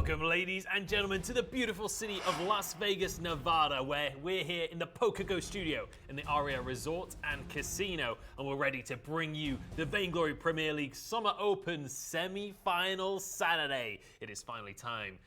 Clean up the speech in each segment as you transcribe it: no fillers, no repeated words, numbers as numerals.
Welcome, ladies and gentlemen, to the beautiful city of Las Vegas, Nevada, where we're here in the PokerGo studio in the Aria Resort and Casino, and we're ready to bring you the Vainglory Premier League Summer Open semi-final Saturday. It is finally time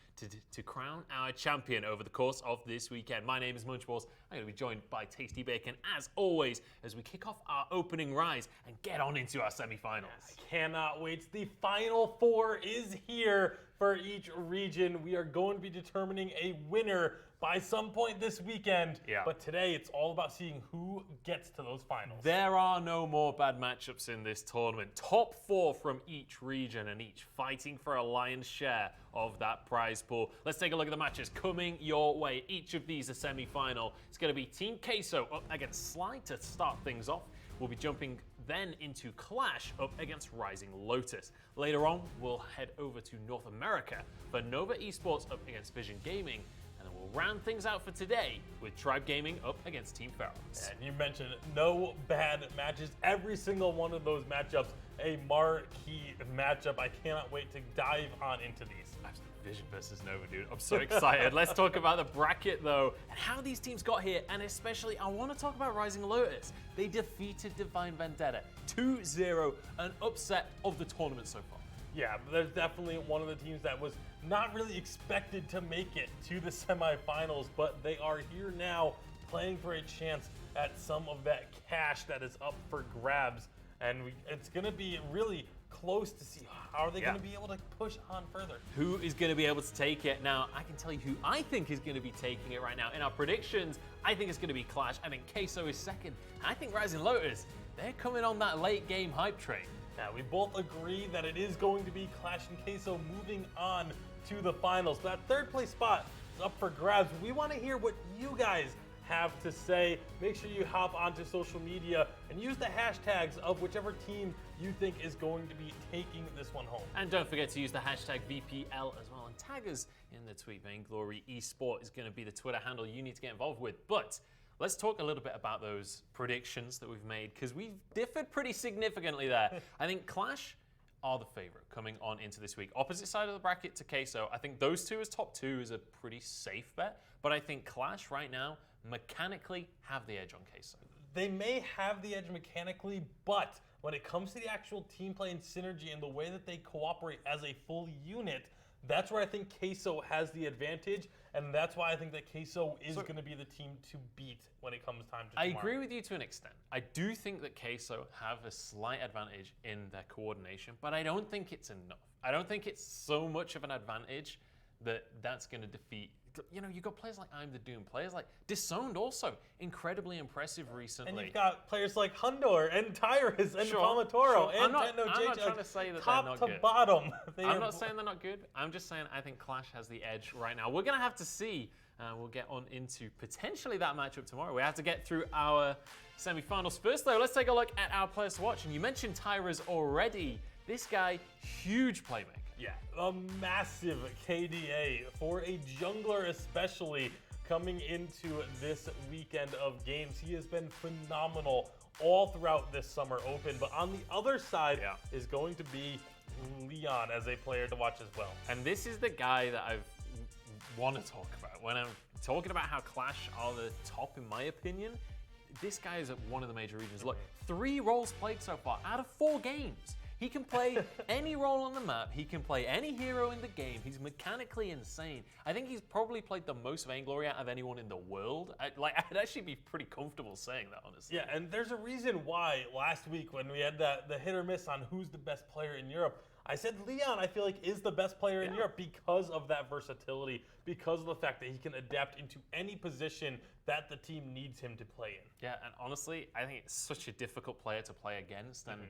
to crown our champion over the course of this weekend. My name is Munchballs. I'm going to be joined by Tasty Bacon, as always, as we kick off our opening rise and get on into our semi-finals. I cannot wait. The Final Four is here for each region. We are going to be determining a winner by some point this weekend. Yeah. But today, it's all about seeing who gets to those finals. There are no more bad matchups in this tournament. Top four from each region and each fighting for a lion's share of that prize pool. Let's take a look at the matches coming your way. Each of these are semi-final. It's going to be Team Queso up against Slide to start things off. We'll be jumping then into Clash up against Rising Lotus. Later on, we'll head over to North America for Nova Esports up against Vision Gaming. And then we'll round things out for today with Tribe Gaming up against Team Pharaohs. And you mentioned no bad matches. Every single one of those matchups, a marquee matchup. I cannot wait to dive on into these. Vision versus Nova, dude. I'm so excited. Let's talk about the bracket, though, and how these teams got here, and especially, I want to talk about Rising Lotus. They defeated Divine Vendetta 2-0, an upset of the tournament so far. Yeah, there's definitely one of the teams that was not really expected to make it to the semifinals, but they are here now playing for a chance at some of that cash that is up for grabs. And it's going to be really close to see how are they going to be able to push on further. Who is going to be able to take it? Now, I can tell you who I think is going to be taking it right now. In our predictions, I think it's going to be Clash. I think Queso is second. I think Rising Lotus, they're coming on that late game hype train. Now, we both agree that it is going to be Clash and Queso moving on to the finals. But that third place spot is up for grabs. We want to hear what you guys have to say. Make sure you hop onto social media and use the hashtags of whichever team you think is going to be taking this one home. And don't forget to use the hashtag VPL as well and tag us in the tweet. Vainglory Esport is going to be the Twitter handle you need to get involved with. But let's talk a little bit about those predictions that we've made, because we've differed pretty significantly there. I think Clash are the favorite coming on into this week. Opposite side of the bracket to Queso. I think those two as top two is a pretty safe bet, but I think Clash right now mechanically have the edge on Queso. They may have the edge mechanically, but when it comes to the actual team play and synergy and the way that they cooperate as a full unit, that's where I think Queso has the advantage, and that's why I think that Queso is going to be the team to beat when it comes time to tomorrow. I agree with you to an extent. I do think that Queso have a slight advantage in their coordination, but I don't think it's enough. I don't think it's so much of an advantage that that's going to defeat. You know, you've got players like I'm the Doom, players like Disowned also, incredibly impressive recently. And you've got players like Hundor and Tyrus and Palmatoro and Tendo JJ. I'm not trying to say that top they're not to good. bottom. I'm not saying they're not good. I'm just saying I think Clash has the edge right now. We're going to have to see. We'll get on into potentially that matchup tomorrow. We have to get through our semifinals first, though. Let's take a look at our players to watch. And you mentioned Tyrus already. This guy, huge playmaker. Yeah, a massive KDA for a jungler especially coming into this weekend of games. He has been phenomenal all throughout this Summer Open, but on the other side is going to be Leon as a player to watch as well. And this is the guy that I want to talk about. When I'm talking about how Clash are the top in my opinion, this guy is at one of the major regions. Look, 3 roles played so far out of 4 games. He can play any role on the map. He can play any hero in the game. He's mechanically insane. I think he's probably played the most Vainglory out of anyone in the world. I'd actually be pretty comfortable saying that, honestly. Yeah, and there's a reason why last week when we had the hit or miss on who's the best player in Europe, I said Leon, I feel like, is the best player in Europe because of that versatility, because of the fact that he can adapt into any position that the team needs him to play in. Yeah, and honestly, I think it's such a difficult player to play against, and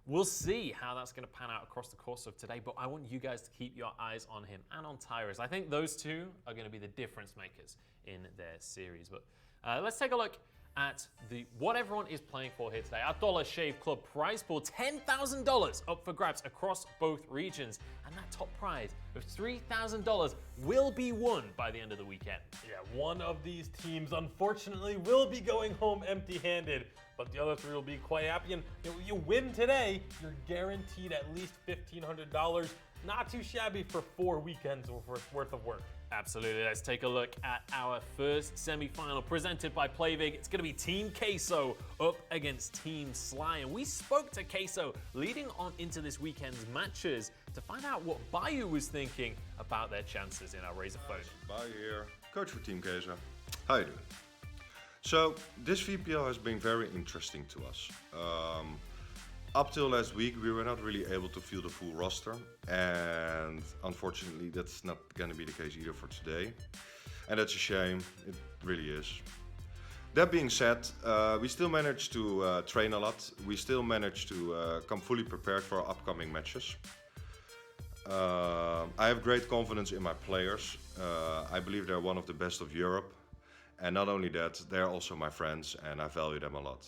we'll see how that's going to pan out across the course of today, but I want you guys to keep your eyes on him and on Tyrus. I think those two are going to be the difference makers in their series. But let's take a look at what everyone is playing for here today. Our Dollar Shave Club prize pool, $10,000 up for grabs across both regions. And that top prize of $3,000 will be won by the end of the weekend. Yeah, one of these teams, unfortunately, will be going home empty-handed, but the other 3 will be quite happy. And you win today, you're guaranteed at least $1,500. not too shabby for 4 weekends worth of work. Absolutely. Let's take a look at our first semi-final presented by Playvig. It's going to be Team Queso up against Team Sly. And we spoke to Queso leading on into this weekend's matches to find out what Bayou was thinking about their chances in our Razor phone. Bayou here, coach for Team Queso. How you doing? So this VPL has been very interesting to us. Up till last week, we were not really able to field a full roster, and unfortunately, that's not going to be the case either for today. And that's a shame, it really is. That being said, we still managed to train a lot. We still managed to come fully prepared for our upcoming matches. I have great confidence in my players. I believe they're one of the best of Europe. And not only that, they're also my friends, and I value them a lot.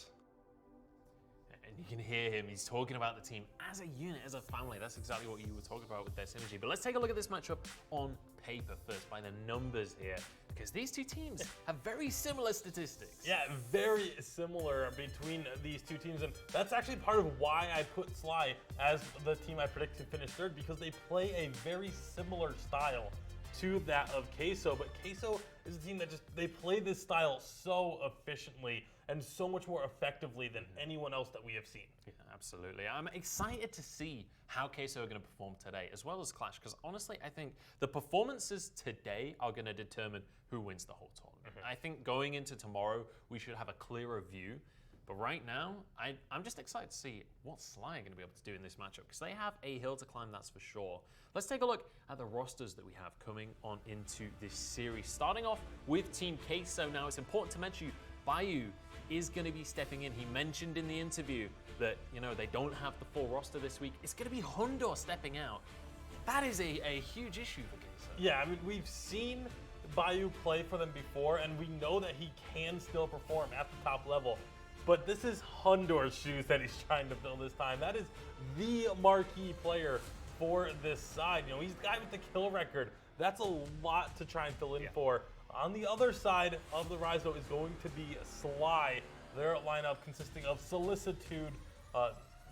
And you can hear him, he's talking about the team as a unit, as a family. That's exactly what you were talking about with their synergy. But let's take a look at this matchup on paper first, by the numbers here, because these two teams have very similar statistics. Yeah, very similar between these two teams, and that's actually part of why I put Sly as the team I predict to finish third, because they play a very similar style to that of Queso. But Queso is a team that they play this style so efficiently and so much more effectively than anyone else that we have seen. Yeah, absolutely. I'm excited to see how Queso are going to perform today, as well as Clash, because honestly, I think the performances today are going to determine who wins the whole tournament. I think going into tomorrow, we should have a clearer view. But right now, I'm just excited to see what Sly are going to be able to do in this matchup, because they have a hill to climb, that's for sure. Let's take a look at the rosters that we have coming on into this series. Starting off with Team Queso. Now, it's important to mention Bayou is going to be stepping in. He mentioned in the interview that, they don't have the full roster this week. It's going to be Hondor stepping out. That is a huge issue for Queso. Yeah, I mean, we've seen Bayou play for them before, and we know that he can still perform at the top level. But this is Hondor's shoes that he's trying to fill this time. That is the marquee player for this side. He's the guy with the kill record. That's a lot to try and fill in for. On the other side of the rise, though, is going to be Sly. Their lineup consisting of Solicitude,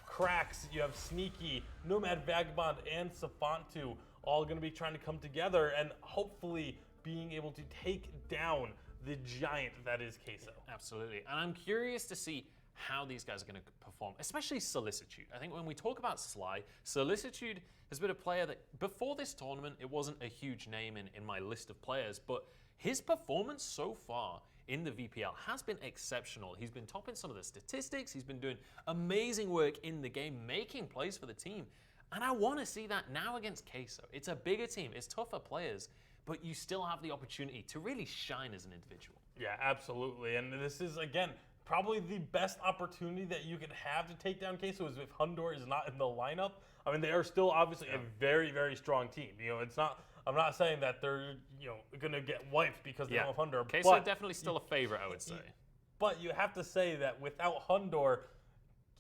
Cracks, you have Sneaky, Nomad Vagabond, and Safantu, all going to be trying to come together and hopefully being able to take down the giant that is Queso. Absolutely. And I'm curious to see how these guys are going to perform, especially Solicitude. I think when we talk about Sly, Solicitude has been a player that before this tournament, it wasn't a huge name in my list of players, but his performance so far in the VPL has been exceptional. He's been topping some of the statistics. He's been doing amazing work in the game, making plays for the team. And I want to see that now against Queso. It's a bigger team. It's tougher players. But you still have the opportunity to really shine as an individual. Yeah, absolutely. And this is, again, probably the best opportunity that you could have to take down Queso is if Hondor is not in the lineup. I mean, they are still obviously a very, very strong team. It's not. I'm not saying that they're going to get wiped because they don't have Hondor. Queso are definitely still a favorite, I would say. But you have to say that without Hondor,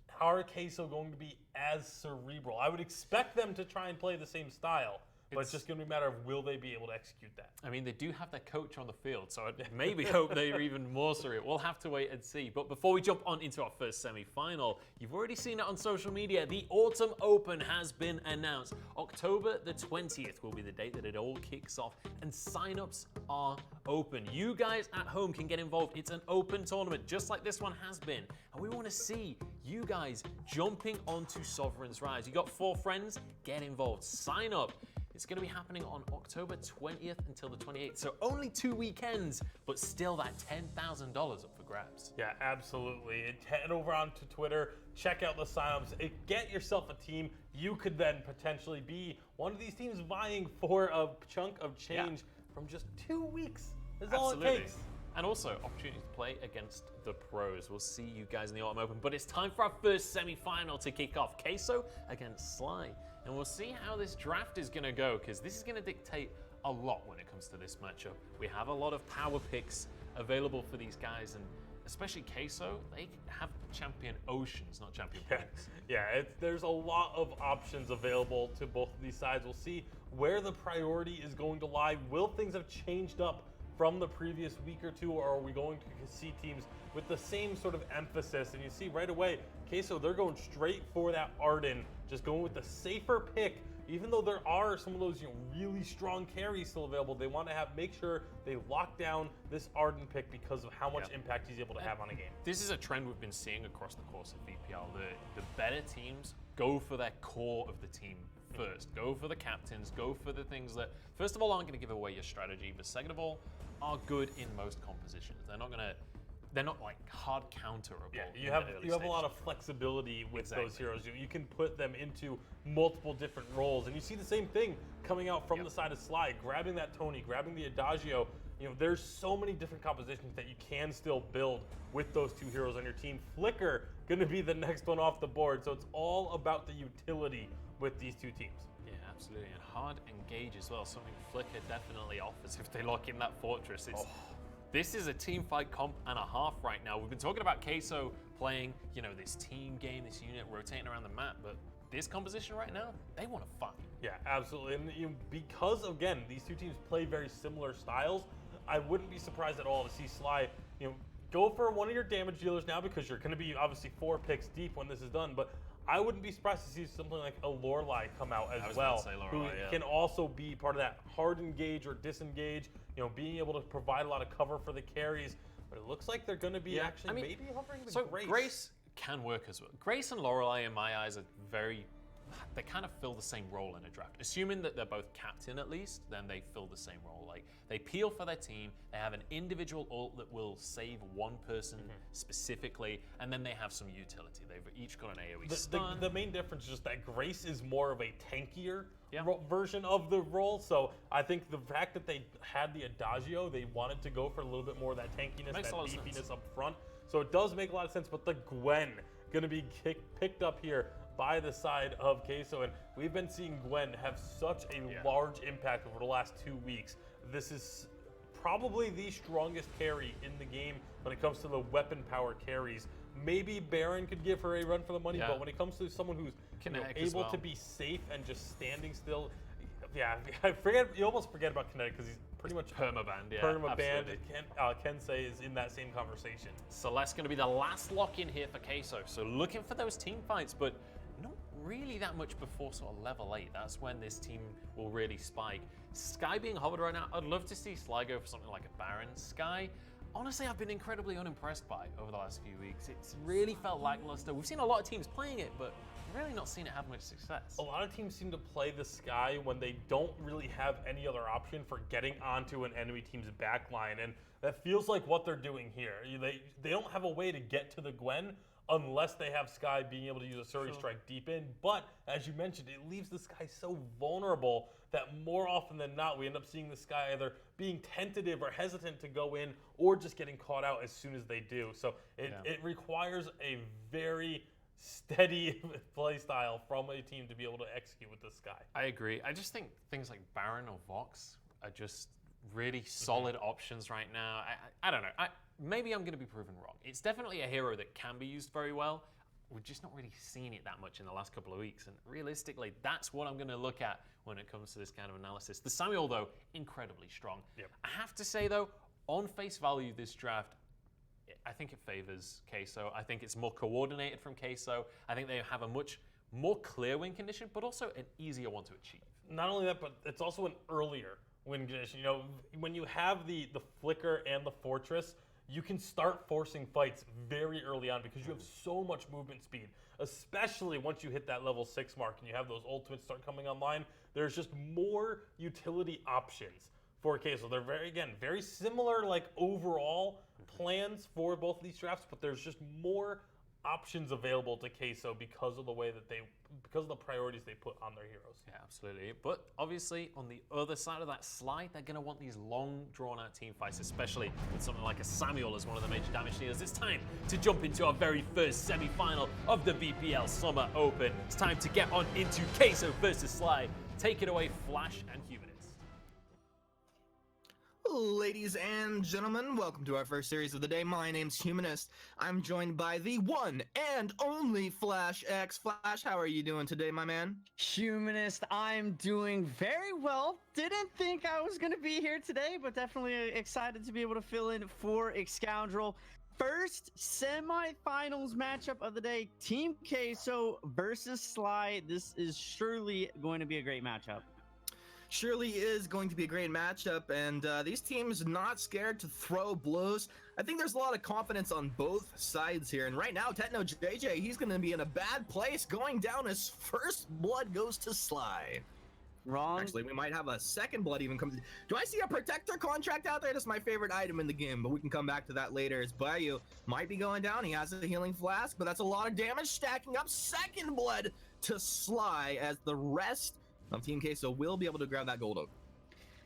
how are Queso going to be as cerebral? I would expect them to try and play the same style. But it's just going to be a matter of will they be able to execute that. I mean, they do have their coach on the field, so I'd maybe hope they're even more cerebral. We'll have to wait and see. But before we jump on into our first semi-final, you've already seen it on social media. The Autumn Open has been announced. October the 20th will be the date that it all kicks off, and sign-ups are open. You guys at home can get involved. It's an open tournament, just like this one has been. And we want to see you guys jumping onto Sovereign's Rise. You got 4 friends? Get involved. Sign up. It's going to be happening on October 20th until the 28th. So only 2 weekends, but still that $10,000 up for grabs. Yeah, absolutely. Head over onto Twitter, check out the signups, get yourself a team. You could then potentially be one of these teams vying for a chunk of change from just 2 weeks. That's all it takes. And also, opportunity to play against the pros. We'll see you guys in the Autumn Open. But it's time for our first semi-final to kick off. Queso against Sly. And we'll see how this draft is going to go, because this is going to dictate a lot when it comes to this matchup. We have a lot of power picks available for these guys, and especially Queso, they have champion oceans, not champion points. Yeah, there's a lot of options available to both of these sides. We'll see where the priority is going to lie. Will things have changed up from the previous week or two, or are we going to see teams with the same sort of emphasis? And you see right away, Queso, they're going straight for that Arden, just going with the safer pick. even though there are some of those really strong carries still available, they want to make sure they lock down this Arden pick because of how much impact he's able to have on a game. This is a trend we've been seeing across the course of VPL. The better teams go for their core of the team first. Go for the captains, go for the things that, first of all, aren't going to give away your strategy, but second of all, are good in most compositions. They're not like hard counterable. Yeah, you have a lot of flexibility with those heroes. You can put them into multiple different roles, and you see the same thing coming out from the side of Sly, grabbing that Tony, grabbing the Adagio. There's so many different compositions that you can still build with those two heroes on your team. Flicker going to be the next one off the board, so it's all about the utility with these two teams. Yeah, absolutely, and hard engage as well. Something Flicker definitely offers if they lock in that fortress. This is a team fight comp and a half right now. We've been talking about Queso playing, this team game, this unit rotating around the map, but this composition right now, they want to fight. Yeah, absolutely. And because, again, these two teams play very similar styles, I wouldn't be surprised at all to see Sly, go for one of your damage dealers now because you're going to be obviously 4 picks deep when this is done, but I wouldn't be surprised to see something like a Lorelei come out as well, who can also be part of that hard engage or disengage, being able to provide a lot of cover for the carries. But it looks like they're going to be maybe hovering with Grace. Grace can work as well. Grace and Lorelei, in my eyes, are they kind of fill the same role in a draft. Assuming that they're both captain at least, then they fill the same role. Like, they peel for their team, they have an individual ult that will save one person specifically, and then they have some utility. They've each got an AoE stun. The main difference is just that Grace is more of a tankier version of the role, so I think the fact that they had the Adagio, they wanted to go for a little bit more of that tankiness, that beefiness up front. So it does make a lot of sense, but the Gwen going to be picked up here by the side of Queso, and we've been seeing Gwen have such a large impact over the last 2 weeks. This is probably the strongest carry in the game when it comes to the weapon power carries. Maybe Baron could give her a run for the money, but when it comes to someone who's able to be safe and just standing still, you almost forget about Kinetic because he's pretty much permabanned. Permabanned. Kensei is in that same conversation. Celeste going to be the last lock in here for Queso. So looking for those team fights, but not really that much before sort of level 8. That's when this team will really spike. Sky being hovered right now, I'd love to see Sly go for something like a Baron. Sky, honestly, I've been incredibly unimpressed by over the last few weeks. It's really felt lackluster. We've seen a lot of teams playing it, but really not seen it have much success. A lot of teams seem to play the Sky when they don't really have any other option for getting onto an enemy team's backline, and that feels like what they're doing here. They don't have a way to get to the Gwen unless they have Sky being able to use a Surrey Strike deep in. But as you mentioned, it leaves the Sky so vulnerable that more often than not, we end up seeing the Sky either being tentative or hesitant to go in, or just getting caught out as soon as they do. So it requires a very steady play style from a team to be able to execute with the Sky. I agree. I just think things like Baron or Vox are just really solid options right now. I don't know. Maybe I'm going to be proven wrong. It's definitely a hero that can be used very well. We've just not really seen it that much in the last couple of weeks. And realistically, that's what I'm going to look at when it comes to this kind of analysis. The Samuel, though, incredibly strong. I have to say, though, on face value, this draft, I think it favors Queso. I think it's more coordinated from Queso. I think they have a much more clear win condition, but also an easier one to achieve. Not only that, but it's also an earlier win condition. When you have the Flicker and the Fortress, you can start forcing fights very early on because you have so much movement speed, especially once you hit that level 6 mark and you have those ultimates start coming online. There's just more utility options for Queso. They're very similar overall plans for both of these drafts, but there's just more options available to Queso because of the way that because of the priorities they put on their heroes. Yeah, absolutely. But obviously, on the other side of that slide, they're going to want these long, drawn-out team fights, especially with something like a Samuel as one of the major damage dealers. It's time to jump into our very first semi-final of the VPL Summer Open. It's time to get on into Queso versus Sly. Take it away, Flash and Humanist. Ladies and gentlemen, welcome to our first series of the day. My name's Humanist. I'm joined by the one and only Flash X. Flash, how are you doing today, my man? Humanist, I'm doing very well. Didn't think I was going to be here today, but definitely excited to be able to fill in for Excoundrel. first semifinals matchup of the day, Team Queso versus Sly. This is surely going to be a great matchup. Surely is going to be a great matchup, and these teams not scared to throw blows. I think there's a lot of confidence on both sides here, and right now, Techno JJ, he's going to be in a bad place. Going down, his first blood goes to Sly. Wrong. Actually, we might have a second blood even comes. Do I see a protector contract out there? That's my favorite item in the game, but we can come back to that later. As Bayou might be going down. He has a healing flask, but that's a lot of damage stacking up. Second blood to Sly, as the rest of Team Queso will be able to grab that gold oak.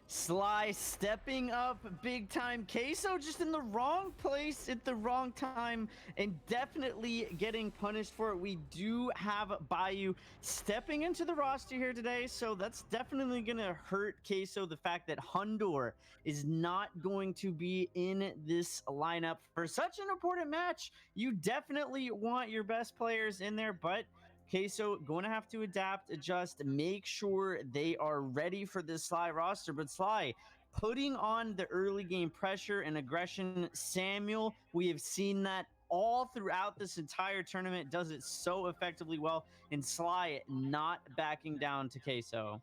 Sly stepping up big time. Queso just in the wrong place at the wrong time and definitely getting punished for it. We do have Bayou stepping into the roster here today, so that's definitely going to hurt Queso. The fact that Hundor is not going to be in this lineup for such an important match. You definitely want your best players in there, but Queso going to have to adapt, adjust, make sure they are ready for this Sly roster. But Sly putting on the early game pressure and aggression. Samuel, we have seen that all throughout this entire tournament, does it so effectively well. And Sly not backing down to Queso.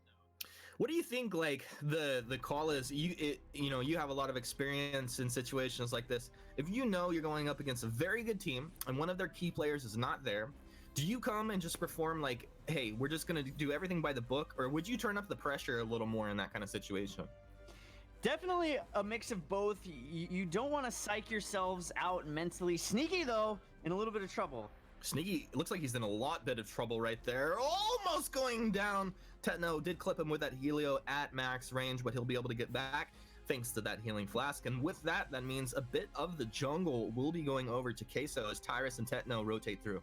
What do you think, like, the call is? You know, you have a lot of experience in situations like this. If you know you're going up against a very good team and one of their key players is not there, do you come and just perform like, hey, we're just going to do everything by the book? Or would you turn up the pressure a little more in that kind of situation? Definitely a mix of both. You don't want to psych yourselves out mentally. Sneaky, though, in a little bit of trouble. Sneaky, it looks like he's in a lot bit of trouble right there. Almost going down. Techno did clip him with that Helio at max range, but he'll be able to get back thanks to that healing flask. And with that, that means a bit of the jungle will be going over to Queso as Tyrus and Techno rotate through.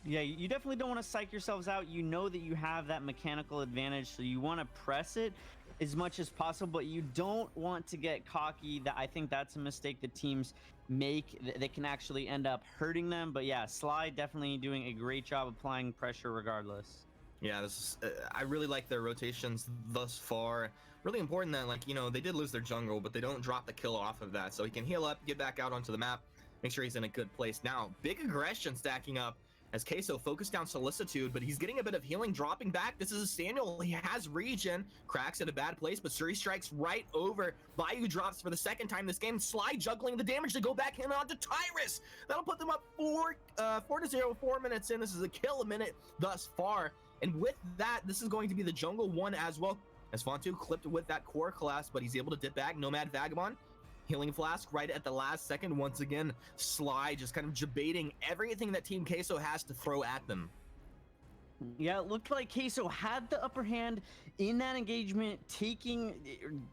Yeah, you definitely don't want to psych yourselves out. You know that you have that mechanical advantage, so you want to press it as much as possible, but you don't want to get cocky. That I think that's a mistake that teams make that can actually end up hurting them. But yeah, Sly definitely doing a great job applying pressure regardless. Yeah, this is, I really like their rotations thus far. Really important that, like, you know, they did lose their jungle, but they don't drop the kill off of that. So he can heal up, get back out onto the map, make sure he's in a good place. Now, big aggression stacking up as Queso focused down Solicitude, but he's getting a bit of healing, dropping back. This is a Samuel. He has regen. Cracks at a bad place, but Suri strikes right over. Bayou drops for the second time this game. Sly juggling the damage to go back in onto Tyrus. That'll put them up 4-0, 4 minutes in. This is a kill a minute thus far. And with that, this is going to be the jungle one as well. As Fontu clipped with that core class, but he's able to dip back. Nomad Vagabond. Healing flask right at the last second. Once again, Sly just kind of debating everything that Team Queso has to throw at them. Yeah, it looked like Queso had the upper hand in that engagement, taking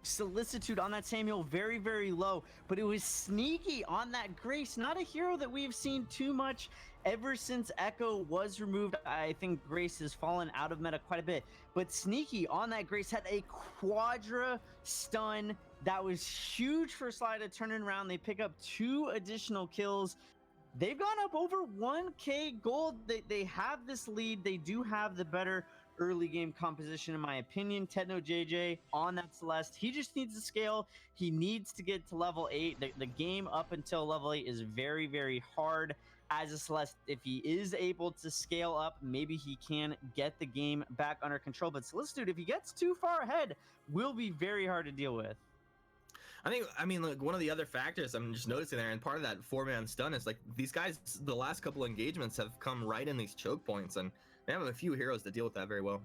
Solicitude on that Samuel very, very low. But it was Sneaky on that Grace, not a hero that we've seen too much ever since Echo was removed. I think Grace has fallen out of meta quite a bit. But Sneaky on that Grace had a quadra stun. That was huge for Sly to turn it around. They pick up 2 additional kills. They've gone up over 1k gold. They have this lead. They do have the better early game composition, in my opinion. Techno JJ on that Celeste. He just needs to scale. He needs to get to level 8. The game up until level 8 is very, very hard as a Celeste. If he is able to scale up, maybe he can get the game back under control. But Solicitude, if he gets too far ahead, will be very hard to deal with. I mean, like, one of the other factors I'm just noticing there, and part of that 4-man stun is, like, these guys, the last couple engagements have come right in these choke points, and they have a few heroes that deal with that very well.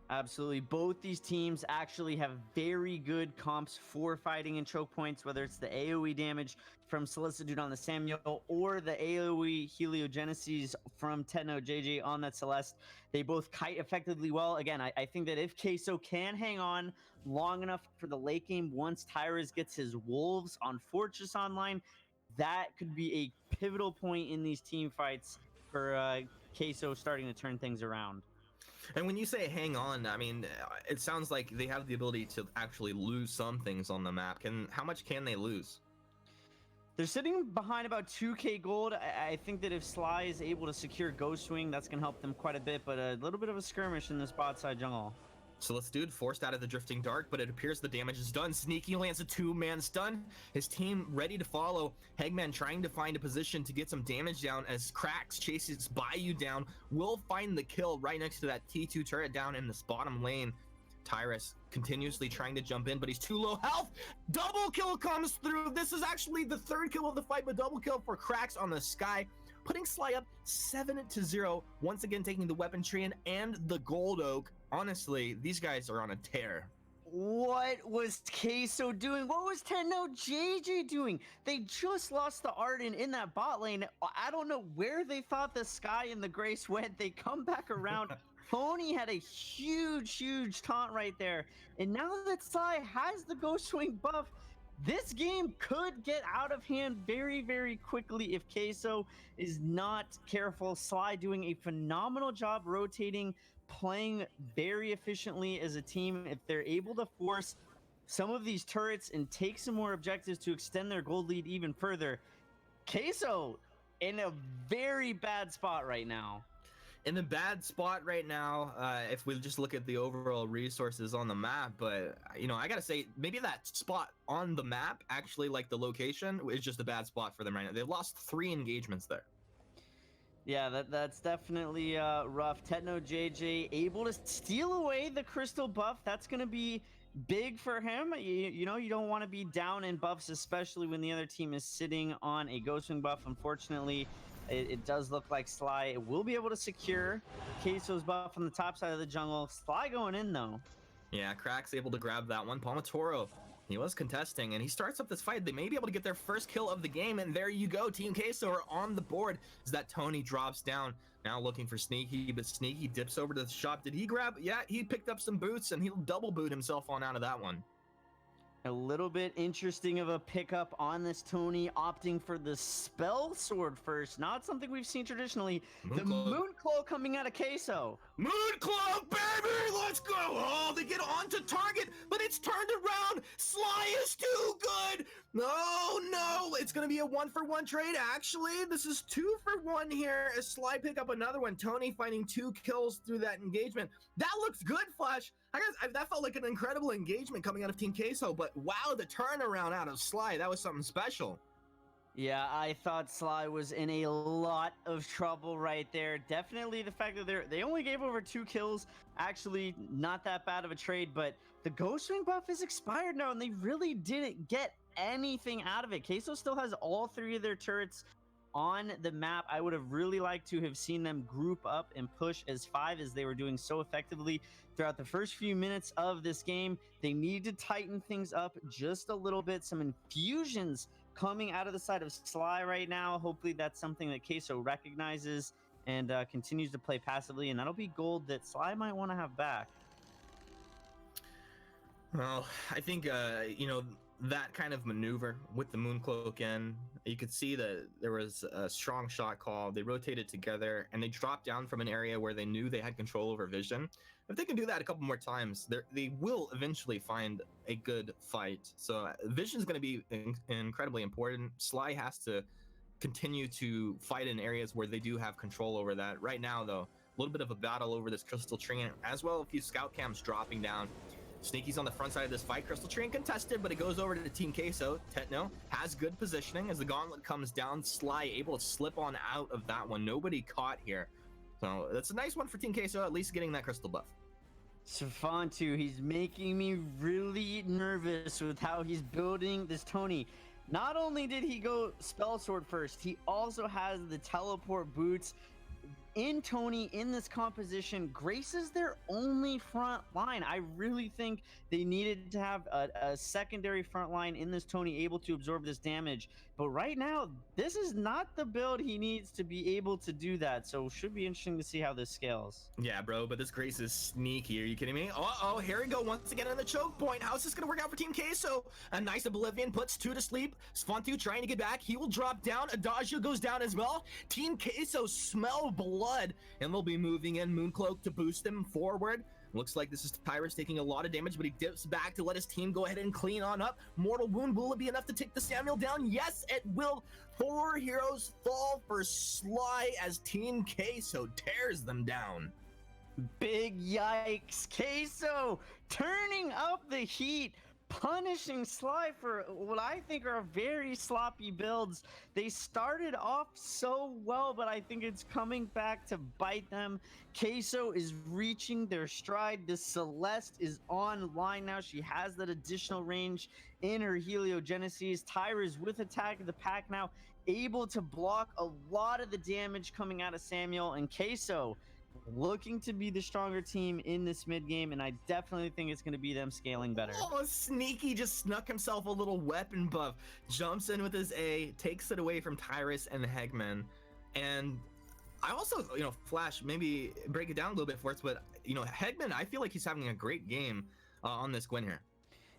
Absolutely. Both these teams actually have very good comps for fighting in choke points, whether it's the AoE damage from Solicitude on the Samuel or the AoE heliogenesis from Techno JJ on that Celeste. They both kite effectively well. Again, I think that if Queso can hang on long enough for the late game, once Tyrus gets his Wolves on Fortress online, that could be a pivotal point in these team fights for Queso starting to turn things around. And when you say hang on, I mean, it sounds like they have the ability to actually lose some things on the map. How much can they lose? They're sitting behind about 2k gold. I think that if Sly is able to secure Ghost Swing, that's going to help them quite a bit, but a little bit of a skirmish in this bot side jungle. So let's dude forced out of the drifting dark, but it appears the damage is done. Sneaky lands a 2-man stun. His team ready to follow. Hegman trying to find a position to get some damage down as Cracks chases Bayou down. Will find the kill right next to that T2 turret down in this bottom lane. Tyrus continuously trying to jump in, but he's too low health. Double kill comes through. This is actually the 3rd kill of the fight, but double kill for Cracks on the Sky, putting Sly up 7-0. Once again, taking the weapon tree and the gold oak. Honestly, these guys are on a tear. What was Queso doing? What was Tenno JJ doing? They just lost the Arden in that bot lane. I don't know where they thought the Sky and the Grace went. They come back around. Tony had a huge taunt right there. And now that Sly has the Ghost Swing buff, this game could get out of hand very quickly if Queso is not careful. Sly doing a phenomenal job rotating, playing very efficiently as a team. If they're able to force some of these turrets and take some more objectives to extend their gold lead even further, Queso in a very bad spot right now. In a bad spot right now, if we just look at the overall resources on the map. But, you know, I gotta say, maybe that spot on the map, actually, like the location, is just a bad spot for them right now. They've lost 3 engagements there. Yeah, that's definitely rough. Tenno JJ able to steal away the crystal buff. That's going to be big for him. You know, you don't want to be down in buffs, especially when the other team is sitting on a Ghostwing buff. Unfortunately, it does look like Sly will be able to secure Queso's buff on the top side of the jungle. Sly going in, though. Yeah, Crack's able to grab that one. Palmatoro, he was contesting, and he starts up this fight. They may be able to get their first kill of the game, and there you go. Team Queso are on the board as that Tony drops down. Now looking for Sneaky, but Sneaky dips over to the shop. Did he grab? Yeah, he picked up some boots, and he'll double boot himself on out of that one. A little bit interesting of a pickup on this Tony, opting for the spell sword first. Not something we've seen traditionally. The Moonclaw coming out of Queso. Moonclaw, baby! Let's go! Oh, they get onto target, but it's turned around. Sly is too good. No, it's gonna be a 1-for-1 trade. Actually, this is 2-for-1 here as Sly pick up another one. Tony finding 2 kills through that engagement. That looks good, Flash. I guess that felt like an incredible engagement coming out of Team Queso, but wow, the turnaround out of Sly, that was something special. Yeah, I thought Sly was in a lot of trouble right there. Definitely the fact that they only gave over 2 kills, actually not that bad of a trade, but the Ghostwing buff is expired now, and they really didn't get anything out of it. Queso still has all 3 of their turrets on the map. I would have really liked to have seen them group up and push as 5 as they were doing so effectively throughout the first few minutes of this game. They need to tighten things up just a little bit. Some infusions coming out of the side of Sly right now. Hopefully that's something that Queso recognizes and continues to play passively, and that'll be gold that Sly might want to have back. Well, I think, you know, that kind of maneuver with the Mooncloak in, you could see that there was a strong shot call. They rotated together, and they dropped down from an area where they knew they had control over vision. If they can do that a couple more times, they will eventually find a good fight. So vision is going to be incredibly important. Sly has to continue to fight in areas where they do have control over that. Right now, though, a little bit of a battle over this crystal tree, as well as a few scout cams dropping down. Sneaky's on the front side of this fight. Crystal Tree contested, but it goes over to the Team Queso. Tetno has good positioning as the gauntlet comes down. Sly able to slip on out of that one. Nobody caught here. So that's a nice one for Team Queso, at least getting that crystal buff. Safantu, he's making me really nervous with how he's building this Tony. Not only did he go spell sword first, he also has the teleport boots. In Tony, in this composition, Grace is their only front line. I really think they needed to have a secondary front line in this Tony able to absorb this damage. But right now, this is not the build he needs to be able to do that. So should be interesting to see how this scales. Yeah, bro, but this Grace is sneaky. Are you kidding me? Uh-oh, here we go once again on the choke point. How's this going to work out for Team Queso? A nice Oblivion puts 2 to sleep. Sfantu trying to get back. He will drop down. Adagio goes down as well. Team Queso smell blood, and they'll be moving in Mooncloak to boost them forward. Looks like this is Tyrus taking a lot of damage, but he dips back to let his team go ahead and clean on up. Mortal Wound, will it be enough to take the Samuel down? Yes, it will. 4 heroes fall for Sly as Team Queso tears them down. Big yikes. Queso turning up the heat, punishing Sly for what I think are very sloppy builds. They started off so well, but I think it's coming back to bite them. Queso is reaching their stride. The Celeste is online now. She has that additional range in her Heliogenesis. Tyra's with Attack of the Pack now, able to block a lot of the damage coming out of Samuel, and Queso looking to be the stronger team in this mid game, and I definitely think it's going to be them scaling better. Oh, Sneaky just snuck himself a little weapon buff, jumps in with his A, takes it away from Tyrus and Hegman. And I also, Flash, maybe break it down a little bit for us, but, Hegman, I feel like he's having a great game on this Gwen here.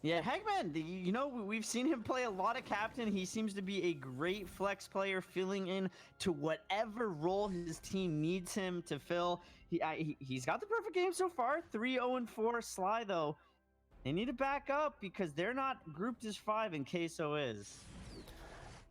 Yeah, Hegman, we've seen him play a lot of captain. He seems to be a great flex player, filling in to whatever role his team needs him to fill. He's got the perfect game so far, 3-0-4. Sly, though, they need to back up because they're not grouped as 5 and Queso is.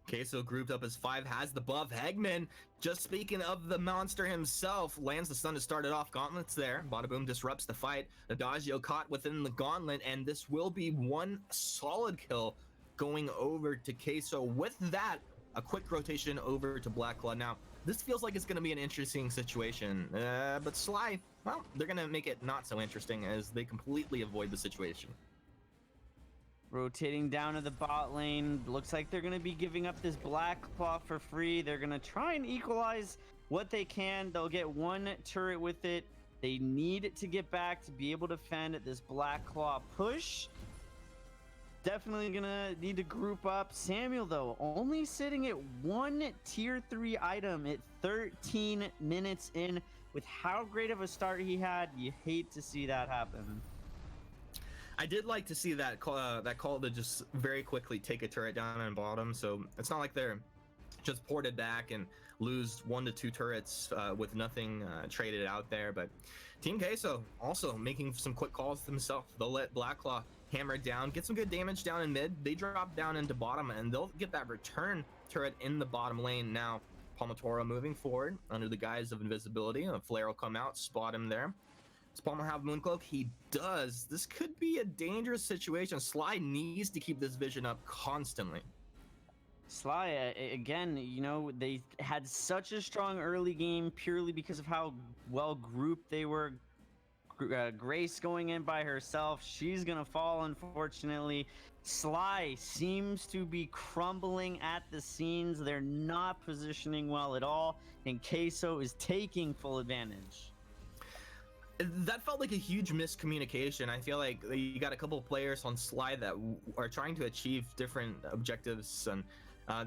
Queso grouped up as 5, has the buff. Hegman, just speaking of the monster himself, lands the stun to start it off. Gauntlet's there. Bada Boom disrupts the fight. Adagio caught within the gauntlet, and this will be one solid kill going over to Queso. With that, a quick rotation over to Black Claw. Now, this feels like it's going to be an interesting situation, but Sly, well, they're going to make it not so interesting as they completely avoid the situation. Rotating down to the bot lane. Looks like they're going to be giving up this Black Claw for free. They're going to try and equalize what they can. They'll get one turret with it. They need to get back to be able to fend this Black Claw push. Definitely going to need to group up. Samuel, though, only sitting at 1 tier 3 item at 13 minutes in. With how great of a start he had, you hate to see that happen. I did like to see that call to just very quickly take a turret down and bottom, so it's not like they're just ported back and lose 1 to 2 turrets with nothing traded out there. But Team Queso also making some quick calls themselves. They'll let Blackclaw hammer down, get some good damage down in mid. They drop down into bottom, and they'll get that return turret in the bottom lane. Now, Palmatoro moving forward under the guise of invisibility. A flare will come out, spot him there. Does Palmer have Mooncloak? He does. This could be a dangerous situation. Sly needs to keep this vision up constantly. Sly, again, they had such a strong early game purely because of how well grouped they were. Grace going in by herself. She's going to fall, unfortunately. Sly seems to be crumbling at the seams. They're not positioning well at all, and Queso is taking full advantage. That felt like a huge miscommunication. I feel like you got a couple of players on Sly that are trying to achieve different objectives, and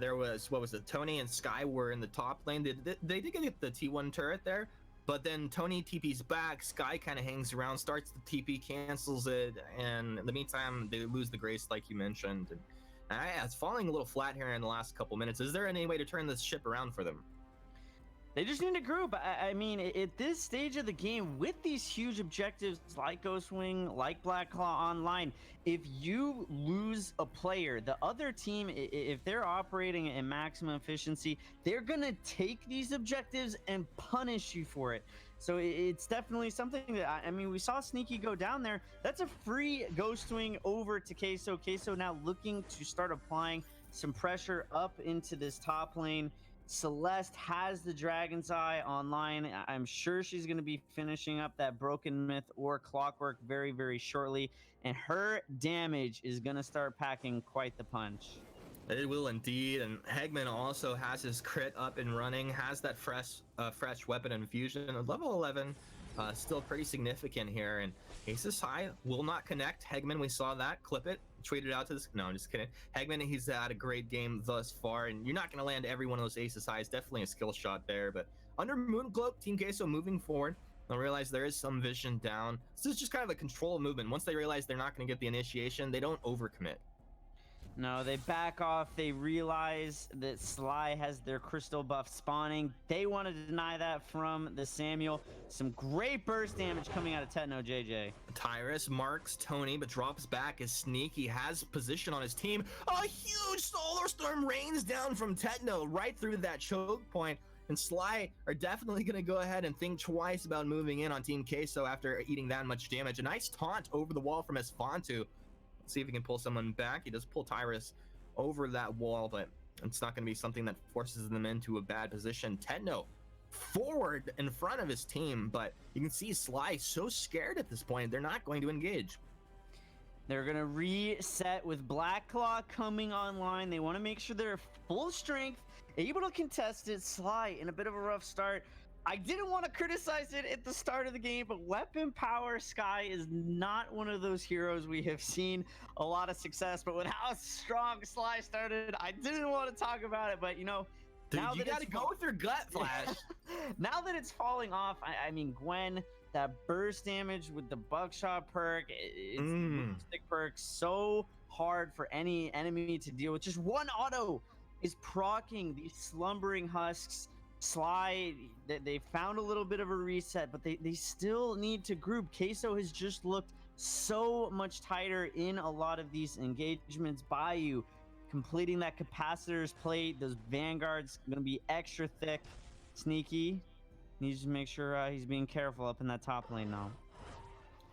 there was, Tony and Sky were in the top lane. They did get the T1 turret there, but then Tony TP's back, Sky kind of hangs around, starts the TP, cancels it, and in the meantime, they lose the Grace like you mentioned. And it's falling a little flat here in the last couple minutes. Is there any way to turn this ship around for them? They just need to group. I mean, at this stage of the game, with these huge objectives like Ghostwing, like Black Claw Online, if you lose a player, the other team, if they're operating at maximum efficiency, they're going to take these objectives and punish you for it. So it's definitely something that, we saw Sneaky go down there. That's a free Ghostwing over to Queso. Queso now looking to start applying some pressure up into this top lane. Celeste has the Dragon's Eye online. I'm sure she's going to be finishing up that Broken Myth or Clockwork very, very shortly. And her damage is going to start packing quite the punch. It will indeed. And Hegman also has his crit up and running, has that fresh weapon infusion. Level 11, still pretty significant here. And Aces High will not connect. Hegman, we saw that. Clip it. Tweeted out to this. No, I'm just kidding. Hegman, he's had a great game thus far, and you're not going to land every one of those Aces Highs. Definitely a skill shot there. But under Mooncloak, Team Queso moving forward. They'll realize there is some vision down. This is just kind of a control movement. Once they realize they're not going to get the initiation, they don't overcommit. No, they back off. They realize that Sly has their crystal buff spawning. They want to deny that from the Samuel. Some great burst damage coming out of Tetno JJ. Tyrus marks Tony, but drops back as Sneaky has position on his team. A huge solar storm rains down from Tetno right through that choke point. and Sly are definitely going to go ahead and think twice about moving in on Team Queso after eating that much damage. A nice taunt over the wall from Esfantu. Let's see if he can pull someone back. He does pull Tyrus over that wall, but it's not going to be something that forces them into a bad position. Tenno forward in front of his team, but you can see Sly so scared at this point, they're not going to engage. They're going to reset with Black Claw coming online. They want to make sure they're full strength, able to contest it. Sly in a bit of a rough start. I didn't want to criticize it at the start of the game, but weapon power Sky is not one of those heroes we have seen a lot of success. But with how strong Sly started, I didn't want to talk about it. But, you know, Dude, now you that gotta go with your gut, Flash. now that it's falling off, I mean, Gwen, that burst damage with the buckshot perk, it's stick perk, so hard for any enemy to deal with. Just one auto is proccing these slumbering husks. Sly, they found a little bit of a reset, but they still need to group. Queso has just looked so much tighter in a lot of these engagements. Bayou completing that capacitor's plate. Those vanguards going to be extra thick. Sneaky needs to make sure he's being careful up in that top lane now.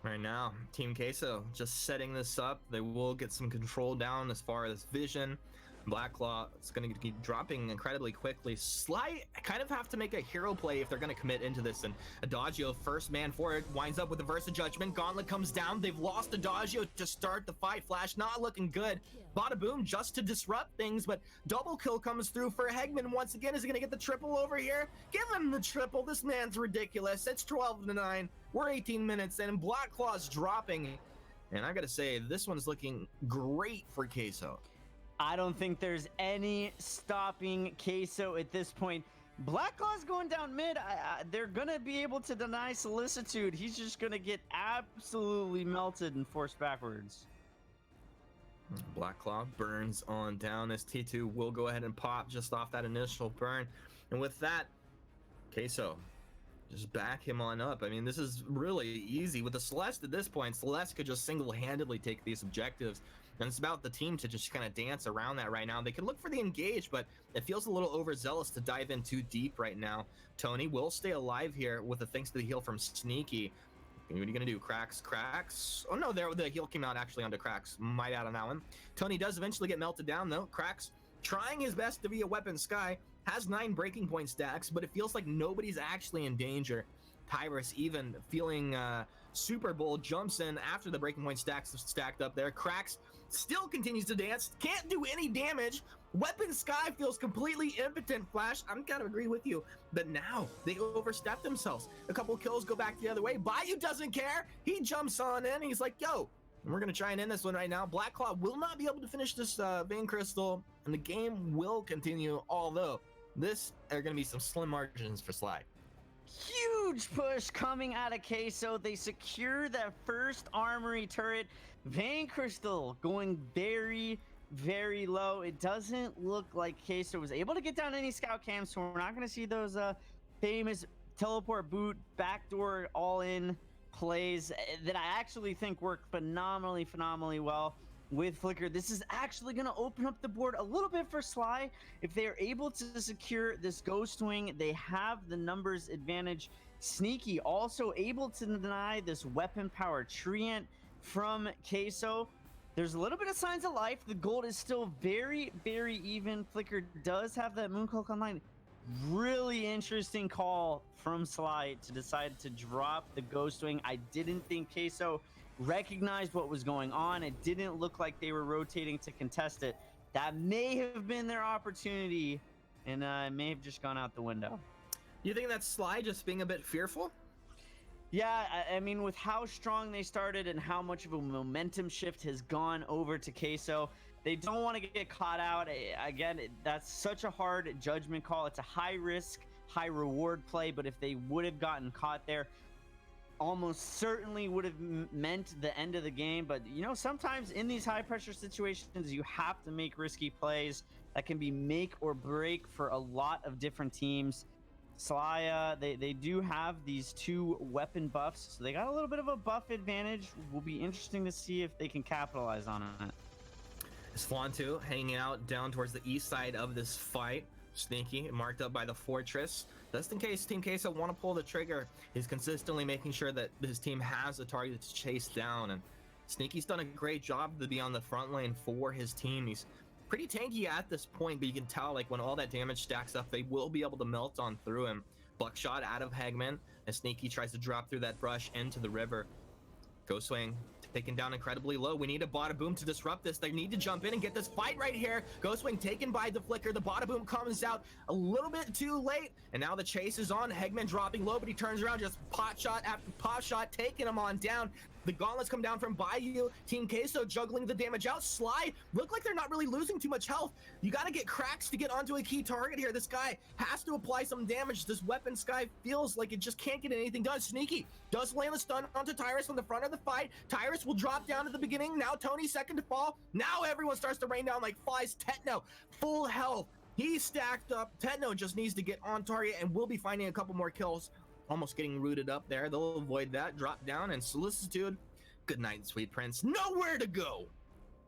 Right now, Team Queso just setting this up. They will get some control down as far as vision. Black Claw is going to be dropping incredibly quickly. Sly kind of have to make a hero play if they're going to commit into this. And Adagio, first man forward, winds up with a Versa Judgment. Gauntlet comes down. They've lost Adagio to start the fight. Flash not looking good. Bada boom just to disrupt things, but double kill comes through for Hegman once again. Is he going to get the triple over here? Give him the triple. This man's ridiculous. It's 12-9. We're 18 minutes in, and Black Claw's dropping. And I got to say, this one's looking great for Queso. I don't think there's any stopping Queso at this point. Black Claw's going down mid. They're going to be able to deny solicitude. He's just going to get absolutely melted and forced backwards. Black Claw burns on down as T2 will go ahead and pop just off that initial burn. And with that, Queso just back him on up. I mean, this is really easy. With the Celeste at this point, Celeste could just single-handedly take these objectives. And it's about the team to just kind of dance around that right now. They can look for the engage, but it feels a little overzealous to dive in too deep right now. Tony will stay alive here with the thanks to the heal from Sneaky. What are you going to do? Cracks? Oh, no, the heal came out actually onto Cracks. My bad on that one. Tony does eventually get melted down, though. Cracks trying his best to be a weapon Sky. Has 9 breaking point stacks, but it feels like nobody's actually in danger. Tyrus even feeling Super Bowl jumps in after the breaking point stacks stacked up there. Cracks still continues to dance, can't do any damage. Weapon Sky feels completely impotent, Flash. I'm kind of agree with you, but now they overstep themselves. A couple kills go back the other way. Bayou doesn't care. He jumps on in. He's like, yo, we're going to try and end this one right now. Black Claw will not be able to finish this Vein Crystal, and the game will continue, although this are going to be some slim margins for Sly. Huge push coming out of Queso. They secure that first armory turret. Vein Crystal going very, very low. It doesn't look like Queso was able to get down any scout cams, so we're not going to see those famous teleport boot, backdoor all-in plays that I actually think work phenomenally well with Flicker. This is actually going to open up the board a little bit for Sly. If they are able to secure this Ghost Wing, they have the numbers advantage. Sneaky also able to deny this weapon power Treant from Queso. There's a little bit of signs of life. The gold is still very, very even. Flicker does have that Mooncloak online. Really interesting call from Sly to decide to drop the Ghost Wing. I didn't think Queso recognized what was going on. It didn't look like they were rotating to contest it. That may have been their opportunity, and it may have just gone out the window. You think that's Sly just being a bit fearful? Yeah, I mean, with how strong they started and how much of a momentum shift has gone over to Queso, they don't want to get caught out. Again, that's such a hard judgment call. It's a high risk, high reward play, but if they would have gotten caught there, almost certainly would have meant the end of the game. But, you know, sometimes in these high pressure situations, you have to make risky plays that can be make or break for a lot of different teams. Sly, they do have these 2 weapon buffs, so they got a little bit of a buff advantage. Will be interesting to see if they can capitalize on it. Esfantu hanging out down towards the east side of this fight. Sneaky, marked up by the Fortress. Just in case Team Queso want to pull the trigger, he's consistently making sure that his team has a target to chase down. And Sneaky's done a great job to be on the front lane for his team. He's pretty tanky at this point, but you can tell like when all that damage stacks up, they will be able to melt on through him. Buckshot out of Hegman as Sneaky tries to drop through that brush into the river. Ghost Wing taken down incredibly low. We need a Bada Boom to disrupt this. They need to jump in and get this fight right here. Ghost Wing taken by the Flicker. The Bada Boom comes out a little bit too late. And now the chase is on. Hegman dropping low, but he turns around, just pot shot after pot shot, taking him on down. The gauntlets come down from Bayou. Team Queso juggling the damage out. Sly look like they're not really losing too much health. You got to get cracks to get onto a key target here. This guy has to apply some damage. This weapon Sky feels like it just can't get anything done. Sneaky does land the stun onto Tyrus from the front of the fight. Tyrus will drop down at the beginning. Now Tony second to fall. Now everyone starts to rain down like flies. Techno full health. He's stacked up. Techno just needs to get on target and we'll be finding a couple more kills. Almost getting rooted up there. They'll avoid that. Drop down and Solicitude. Good night, sweet prince. Nowhere to go.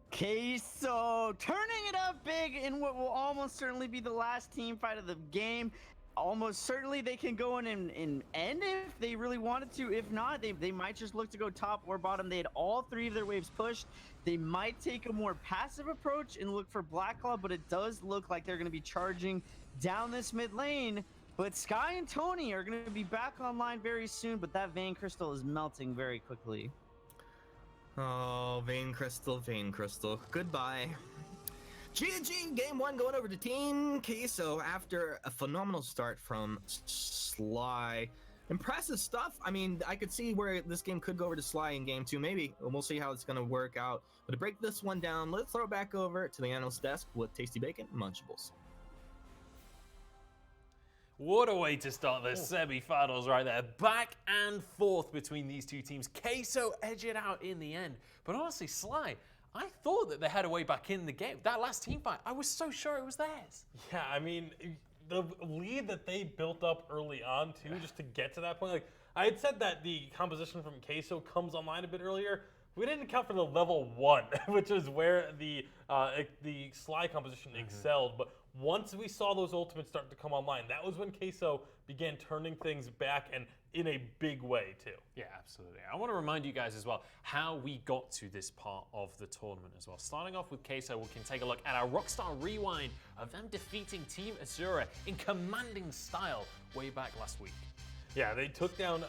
Queso turning it up big in what will almost certainly be the last team fight of the game. Almost certainly they can go in and end if they really wanted to. If not, they might just look to go top or bottom. They had all three of their waves pushed. They might take a more passive approach and look for Black Claw, but it does look like they're going to be charging down this mid lane. But Sky and Tony are going to be back online very soon, but that Vein Crystal is melting very quickly. Oh, Vein Crystal, goodbye. GG, game one going over to Team Queso after a phenomenal start from Sly. Impressive stuff. I mean, I could see where this game could go over to Sly in game two, maybe. We'll see how it's going to work out. But to break this one down, let's throw it back over to the analyst desk with Tasty Bacon and Munchables. What a way to start the semi-finals right there. Back and forth between these two teams. Queso edge it out in the end. But honestly, Sly, I thought that they had a way back in the game. That last team fight, I was so sure it was theirs. Yeah, I mean, the lead that they built up early on, too, just to get to that point. Like, I had said that the composition from Queso comes online a bit earlier. We didn't account for the level 1, which is where the Sly composition excelled. But once we saw those ultimates start to come online, that was when Queso began turning things back and in a big way, too. Yeah, absolutely. I want to remind you guys as well how we got to this part of the tournament as well. Starting off with Queso, we can take a look at our Rockstar Rewind of them defeating Team Azura in commanding style way back last week. Yeah, they took down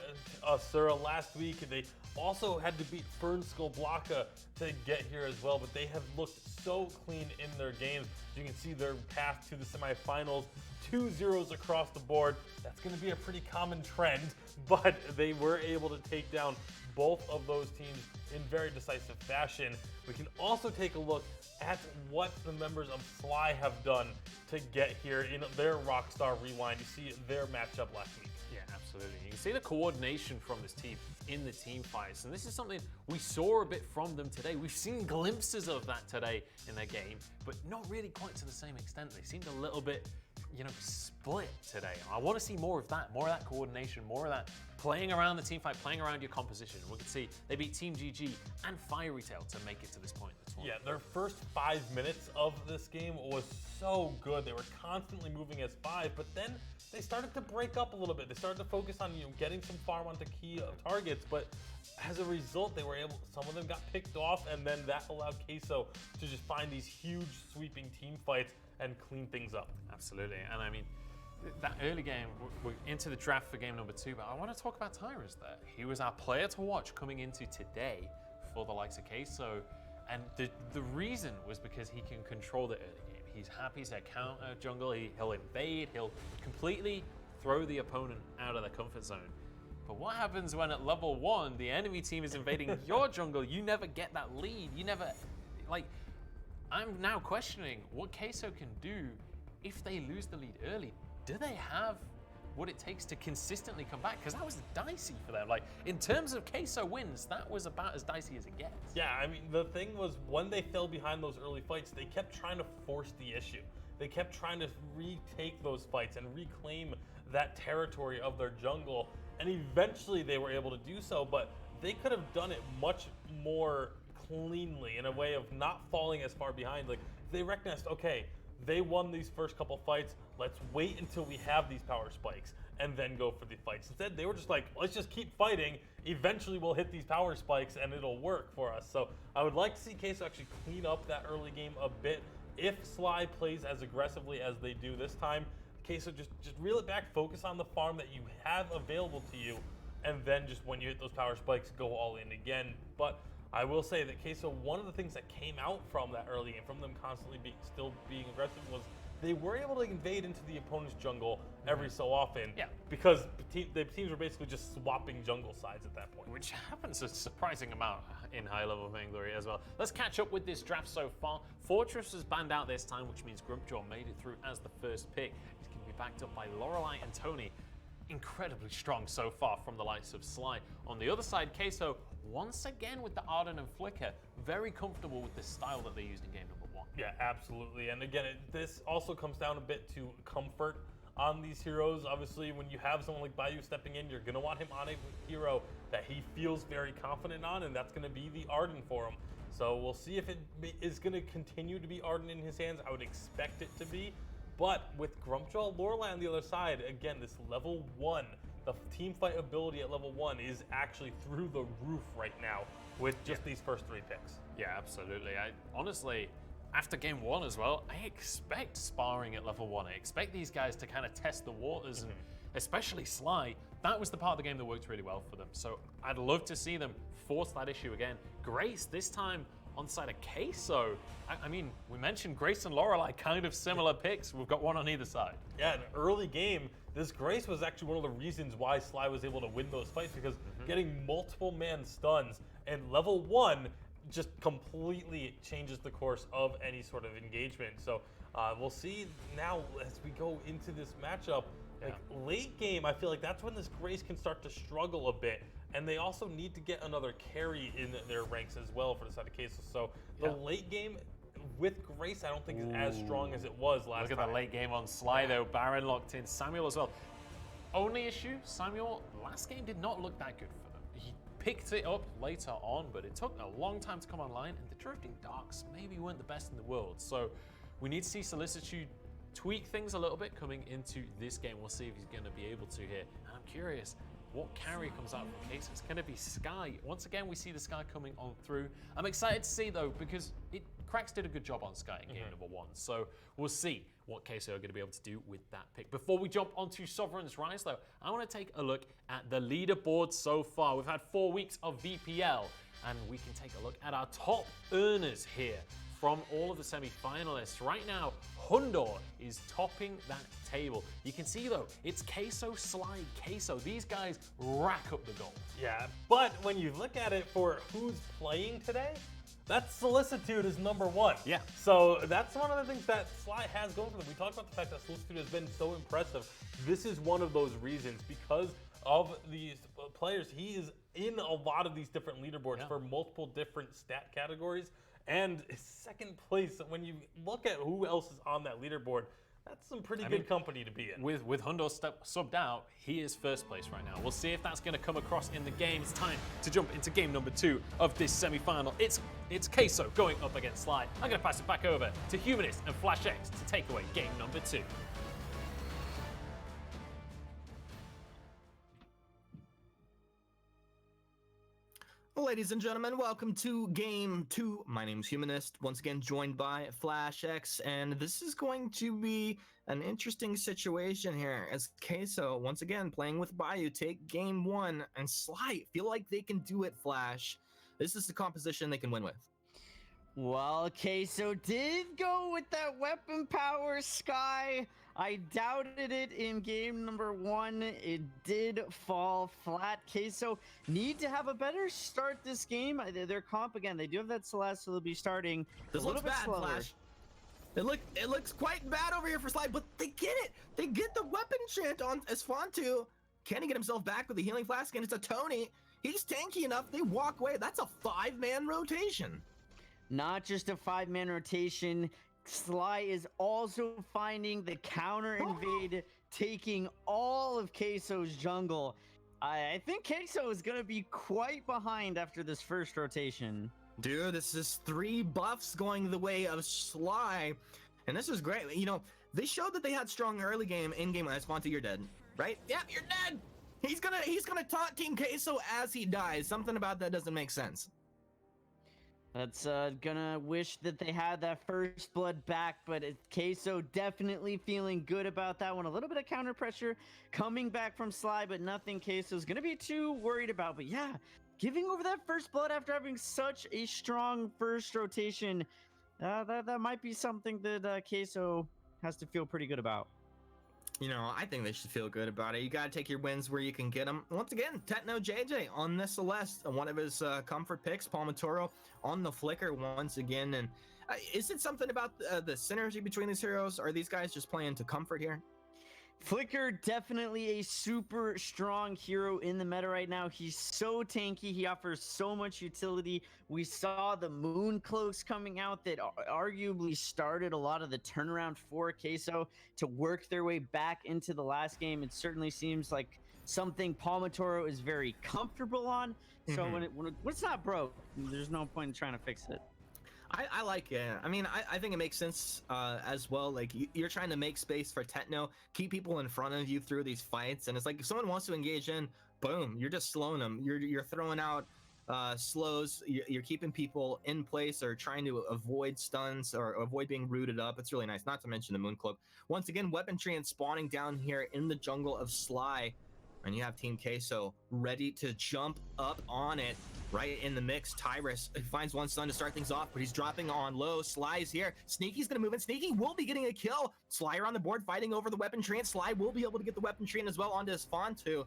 Asura last week, and they also had to beat Fern Skull Blocka to get here as well, but they have looked so clean in their games. You can see their path to the semifinals, 2-0s across the board. That's going to be a pretty common trend, but they were able to take down both of those teams in very decisive fashion. We can also take a look at what the members of Sly have done to get here in their Rockstar Rewind. You see their matchup last week. Yeah, absolutely. You can see the coordination from this team in the team fights, and this is something we saw a bit from them today. We've seen glimpses of that today in their game, but not really quite to the same extent. They seemed a little bit, split today. I want to see more of that coordination, more of that playing around the team fight, playing around your composition. We can see they beat Team GG and Fiery Tail to make it to this point in the tournament. Yeah, their first 5 minutes of this game was so good. They were constantly moving as 5, but then they started to break up a little bit. They started to focus on getting some farm onto key targets, but as a result, they were able. Some of them got picked off, and then that allowed Queso to just find these huge sweeping team fights and clean things up. Absolutely, and I mean, that early game, we're into the draft for game number 2, but I want to talk about Tyrus there. He was our player to watch coming into today for the likes of Queso, and the reason was because he can control the early game. He's happy to counter jungle, he'll invade, he'll completely throw the opponent out of their comfort zone. But what happens when at level 1, the enemy team is invading your jungle? You never get that lead. You never, I'm now questioning what Queso can do if they lose the lead early. Do they have what it takes to consistently come back? Because that was dicey for them. In terms of Queso wins, that was about as dicey as it gets. Yeah, I mean, the thing was when they fell behind those early fights, they kept trying to force the issue. They kept trying to retake those fights and reclaim that territory of their jungle. And eventually they were able to do so, but they could have done it much more cleanly in a way of not falling as far behind. They recognized, okay, they won these first couple fights. Let's wait until we have these power spikes and then go for the fights. Instead, they were just like, let's just keep fighting. Eventually, we'll hit these power spikes and it'll work for us. So I would like to see Queso actually clean up that early game a bit. If Sly plays as aggressively as they do this time, Queso, just reel it back, focus on the farm that you have available to you, and then just when you hit those power spikes, go all in again. But I will say that Queso, one of the things that came out from that early game, from them constantly still being aggressive, was they were able to invade into the opponent's jungle every so often. Yeah. Because the teams were basically just swapping jungle sides at that point. Which happens a surprising amount in high-level Vainglory as well. Let's catch up with this draft so far. Fortress was banned out this time, which means Grumpjaw made it through as the first pick. He's going to be backed up by Lorelei and Tony. Incredibly strong so far from the likes of Sly. On the other side, Queso, once again with the Arden and Flicker, very comfortable with the style that they used in game number 1. Yeah, absolutely. And again, this also comes down a bit to comfort on these heroes. Obviously, when you have someone like Bayou stepping in, you're going to want him on a hero that he feels very confident on, and that's going to be the Arden for him. So we'll see if it is going to continue to be Arden in his hands. I would expect it to be. But with Grumpjaw, Lorelei on the other side, again, this level 1, the team fight ability at level 1 is actually through the roof right now with just these first 3 picks. Yeah, absolutely. Honestly, after game 1 as well, I expect sparring at level 1. I expect these guys to kind of test the waters, and especially Sly. That was the part of the game that worked really well for them. So I'd love to see them force that issue again. Grace, this time on the side of Queso. I mean, we mentioned Grace and Lorelei, kind of similar picks. We've got one on either side. Yeah, in early game, this Grace was actually one of the reasons why Sly was able to win those fights, because getting multiple man stuns and level 1 just completely changes the course of any sort of engagement. So we'll see now as we go into this matchup. Like late game, I feel like that's when this Grace can start to struggle a bit. And they also need to get another carry in their ranks as well for the side of Queso. So the late game with Grace, I don't think is as strong as it was last time. Look at the late game on Sly though. Baron locked in. Samuel as well. Only issue, Samuel, last game did not look that good for them. He picked it up later on, but it took a long time to come online, and the Drifting Darks maybe weren't the best in the world. So we need to see Solicitude tweak things a little bit coming into this game. We'll see if he's going to be able to here. And I'm curious what carry comes out from Queso. It's going to be Sky. Once again, we see the Sky coming on through. I'm excited to see, though, because Cracks did a good job on Sky in game number 1. So we'll see what Queso are going to be able to do with that pick. Before we jump onto Sovereign's Rise, though, I want to take a look at the leaderboard so far. We've had 4 weeks of VPL, and we can take a look at our top earners here from all of the semi-finalists. Right now, Hundor is topping that table. You can see, though, it's Queso, Sly, Queso. These guys rack up the gold. Yeah, but when you look at it for who's playing today, that Solicitude is number 1. Yeah. So that's one of the things that Sly has going for them. We talked about the fact that Solicitude has been so impressive. This is one of those reasons, because of these players. He is in a lot of these different leaderboards for multiple different stat categories. And second place, when you look at who else is on that leaderboard, that's some pretty good company to be in. With Hundor subbed out, he is first place right now. We'll see if that's going to come across in the game. It's time to jump into game number 2 of this semi-final. It's Queso going up against Sly. I'm going to pass it back over to Humanist and Flash X to take away game number 2. Ladies and gentlemen, welcome to Game 2. My name's Humanist, once again joined by Flash X, and this is going to be an interesting situation here as Queso, once again playing with Bayou, take Game 1, and Sly feel like they can do it, Flash. This is the composition they can win with. Well, Queso did go with that weapon power, Sky. I doubted it in game number 1. It did fall flat. Queso need to have a better start this game. Their comp, again, they do have that Celeste, so they'll be starting This a little looks bit bad, slower. Flash. It looks quite bad over here for Sly, but they get it. They get the weapon chant on Esfantu. Can he get himself back with the healing flask? And it's a Tony. He's tanky enough. They walk away. That's a 5-man rotation. Not just a 5-man rotation. Sly is also finding the counter invade, taking all of Queso's jungle. I think Queso is going to be quite behind after this first rotation. Dude, this is 3 buffs going the way of Sly. And this was great. You know, they showed that they had strong early game, in game. Fonte, you're dead, right? Yep, you're dead. He's gonna taunt Team Queso as he dies. Something about that doesn't make sense. That's gonna wish that they had that first blood back, but Queso definitely feeling good about that one. A little bit of counter pressure coming back from Sly, but nothing Queso's gonna be too worried about. But yeah, giving over that first blood after having such a strong first rotation, that might be something that Queso has to feel pretty good about. You know, I think they should feel good about it. You got to take your wins where you can get them. Once again, Techno JJ on the Celeste, one of his comfort picks. Palmatoro on the Flicker once again. And is it something about the synergy between these heroes? Are these guys just playing to comfort here? Flicker, definitely a super strong hero in the meta right now. He's so tanky. He offers so much utility. We saw the Moon Cloaks coming out that arguably started a lot of the turnaround for Queso to work their way back into the last game. It certainly seems like something Palmatoro is very comfortable on. So when it's not broke, there's no point in trying to fix it. I like it. I mean, I think it makes sense as well. Like, you're trying to make space for Techno, keep people in front of you through these fights. And it's like, if someone wants to engage in, boom, you're just slowing them. You're throwing out slows. You're keeping people in place or trying to avoid stuns or avoid being rooted up. It's really nice. Not to mention the Mooncloak. Once again, weaponry and spawning down here in the jungle of Sly. And you have Team Queso ready to jump up on it. Right in the mix, Tyrus finds one stun to start things off, but he's dropping on low. Sly is here. Sneaky's gonna move in. Sneaky will be getting a kill. Slyer on the board fighting over the weapon tree, and Sly will be able to get the weapon tree as well onto his Fawn too.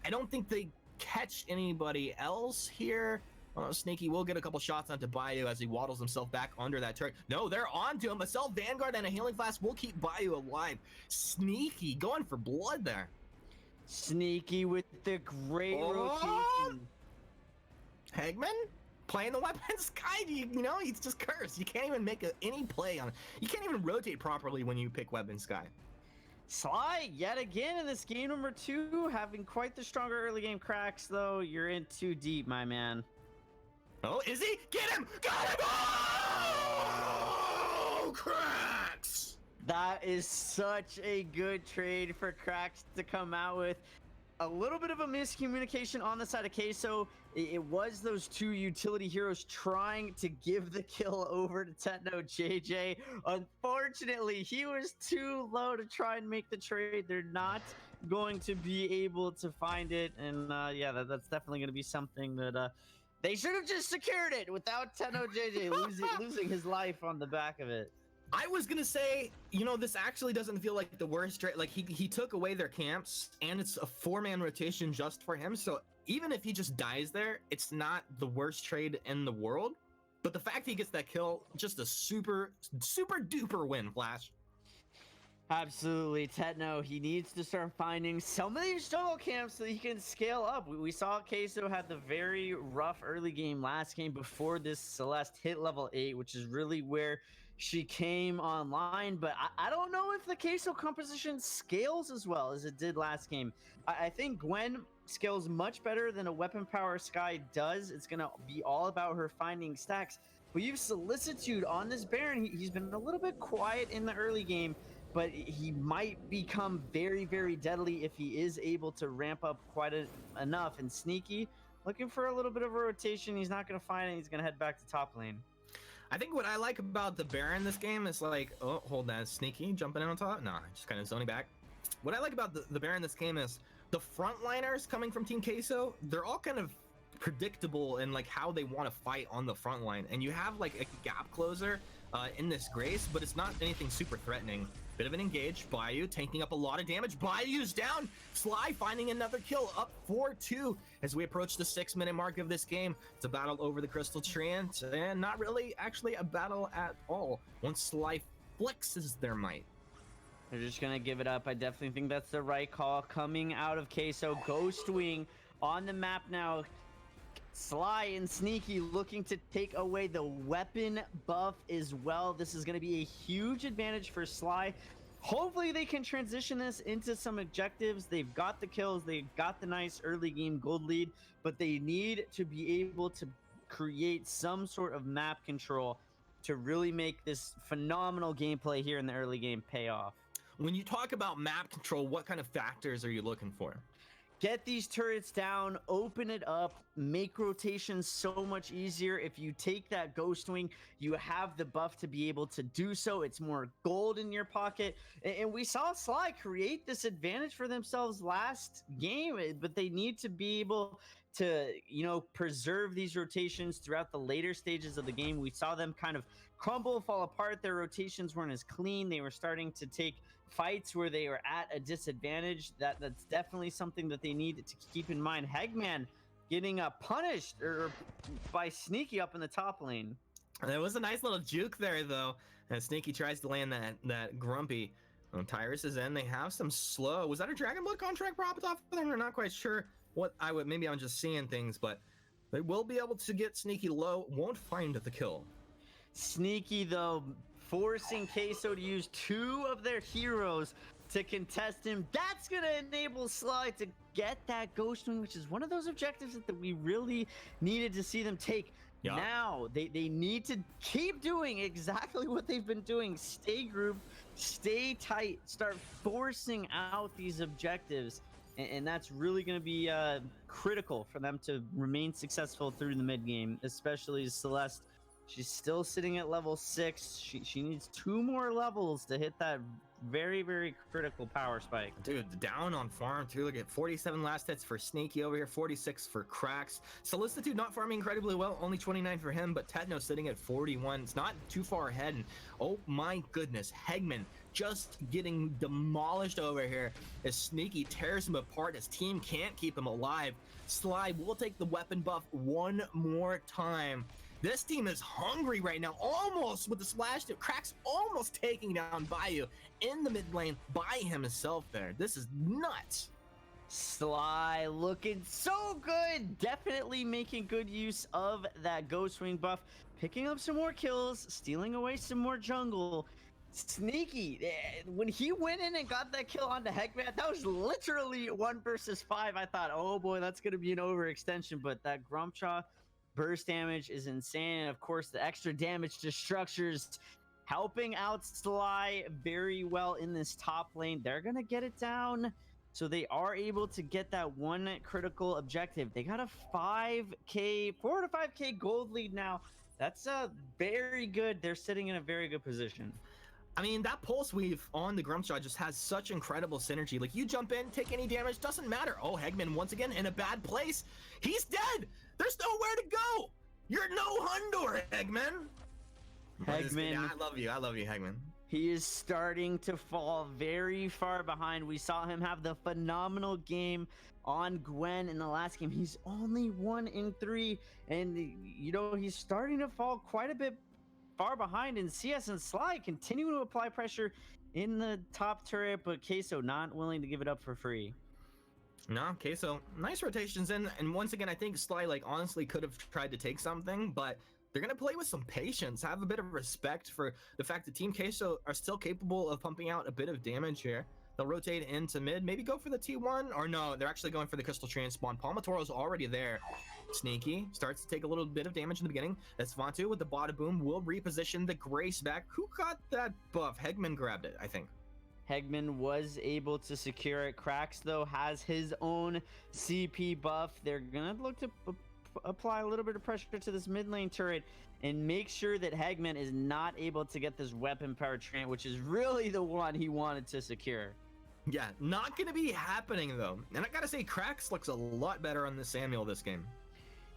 I don't think they catch anybody else here. Sneaky will get a couple shots onto Bayou as he waddles himself back under that turret. No, they're onto him. A Self Vanguard and a Healing Flask will keep Bayou alive. Sneaky going for blood there. Sneaky with the great rotation. Hegman playing the weapons guy, you know, he's just cursed. You can't even make any play on it. You can't even rotate properly when you pick weapons guy. Sly yet again in this game number 2, having quite the stronger early game cracks though. You're in too deep, my man. Oh, is he? Get him! Got him! Oh, cracks! That is such a good trade for Cracks to come out with. A little bit of a miscommunication on the side of Queso. It was those two utility heroes trying to give the kill over to Techno JJ. Unfortunately, he was too low to try and make the trade. They're not going to be able to find it. And yeah, that's definitely going to be something that they should have just secured it without Techno JJ losing his life on the back of it. I was gonna say, you know, this actually doesn't feel like the worst trade. Like, he took away their camps, and it's a 4-man rotation just for him. So even if he just dies there, it's not the worst trade in the world. But the fact he gets that kill, just a super duper win, Flash. Absolutely, Techno. He needs to start finding some of these jungle camps so he can scale up. We saw Queso had the very rough early game last game before this Celeste hit level 8, which is really where she came online. But I don't know if the Queso composition scales as well as it did last game. I think Gwen scales much better than a weapon power Sky does. It's going to be all about her finding stacks. But you've Solicitude on this Baron. He's been a little bit quiet in the early game, but he might become very, very deadly if he is able to ramp up quite enough. And Sneaky, looking for a little bit of a rotation. He's not going to find it. He's going to head back to top lane. I think what I like about the Baron this game is like, oh, hold that, Sneaky jumping in on top. Nah, just kind of zoning back. What I like about the Baron this game is the frontliners coming from Team Queso, they're all kind of predictable in like how they want to fight on the front line. And you have like a gap closer in this Grace, but it's not anything super threatening. Bit of an engage. Bayou taking up a lot of damage. Bayou's down. Sly finding another kill, up 4-2 as we approach the 6-minute mark of this game. It's a battle over the Crystal Treant, and not really actually a battle at all once Sly flexes their might. They're just going to give it up. I definitely think that's the right call coming out of Queso. Ghost Wing on the map now. Sly and Sneaky looking to take away the weapon buff as well. This is going to be a huge advantage for Sly. Hopefully they can transition this into some objectives. They've got the kills, they've got the nice early game gold lead, but they need to be able to create some sort of map control to really make this phenomenal gameplay here in the early game pay off. When you talk about map control, what kind of factors are you looking for? Get these turrets down, open it up, make rotations so much easier. If you take that Ghost Wing, you have the buff to be able to do so. It's more gold in your pocket. And we saw Sly create this advantage for themselves last game, but they need to be able to, preserve these rotations throughout the later stages of the game. We saw them kind of crumble, fall apart. Their rotations weren't as clean. They were starting to take fights where they were at a disadvantage. That's definitely something that they need to keep in mind. Hegman getting punished by Sneaky up in the top lane. There was a nice little juke there, though, as Sneaky tries to land that Grumpy. Tyrus is in. They have some slow. Was that a Dragon Blood contract propped off of them? We're not quite sure what maybe I'm just seeing things, but they will be able to get Sneaky low. Won't find the kill. Sneaky, though, forcing Queso to use 2 of their heroes to contest him. That's going to enable Sly to get that Ghost Wing, which is one of those objectives that we really needed to see them take. Yeah. Now, they need to keep doing exactly what they've been doing. Stay grouped, stay tight, start forcing out these objectives. And that's really going to be critical for them to remain successful through the mid game, especially Celeste. She's still sitting at level 6. She needs 2 more levels to hit that very, very critical power spike. Dude, down on farm too. Look at 47 last hits for Sneaky over here, 46 for Cracks. Solicitude not farming incredibly well, only 29 for him, but Tedno sitting at 41. It's not too far ahead. And oh my goodness, Hegman just getting demolished over here as Sneaky tears him apart. His team can't keep him alive. Sly will take the weapon buff one more time. This team is hungry right now, almost with the splash to Cracks almost taking down Bayou in the mid lane by himself there. This is nuts. Sly looking so good. Definitely making good use of that Ghost Wing buff. Picking up some more kills, stealing away some more jungle. Sneaky, when he went in and got that kill onto Hegman, that was literally 1 versus 5. I thought, oh boy, that's going to be an overextension, but that Grumpshaw burst damage is insane. And of course, the extra damage to structures helping out Sly very well in this top lane. They're going to get it down. So they are able to get that 1 critical objective. They got a 4 to 5K gold lead now. That's very good. They're sitting in a very good position. I mean, that pulse weave on the Grumpshot just has such incredible synergy. Like, you jump in, take any damage, doesn't matter. Oh, Hegman once again in a bad place. He's dead. There's nowhere to go. You're no Hundor, Hegman. Hegman, I love you, Hegman. he is starting to fall very far behind. We saw him have the phenomenal game on Gwen in the last game. He's only 1 in 3, and he's starting to fall quite a bit far behind. And CS and Sly continuing to apply pressure in the top turret, but Queso not willing to give it up for free. No, Queso, nice rotations in, and once again, I think Sly, honestly could have tried to take something, but they're going to play with some patience, have a bit of respect for the fact that Team Queso are still capable of pumping out a bit of damage here. They'll rotate into mid, maybe go for the T1, or no, they're actually going for the Crystal Transpawn. Palmatoro's already there. Sneaky starts to take a little bit of damage in the beginning. That's Vantu with the Bada Boom will reposition the Grace back. Who got that buff? Hegman grabbed it, I think. Hegman was able to secure it. Cracks, though, has his own CP buff. They're going to look to apply a little bit of pressure to this mid lane turret and make sure that Hegman is not able to get this weapon powered Trant, which is really the one he wanted to secure. Yeah, not going to be happening, though. And I got to say, Cracks looks a lot better on the Samuel this game.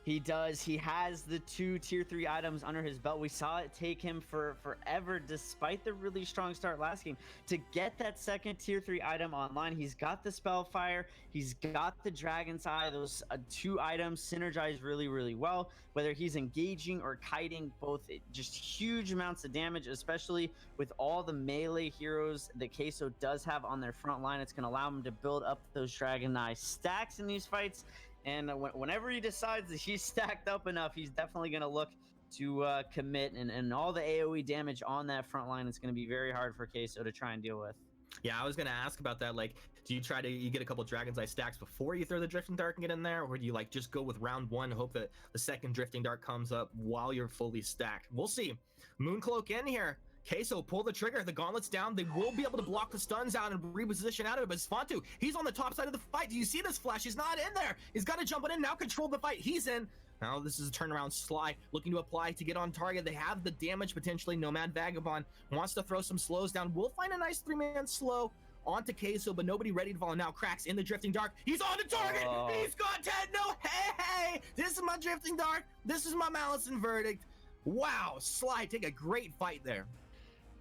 He does. He has the 2 tier 3 items under his belt. We saw it take him forever, despite the really strong start last game, to get that second tier 3 item online. He's got the Spellfire. He's got the Dragon's Eye. Those 2 items synergize really, really well. Whether he's engaging or kiting, both just huge amounts of damage, especially with all the melee heroes that Queso does have on their front line. It's going to allow him to build up those Dragon Eye stacks in these fights. And whenever he decides that he's stacked up enough, he's definitely going to look to commit. And all the AoE damage on that front line is going to be very hard for Queso to try and deal with. Yeah, I was gonna ask about that. Like, do you get a couple Dragon's Eye stacks before you throw the Drifting Dart and get in there, or do you like just go with round one, hope that the second Drifting Dart comes up while you're fully stacked? We'll see. Mooncloak in here. Queso, pull the trigger. The gauntlet's down. They will be able to block the stuns out and reposition out of it. But Sfontu, he's on the top side of the fight. Do you see this flash? He's not in there. He's got to jump in now, control the fight. He's in. Now this is a turnaround. Sly looking to apply to get on target. They have the damage potentially. Nomad Vagabond wants to throw some slows down. We'll find a nice 3-man slow onto Queso, but nobody ready to follow. Now Cracks in the Drifting Dark. He's on the target. He's got Techno. Hey, this is my Drifting Dark. This is my Malice and Verdict. Wow, Sly take a great fight there.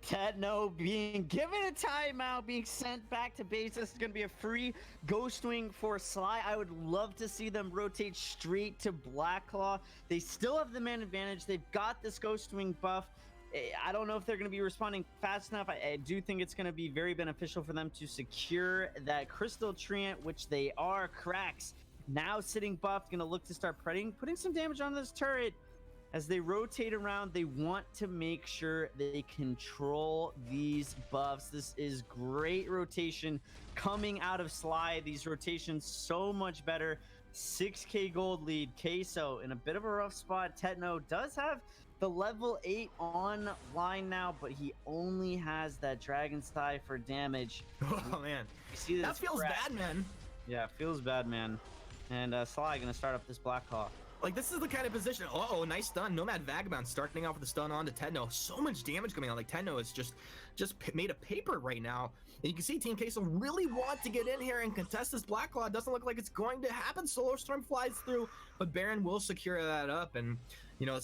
Techno being given a timeout, being sent back to base. This is going to be a free Ghost Wing for Sly. I would love to see them rotate straight to Blacklaw. They still have the man advantage. They've got this Ghost Wing buff. I don't know if they're going to be responding fast enough. I do think it's going to be very beneficial for them to secure that Crystal Treant, which they are. Cracks now sitting buffed, going to look to start putting some damage on this turret. As they rotate around, they want to make sure they control these buffs. This is great rotation coming out of Sly. These rotations so much better. 6k gold lead. Queso in a bit of a rough spot. Techno does have the level 8 online now, but he only has that Dragon's Thigh for damage. Oh man, You see this that feels bad, man. Yeah, it feels bad, man. And Sly gonna start up this Black Hawk. Like, this is the kind of position. Oh, nice stun. Nomad Vagabond starting off with the stun onto Techno. So much damage coming out. Like, Techno is just made of paper right now. And you can see Team Queso really want to get in here and contest this Black Claw. It doesn't look like it's going to happen. Solar Storm flies through, but Baron will secure that up. And, you know,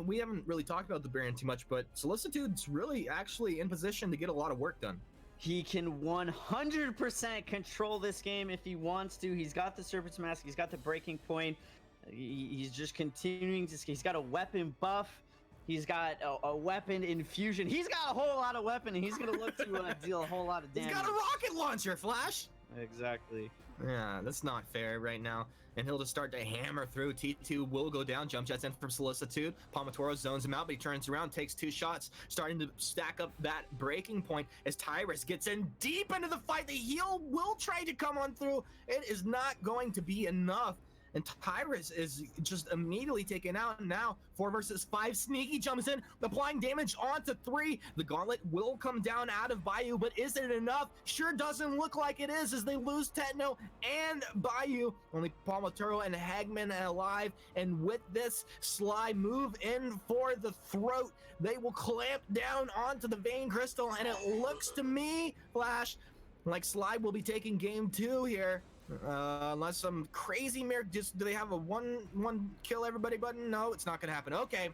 we haven't really talked about the Baron too much, but Solicitude's really actually in position to get a lot of work done. He can 100% control this game if he wants to. He's got the Serpent's Mask. He's got the breaking point. He's just continuing to. He's got a weapon buff. He's got a weapon infusion. He's got a whole lot of weapon, and he's gonna look to deal a whole lot of damage. He's got a rocket launcher, Flash. Exactly. Yeah, that's not fair right now. And he'll just start to hammer through. T2 will go down. Jump jets in from Solicitude. Palmatoro zones him out, but he turns around, takes 2 shots, starting to stack up that breaking point as Tyrus gets in deep into the fight. The heal will try to come on through. It is not going to be enough. And Tyrus is just immediately taken out. Now 4 versus 5. Sneaky jumps in, applying damage onto 3. The gauntlet will come down out of Bayou, but is it enough? Sure doesn't look like it is, as they lose Techno and Bayou. Only Palmaturo and Hagman alive. And with this, Sly move in for the throat. They will clamp down onto the Vein Crystal, and it looks to me, Flash, like Sly will be taking game 2 here. Unless some crazy do they have a one kill everybody button? No, it's not gonna happen. Okay,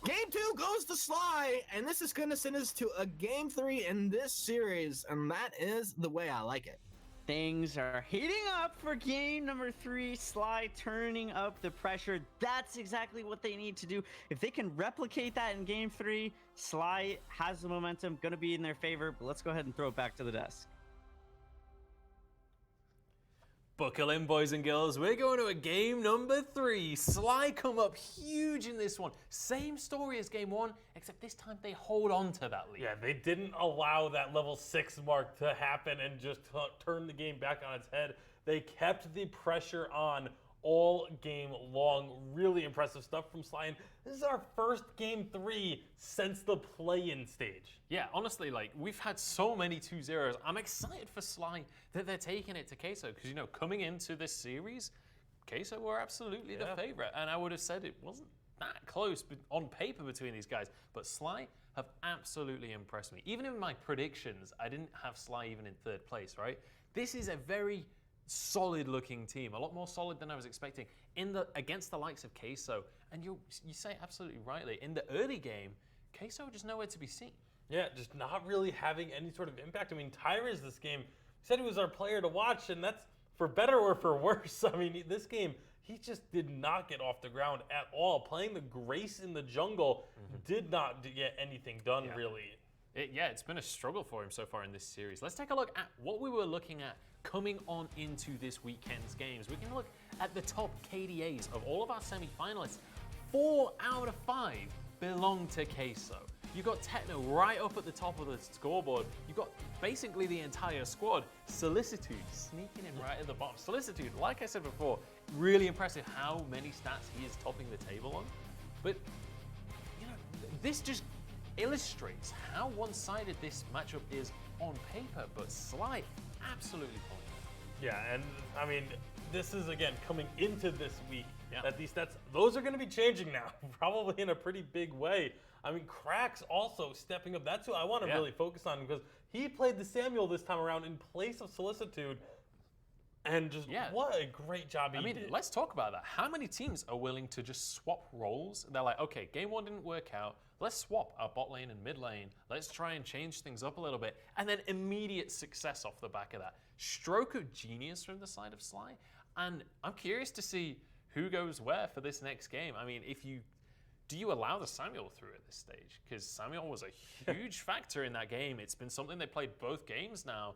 game 2 goes to Sly, and this is gonna send us to a game 3 in this series, and that is the way I like it. Things are heating up for game number 3. Sly turning up the pressure. That's exactly what they need to do. If they can replicate that in game 3, Sly has the momentum, gonna be in their favor. But let's go ahead and throw it back to the desk. Buckle in, boys and girls. We're going to a game number 3. Sly come up huge in this one. Same story as game 1, except this time they hold on to that lead. Yeah, they didn't allow that level 6 mark to happen and just turn the game back on its head. They kept the pressure on all game long. Really impressive stuff from Sly. And this is our first game 3 since the play-in stage. Yeah, honestly, like, we've had so many 2-0s. I'm excited for Sly that they're taking it to Queso, because, you know, coming into this series, Queso were absolutely the favorite. And I would have said it wasn't that close on paper between these guys. But Sly have absolutely impressed me. Even in my predictions, I didn't have Sly even in 3rd place, right? This is a very solid looking team, a lot more solid than I was expecting against the likes of Queso. And you say absolutely rightly, in the early game, Queso just nowhere to be seen. Yeah, just not really having any sort of impact. I mean, Tyrus this game said he was our player to watch, and that's for better or for worse. I mean, this game, he just did not get off the ground at all. Playing the Grace in the jungle did not get anything done, really. It's been a struggle for him so far in this series. Let's take a look at what we were looking at coming on into this weekend's games. We can look at the top KDAs of all of our semi-finalists. 4 out of 5 belong to Queso. You've got Techno right up at the top of the scoreboard. You've got basically the entire squad. Solicitude sneaking in right at the bottom. Solicitude, like I said before, really impressive how many stats he is topping the table on. But, you know, this just illustrates how one-sided this matchup is on paper, but Sly absolutely pulling it. Yeah, and I mean, this is again coming into this week Yeah. that these stats, those are going to be changing now, probably in a pretty big way. I mean, Cracks also stepping up. That's who I want to Yeah. really focus on because he played the Samuel this time around in place of Solicitude, and just what a great job he did. Let's talk about that. How many teams are willing to just swap roles? They're like, okay, game one didn't work out. Let's swap our bot lane and mid lane. Let's try and change things up a little bit. And then immediate success off the back of that. Stroke of genius from the side of Sly. And I'm curious to see who goes where for this next game. I mean, do you allow the Samuel through at this stage? Because Samuel was a huge factor in that game. It's been something they played both games now.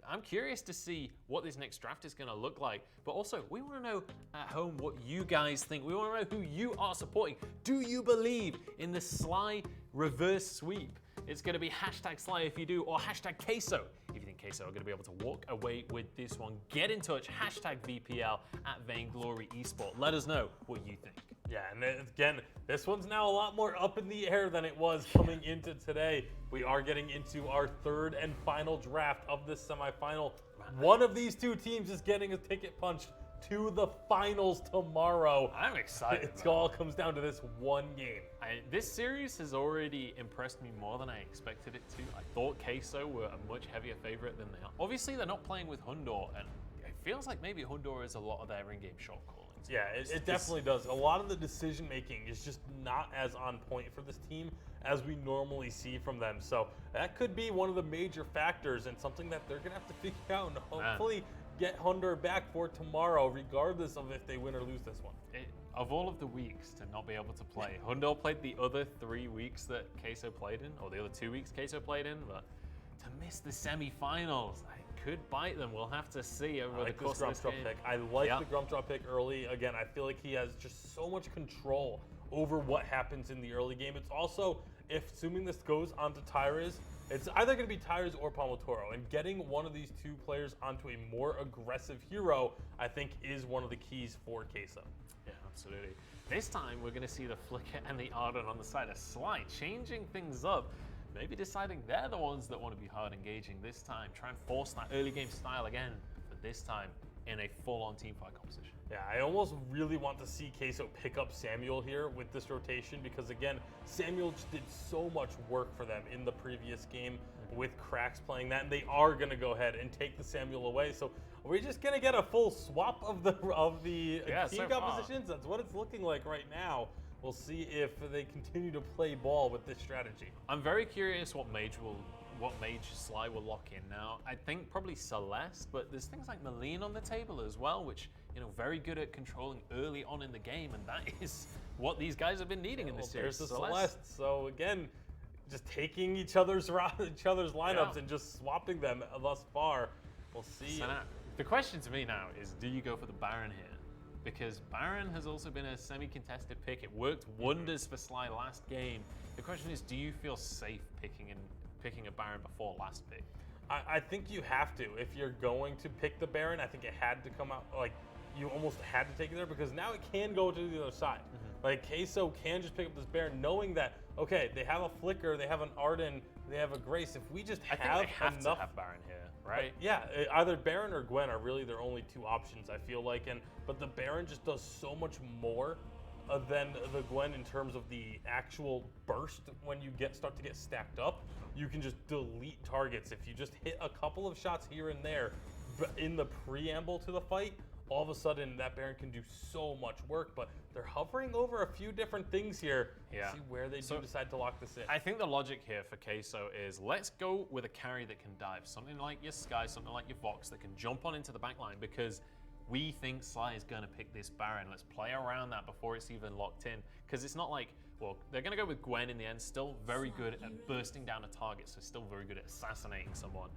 I'm curious to see what this next draft is going to look like. But also, we want to know at home what you guys think. We want to know who you are supporting. Do you believe in the Sly reverse sweep? It's going to be hashtag Sly if you do, or hashtag Queso if you think Queso are going to be able to walk away with this one. Get in touch, hashtag VPL at Vainglory Esport. Let us know what you think. Yeah, and then again, this one's now a lot more up in the air than it was coming into today. We are getting into our third and final draft of this semifinal. One of these two teams is getting a ticket punched to the finals tomorrow. I'm excited. It all comes down to this one game. This series has already impressed me more than I expected it to. I thought Queso were a much heavier favorite than they are. Obviously, they're not playing with Hundor, and it feels like maybe Hundor is a lot of their in-game shot calling. Yeah, it definitely does. A lot of the decision making is just not as on point for this team as we normally see from them. So that could be one of the major factors and something that they're going to have to figure out and hopefully get Hundor back for tomorrow, regardless of if they win or lose this one. Of all of the weeks to not be able to play, Hundor played the other 3 weeks that Queso played in, or the other 2 weeks Queso played in, but to miss the semifinals, it could bite them. We'll have to see over the course of this game. Pick. I like the Grump Draw pick early. Again, I feel like he has just so much control over what happens in the early game. It's also, assuming this goes onto Tyrus, it's either going to be Tyrus or Palmatoro, and getting one of these two players onto a more aggressive hero, I think, is one of the keys for Queso. Yeah, absolutely. This time, we're going to see the Flicker and the Ardent on the side of Sly, changing things up. Maybe deciding they're the ones that want to be hard engaging this time. Try and force that early game style again, but this time in a full-on teamfight composition. Yeah, I almost really want to see Queso pick up Samuel here with this rotation because, again, Samuel just did so much work for them in the previous game with Cracks playing that, and they are going to go ahead and take the Samuel away. So we're just going to get a full swap of the team compositions. That's what it's looking like right now. We'll see if they continue to play ball with this strategy. I'm very curious what mage Sly will lock in now. I think probably Celeste, but there's things like Malene on the table as well, which, you know, very good at controlling early on in the game, and that is what these guys have been needing in this series. There's the Celeste. So again, just taking each other's lineups and just swapping them thus far. We'll see. So now, the question to me now is, do you go for the Baron here? Because Baron has also been a semi-contested pick. It worked wonders for Sly last game. The question is, do you feel safe picking a Baron before last pick? I think you have to. If you're going to pick the Baron, I think it had to come out, like, you almost had to take it there because now it can go to the other side. Like, Queso can just pick up this Baron knowing that, okay, they have a Flicker, they have an Arden, they have a Grace. If we just I think they have enough... to have Baron here, right? Yeah, either Baron or Gwen are really their only two options, I feel like. But the Baron just does so much more than the Gwen in terms of the actual burst. When you start to get stacked up, you can just delete targets. If you just hit a couple of shots here and there in the preamble to the fight, all of a sudden that Baron can do so much work. But they're hovering over a few different things here. Yeah. See where they do decide to lock this in. I think the logic here for Queso is let's go with a carry that can dive. Something like your Sky, something like your Vox that can jump on into the backline because we think Sly is going to pick this Baron. Let's play around that before it's even locked in. Because it's not like, well, they're going to go with Gwen in the end. Still very good at bursting down a target, so still very good at assassinating someone.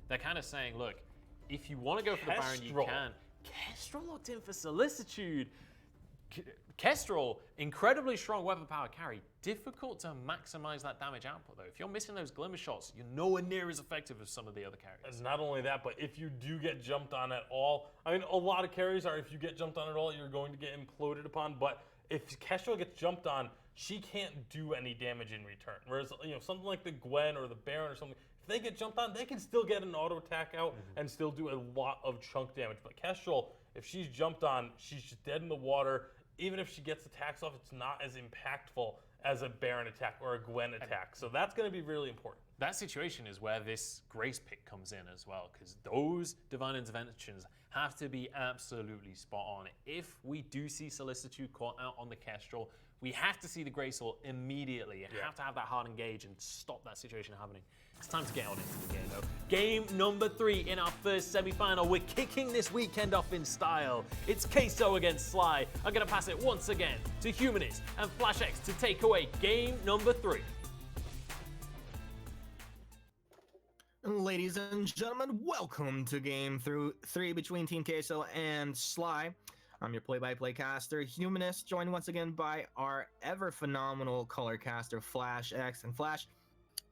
They're kind of saying, look, if you want to go for the Baron, you can. Kestrel locked in for Solicitude. Kestrel, incredibly strong weapon power carry. Difficult to maximize that damage output though. If you're missing those glimmer shots, you're nowhere near as effective as some of the other carries. It's not only that, but if you do get jumped on at all, I mean, a lot of carries are if you get jumped on at all, you're going to get imploded upon. But if Kestrel gets jumped on, she can't do any damage in return. Whereas, something like the Gwen or the Baron or something, if they get jumped on, they can still get an auto attack out and still do a lot of chunk damage. But Kestrel, if she's jumped on, she's just dead in the water. Even if she gets attacks off, it's not as impactful as a Baron attack or a Gwen attack. So that's going to be really important. That situation is where this Grace pick comes in as well, because those Divine Interventions have to be absolutely spot on. If we do see Solicitude caught out on the Kestrel, we have to see the Grace Ult immediately. You have to have that hard engage and stop that situation happening. It's time to get on into the game though. Game number 3 in our first semi-final. We're kicking this weekend off in style. It's Queso against Sly. I'm gonna pass it once again to Humanist and FlashX to take away game number 3. Ladies and gentlemen, welcome to game 3 between Team Queso and Sly. I'm your play-by-play caster, Humanist, joined once again by our ever-phenomenal color caster, FlashX. And Flash,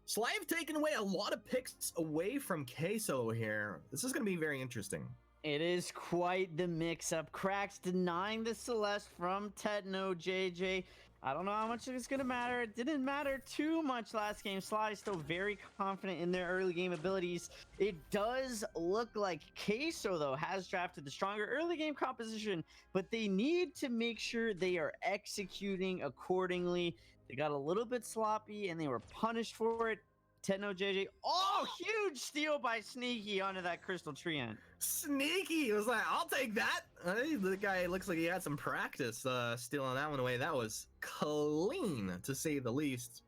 Sly have taken away a lot of picks away from Queso here. This is going to be very interesting. It is quite the mix-up. Cracks denying the Celeste from Techno JJ. I don't know how much it's going to matter. It didn't matter too much last game. Sly is still very confident in their early game abilities. It does look like Queso, though, has drafted the stronger early game composition, but they need to make sure they are executing accordingly. They got a little bit sloppy, and they were punished for it. Techno JJ. Oh, huge steal by Sneaky onto that Crystal Treant. Sneaky was like, I'll take that. The guy looks like he had some practice stealing that one away. That was clean, to say the least.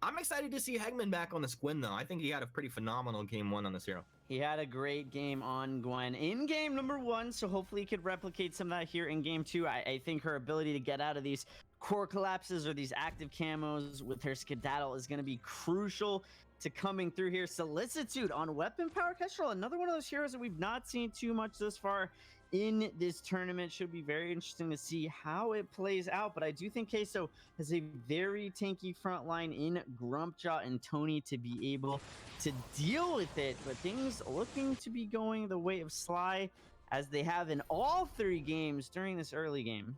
I'm excited to see Hegman back on the Gwen, though. I think he had a pretty phenomenal game 1 on this hero. He had a great game on Gwen in game number 1, so hopefully he could replicate some of that here in game 2. I think her ability to get out of these core collapses or these active camos with her skedaddle is going to be crucial to coming through here. Solicitude on weapon power Kestrel, another one of those heroes that we've not seen too much thus far in this tournament. Should be very interesting to see how it plays out, but I do think Queso has a very tanky front line in Grumpjaw and Tony to be able to deal with it, but things looking to be going the way of Sly as they have in all 3 games during this early game.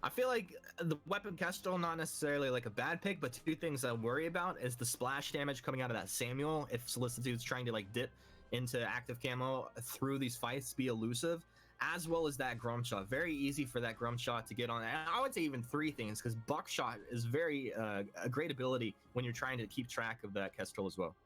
I feel like the weapon Kestrel, not necessarily like a bad pick, but 2 things I worry about is the splash damage coming out of that Samuel if Solicitude's trying to like dip into active camo through these fights, be elusive, as well as that Grumpshot. Very easy for that Grumpshot to get on. And I would say even 3 things, because Buckshot is very a great ability when you're trying to keep track of that Kestrel as well.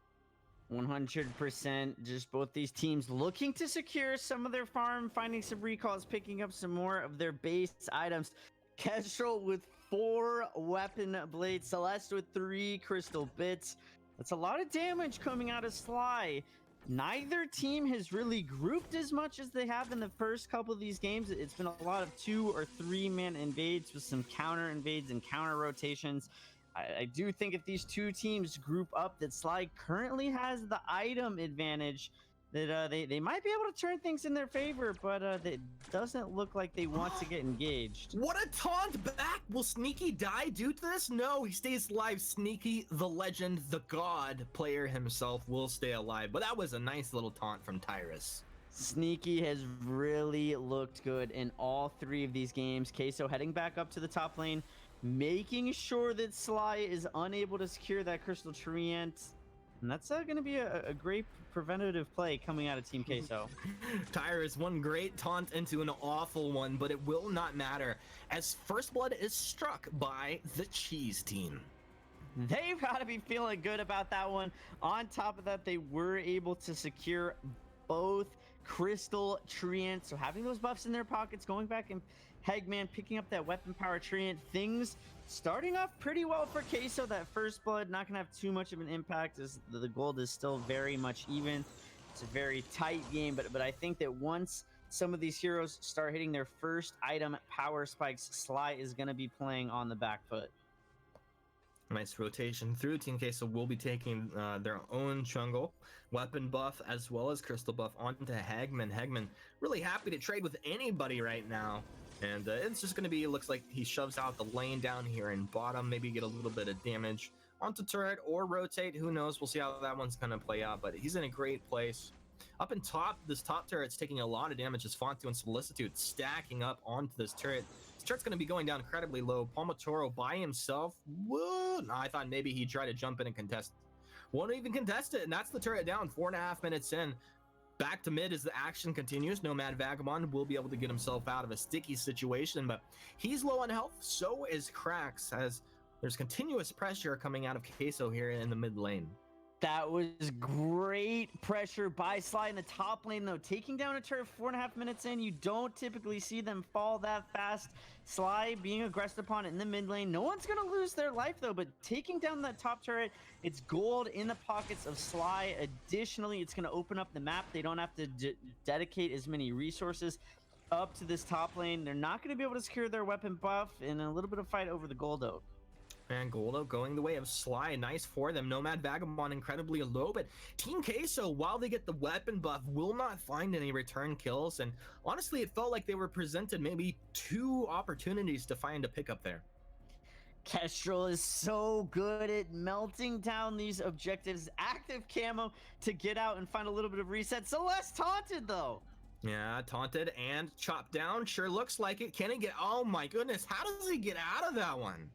100%. Just both these teams looking to secure some of their farm, finding some recalls, picking up some more of their base items. Kestrel with 4 weapon blades, Celeste with 3 crystal bits. That's a lot of damage coming out of Sly. Neither team has really grouped as much as they have in the first couple of these games. It's been a lot of 2 or 3 man invades with some counter invades and counter rotations. I do think if these 2 teams group up, that Sly currently has the item advantage, that they might be able to turn things in their favor, but it doesn't look like they want to get engaged. What a taunt back! Will Sneaky die due to this? No, he stays alive. Sneaky, the legend, the god player himself will stay alive, but that was a nice little taunt from Tyrus. Sneaky has really looked good in all 3 of these games. Queso heading back up to the top lane, making sure that Sly is unable to secure that Crystal Treant. And that's going to be a great preventative play coming out of Team Queso. Tyrus, one great taunt into an awful one, but it will not matter as First Blood is struck by the Cheese team. They've got to be feeling good about that one. On top of that, they were able to secure both Crystal Treant. So having those buffs in their pockets, going back and Hegman picking up that weapon power Treant, things starting off pretty well for Queso. That First Blood not going to have too much of an impact as the gold is still very much even. It's a very tight game, but I think that once some of these heroes start hitting their first item power spikes, Sly is going to be playing on the back foot. Nice rotation through. Team Queso will be taking their own jungle weapon buff as well as crystal buff onto Hegman. Hegman really happy to trade with anybody right now. And it's just going to be, it looks like he shoves out the lane down here in bottom, maybe get a little bit of damage onto turret or rotate. Who knows? We'll see how that one's going to play out, but he's in a great place. Up in top, this top turret's taking a lot of damage as Fontu and Solicitude stacking up onto this turret. This turret's going to be going down incredibly low. Palmatoro by himself. Whoa! No, I thought maybe he'd try to jump in and contest. Won't even contest it, and that's the turret down 4.5 minutes in. Back to mid as the action continues. Nomad Vagabond will be able to get himself out of a sticky situation, but he's low on health. So is Cracks, as there's continuous pressure coming out of Queso here in the mid lane. That was great pressure by Sly in the top lane, though. Taking down a turret 4.5 minutes in, you don't typically see them fall that fast. Sly being aggressive upon it in the mid lane. No one's going to lose their life, though, but taking down that top turret, it's gold in the pockets of Sly. Additionally, it's going to open up the map. They don't have to dedicate as many resources up to this top lane. They're not going to be able to secure their weapon buff in a little bit of fight over the gold oak. And Goldo going the way of Sly, nice for them. Nomad Vagabond incredibly low, but Team Queso, while they get the weapon buff, will not find any return kills. And honestly, it felt like they were presented maybe 2 opportunities to find a pickup there. Kestrel is so good at melting down these objectives. Active camo to get out and find a little bit of reset. Celeste taunted, though. Yeah, taunted and chopped down. Sure looks like it. Can he get... Oh my goodness, how does he get out of that one?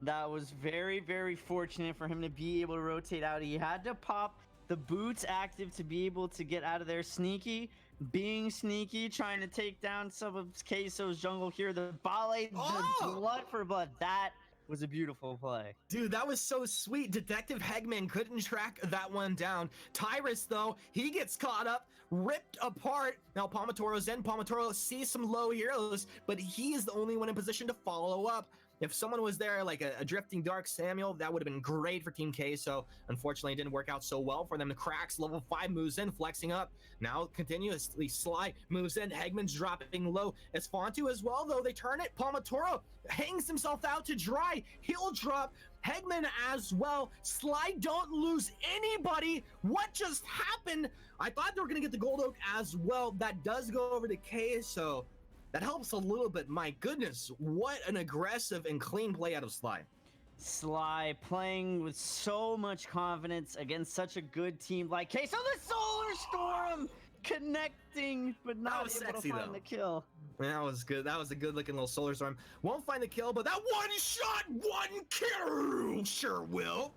That was very, very fortunate for him to be able to rotate out. He had to pop the boots active to be able to get out of there. Sneaky, being sneaky, trying to take down some of Queso's jungle here. The ballet, the blood for blood. That was a beautiful play. Dude, that was so sweet. Detective Hegman couldn't track that one down. Tyrus, though, he gets caught up, ripped apart. Now Palmatoro's in. Palmatoro sees some low heroes, but he is the only one in position to follow up. If someone was there, like a drifting Dark Samuel, that would have been great for Team K. So unfortunately, it didn't work out so well for them. The Cracks, level 5, moves in, flexing up. Now continuously, Sly moves in. Hegman's dropping low. As Fontu as well, though, they turn it. Palmatoro hangs himself out to dry. He'll drop. Hegman as well. Sly don't lose anybody. What just happened? I thought they were going to get the Gold Oak as well. That does go over to K. So that helps a little bit. My goodness, what an aggressive and clean play out of Sly. Sly playing with so much confidence against such a good team like Queso. The Solar Storm connecting, but not able to find the kill. That was good. That was a good looking little Solar Storm. Won't find the kill, but that one shot, one kill sure will.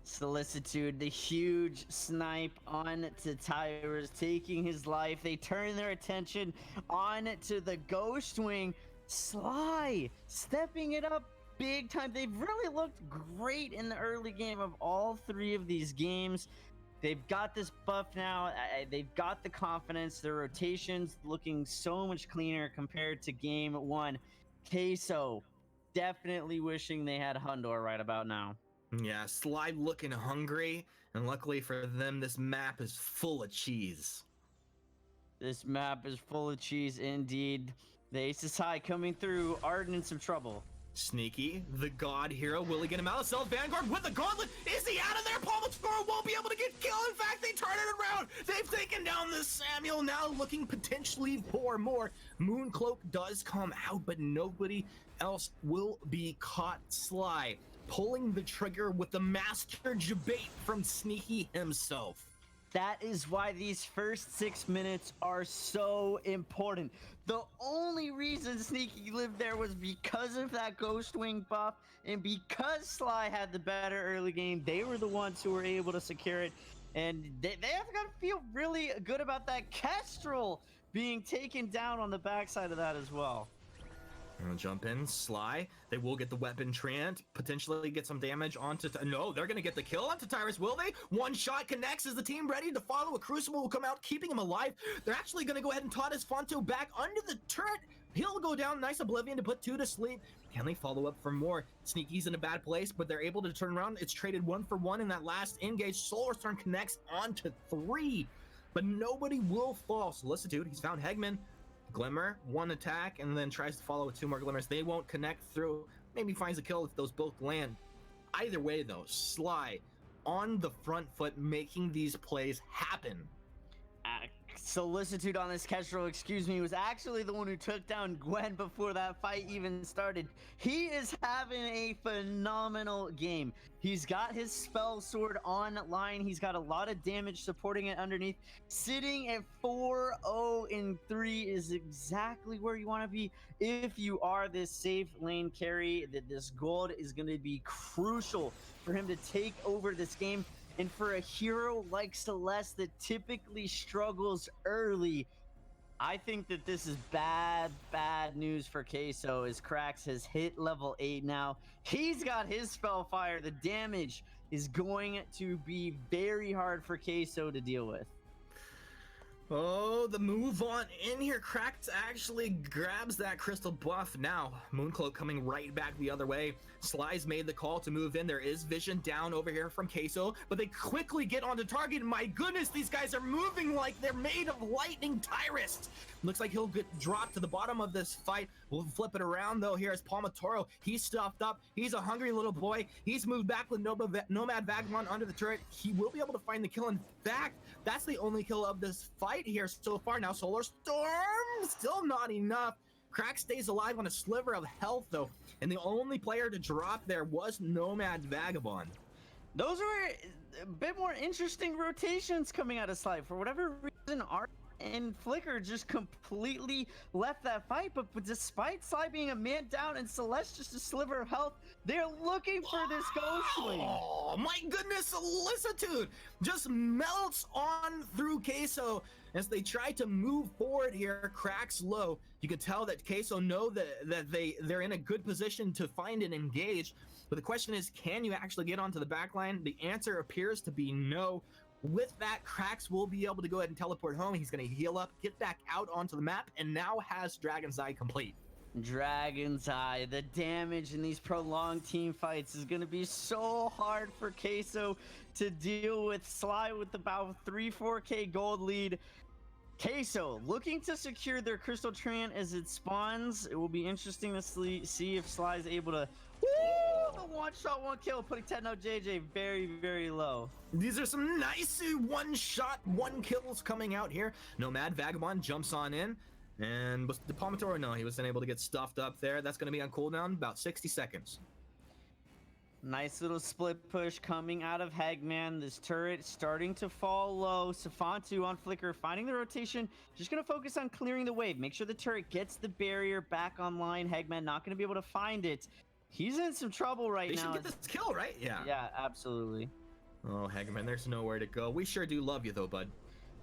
Solicitude, the huge snipe on to Tyrus, taking his life. They turn their attention on to the Ghost Wing. Sly stepping it up big time. They've really looked great in the early game of all 3 of these games. They've got this buff now. They've got the confidence. Their rotations looking so much cleaner compared to game 1. Queso definitely wishing they had Hundor right about now. Yeah, Sly looking hungry, and luckily for them, this map is full of cheese. This map is full of cheese indeed. The Aces High coming through, Arden in some trouble. Sneaky, the god hero, will he get him out? Self Vanguard with the gauntlet. Is he out of there? Palmatoro won't be able to get killed. In fact, they turn it around. They've taken down the Samuel, now looking potentially for more. Mooncloak does come out, but nobody else will be caught. Sly pulling the trigger with the master debate from Sneaky himself. That is why these first 6 minutes are so important. The only reason Sneaky lived there was because of that Ghost Wing buff, and because Sly had the better early game. They were the ones who were able to secure it, and they have got to feel really good about that. Kestrel being taken down on the backside of that as well. Gonna jump in, Sly. They will get the weapon trant, potentially get some damage onto... No, they're gonna get the kill onto Tyrus, will they? One shot connects. Is the team ready to follow? A Crucible will come out, keeping him alive. They're actually gonna go ahead and toss Fonto back under the turret. He'll go down. Nice Oblivion to put 2 to sleep. Can they follow up for more? Sneaky's in a bad place, but they're able to turn around. It's traded 1 for 1 in that last engage. Solar Storm connects onto 3, but nobody will fall. Solicitude, he's found Hegman. Glimmer, 1 attack, and then tries to follow with 2 more Glimmers. They won't connect through. Maybe finds a kill if those both land. Either way, though, Sly on the front foot, making these plays happen. Solicitude on this Kestrel, excuse me, was actually the one who took down Gwen before that fight even started. He is having a phenomenal game. He's got his spell sword online. He's got a lot of damage supporting it underneath. Sitting at 4-0-3 is exactly where you want to be if you are this safe lane carry. That this gold is going to be crucial for him to take over this game. And for a hero like Celeste that typically struggles early, I think that this is bad news for Queso, as Krax has hit level 8 now. He's got his spell fire. The damage is going to be very hard for Queso to deal with. Oh, the move on in here. Krax actually grabs that crystal buff. Now, Mooncloak coming right back the other way. Sly's made the call to move in. There is vision down over here from Queso, but they quickly get onto target. My goodness, these guys are moving like they're made of lightning Tyrus. Looks like he'll get dropped to the bottom of this fight. We'll flip it around though. Here is Palmatoro. He's stuffed up. He's a hungry little boy. He's moved back with Nomad Vagabond under the turret. He will be able to find the kill. In fact, that's the only kill of this fight here so far. Now Solar Storm, still not enough. Crack stays alive on a sliver of health though, and the only player to drop there was Nomad Vagabond. Those were a bit more interesting rotations coming out of Sly. For whatever reason, Art and Flicker just completely left that fight, but despite Sly being a man down and Celeste just a sliver of health, they're looking for this ghost swing. Oh my goodness, Solicitude just melts on through Queso as they try to move forward here. Cracks low. You can tell that Queso know that they're in a good position to find and engage, but the question is, can you actually get onto the back line? The answer appears to be no. With that, Krax will be able to go ahead and teleport home. He's going to heal up, get back out onto the map, and now has Dragon's Eye complete. Dragon's Eye, the damage in these prolonged team fights is going to be so hard for Queso to deal with. Sly with about 3-4k gold lead. Queso looking to secure their Crystal Tran as it spawns. It will be interesting to see if Sly's able to... Woo! The one shot, one kill, putting 10-0 JJ very, very low. These are some nice one shot, one kills coming out here. Nomad Vagabond jumps on in. And was the Palmatoro? No, he wasn't able to get stuffed up there. That's going to be on cooldown about 60 seconds. Nice little split push coming out of Hagman. This turret starting to fall low. Safantu on Flicker, finding the rotation. Just going to focus on clearing the wave. Make sure the turret gets the barrier back online. Hagman not going to be able to find it. He's in some trouble right now. They should get this kill, right? Yeah. Yeah, absolutely. Oh, Hagman, there's nowhere to go. We sure do love you, though, bud.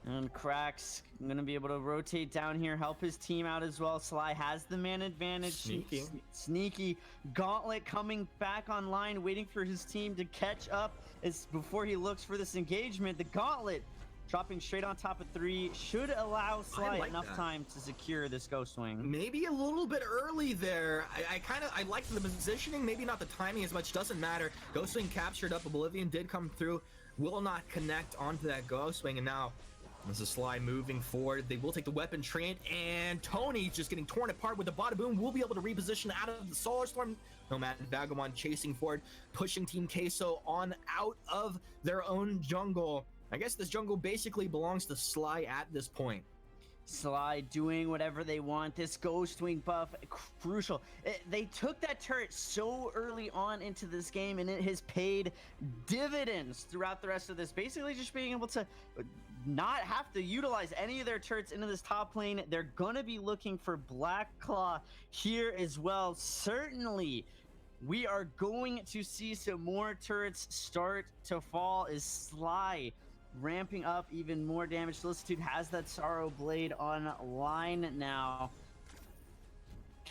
And Krax gonna be able to rotate down here, help his team out as well. Sly has the man advantage. Sneaky. Gauntlet coming back online, waiting for his team to catch up before he looks for this engagement. The Gauntlet dropping straight on top of 3 should allow Sly enough time to secure this Ghost Wing. Maybe a little bit early there. I like the positioning, maybe not the timing as much, doesn't matter. Ghost Wing captured up, Oblivion did come through, will not connect onto that Ghost Wing, and now this is Sly moving forward. They will take the weapon train, and Tony just getting torn apart with the bada boom. Will be able to reposition out of the Solar Storm. Nomad Vagabond chasing forward, pushing Team Queso on out of their own jungle. I guess this jungle basically belongs to Sly at this point. Sly doing whatever they want. This Ghost Wing buff, crucial. They took that turret so early on into this game, and it has paid dividends throughout the rest of this. Basically just being able to not have to utilize any of their turrets into this top lane. They're going to be looking for Black Claw here as well. Certainly, we are going to see some more turrets start to fall as Sly ramping up even more damage. Solicitude has that Sorrow Blade online now.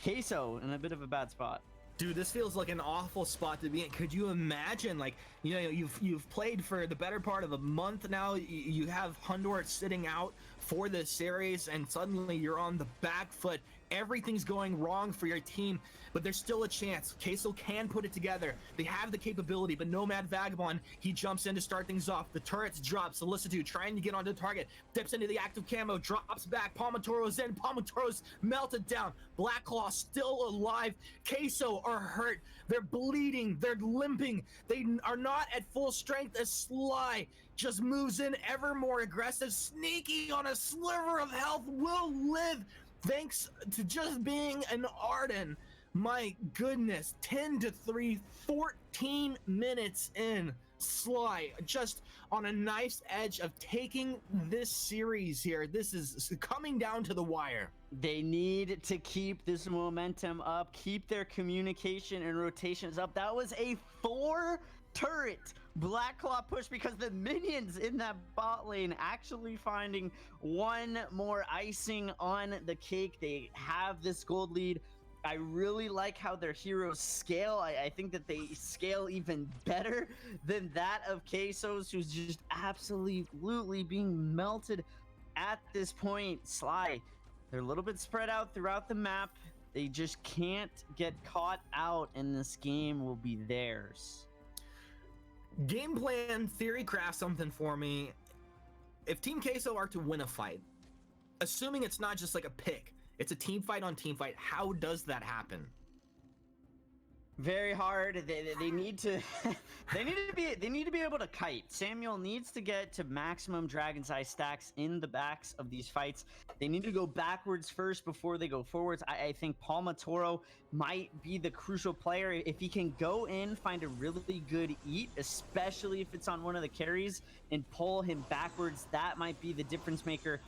Queso in a bit of a bad spot. Dude, this feels like an awful spot to be in. Could you imagine, like, you know, you've played for the better part of a month now. You have Hundort sitting out for this series, and suddenly you're on the back foot. Everything's going wrong for your team, but there's still a chance. Queso can put it together. They have the capability, but Nomad Vagabond, he jumps in to start things off. The turrets drop. Solicitude trying to get onto the target. Dips into the active camo, drops back. Palmatoro's in. Palmatoro's melted down. Blacklaw still alive. Queso are hurt. They're bleeding. They're limping. They are not at full strength as Sly just moves in ever more aggressive. Sneaky on a sliver of health will live. Thanks to just being an Arden. My goodness, 10-3, 14 minutes in. Sly just on a nice edge of taking this series here. This is coming down to the wire. They need to keep this momentum up, keep their communication and rotations up. That was a 4-turret Blacklaw push because the minions in that bot lane actually finding one more icing on the cake. They have this gold lead. I really like how their heroes scale. I think that they scale even better than that of Queso's, who's just absolutely being melted at this point. Sly, they're a little bit spread out throughout the map. They just can't get caught out, and this game will be theirs. Game plan theory craft something for me. If Team Queso are to win a fight, assuming it's not just like a pick, it's a team fight on team fight, how does that happen? Very hard. They need to they need to be able to kite. Samuel needs to get to maximum Dragon's Eye stacks in the backs of these fights. They need to go backwards first before they go forwards. I think Palmatoro might be the crucial player. If he can go in, find a really good eat, especially if it's on one of the carries, and pull him backwards, that might be the difference maker.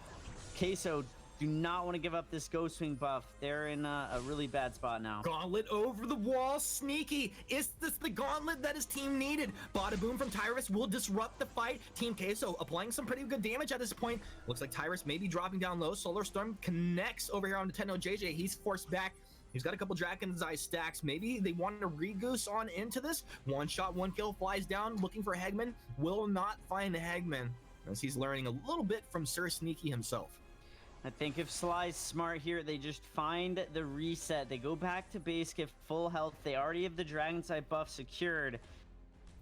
Queso do not want to give up this Ghost Wing buff. They're in a really bad spot now. Gauntlet over the wall, Sneaky. Is this the gauntlet that his team needed? Bada boom from Tyrus will disrupt the fight. Team Queso applying some pretty good damage at this point. Looks like Tyrus may be dropping down low. Solar Storm connects over here on Nintendo JJ. He's forced back. He's got a couple Dragon's Eye stacks. Maybe they want to re-goose on into this. One shot, one kill, flies down, looking for Hegman. Will not find Hegman, as he's learning a little bit from Sir Sneaky himself. I think if Sly's smart here, they just find the reset. They go back to base, get full health. They already have the Dragon's Eye buff secured.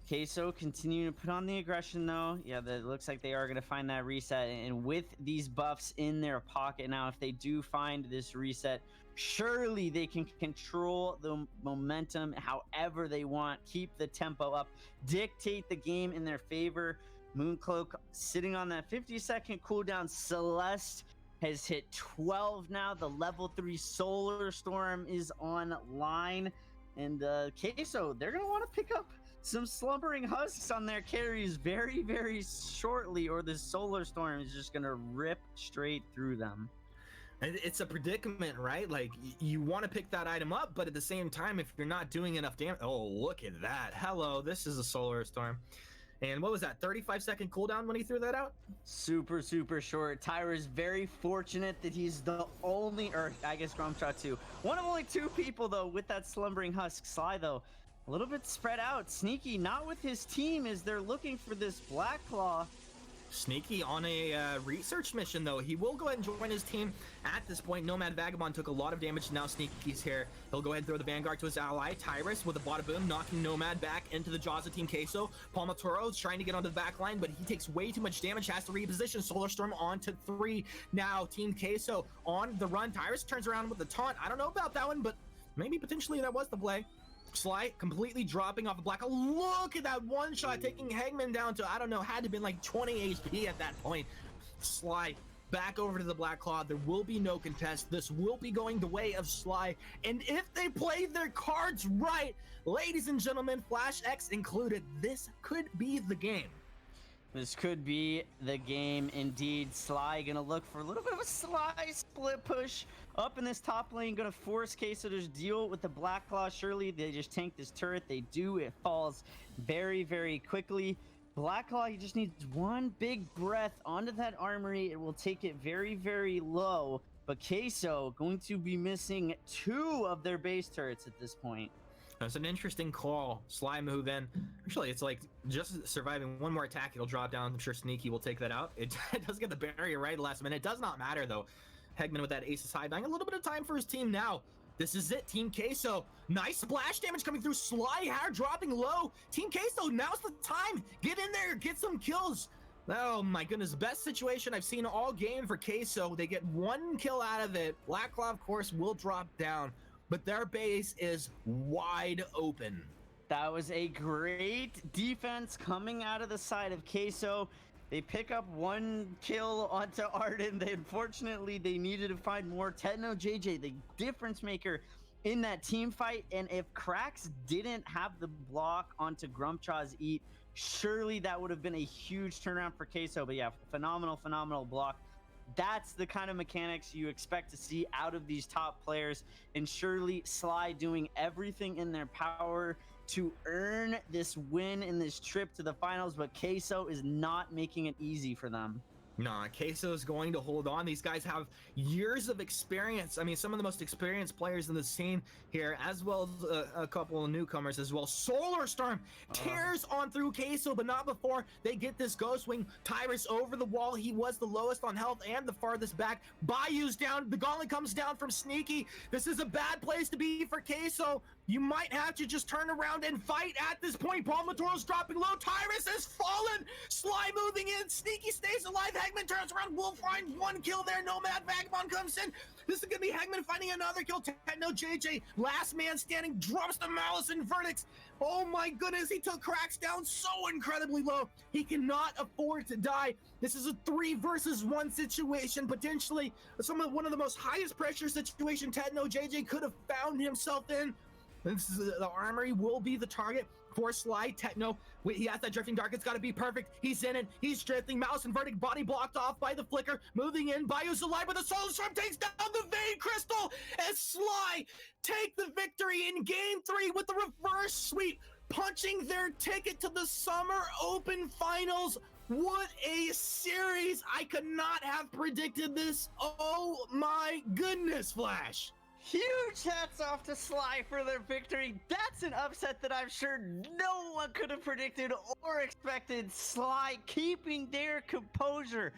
Queso continuing to put on the aggression, though. Yeah, it looks like they are going to find that reset. And with these buffs in their pocket now, if they do find this reset, surely they can control the momentum however they want, keep the tempo up, dictate the game in their favor. Mooncloak sitting on that 50-second cooldown. Celeste has hit 12 now. The level 3 Solar Storm is online. And Queso, they're going to want to pick up some Slumbering Husks on their carries very, very shortly, or the Solar Storm is just going to rip straight through them. It's a predicament, right? Like, you want to pick that item up, but at the same time, if you're not doing enough damage... Oh, look at that. Hello, this is a Solar Storm. And what was that, 35-second cooldown when he threw that out? Super, super short. Tyra's very fortunate that he's the only, or I guess Gromshot too. One of only 2 people, though, with that Slumbering Husk. Sly, though, a little bit spread out. Sneaky, not with his team, as they're looking for this Blacklaw. Sneaky on a research mission, though. He will go ahead and join his team at this point. Nomad Vagabond took a lot of damage. Now Sneaky's here. He'll go ahead and throw the Vanguard to his ally. Tyrus with a bada boom, knocking Nomad back into the jaws of Team Queso. Palmatoro is trying to get onto the back line, but he takes way too much damage, has to reposition. Solar Storm onto 3. Now Team Queso on the run. Tyrus turns around with the taunt. I don't know about that one, but maybe potentially that was the play. Sly completely dropping off the black. Look at that one shot, taking Hegman down to, I don't know, had to have been like 20 HP at that point. Sly back over to the Black Claw. There will be no contest. This will be going the way of Sly. And if they play their cards right, ladies and gentlemen, Flash X included, this could be the game. This could be the game indeed. Sly gonna look for a little bit of a Sly split push up in this top lane. Gonna force Queso to deal with the Black Claw. Surely they just tank this turret. They do. It falls very, very quickly. Black Claw, he just needs one big breath onto that armory. It will take it very, very low. But Queso going to be missing 2 of their base turrets at this point. That's an interesting call. Sly move in. Actually, it's like just surviving one more attack, it'll drop down. I'm sure Sneaky will take that out. It does get the barrier right last minute. It does not matter, though. Hegman with that aces high, buying a little bit of time for his team now. This is it, Team Queso. Nice splash damage coming through. Sly Hair dropping low. Team Queso, now's the time. Get in there, get some kills. Oh my goodness, best situation I've seen all game for Queso. They get 1 kill out of it. Black Claw, of course, will drop down, but their base is wide open. That was a great defense coming out of the side of Queso. They pick up 1 kill onto Arden. Unfortunately, they needed to find more. Techno JJ, the difference maker in that team fight. And if Krax didn't have the block onto Grumpchaw's Eat, surely that would have been a huge turnaround for Queso. But yeah, phenomenal block. That's the kind of mechanics you expect to see out of these top players. And surely Sly doing everything in their power to earn this win in this trip to the finals, but Queso is not making it easy for them. Nah, Queso is going to hold on. These guys have years of experience. I mean, some of the most experienced players in the scene here, as well as a couple of newcomers as well. Solar Storm tears on through Queso, but not before they get this Ghost Wing. Tyrus over the wall. He was the lowest on health and the farthest back. Bayou's down. The gauntlet comes down from Sneaky. This is a bad place to be for Queso. You might have to just turn around and fight at this point. Paul Matoro's dropping low. Tyrus has fallen. Sly moving in. Sneaky stays alive. Hegman turns around. Will find 1 kill there. Nomad Vagabond comes in. This is going to be Hegman finding another kill. Techno JJ, last man standing, drops the Malice and Verdicts. Oh my goodness, he took Krax down so incredibly low. He cannot afford to die. This is a 3 versus 1 situation, potentially one of the most highest pressure situation Techno JJ could have found himself in. This is the armory will be the target for Sly. Techno, he has that drifting dark. It's got to be perfect. He's in it. He's drifting. Mouse and Verdict body blocked off by the flicker. Moving in. Bayou's alive, but the Solar Storm takes down the Vein Crystal as Sly take the victory in Game 3 with the reverse sweep, punching their ticket to the Summer Open Finals. What a series. I could not have predicted this. Oh my goodness, Flash. Huge hats off to Sly for their victory. That's an upset that I'm sure no one could have predicted or expected. Sly keeping their composure,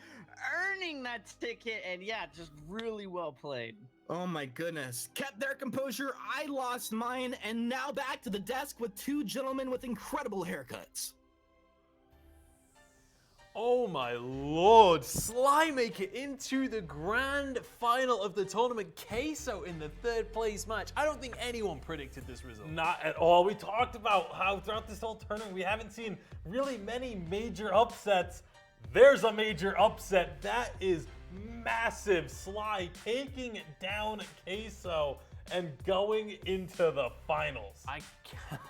earning that ticket, and yeah, just really well played. Oh my goodness. Kept their composure, I lost mine, and now back to the desk with 2 gentlemen with incredible haircuts. Oh my lord, Sly make it into the grand final of the tournament. Queso in the 3rd place match. I don't think anyone predicted this result. Not at all. We talked about how throughout this whole tournament we haven't seen really many major upsets. There's a major upset. That is massive. Sly taking down Queso and going into the finals. I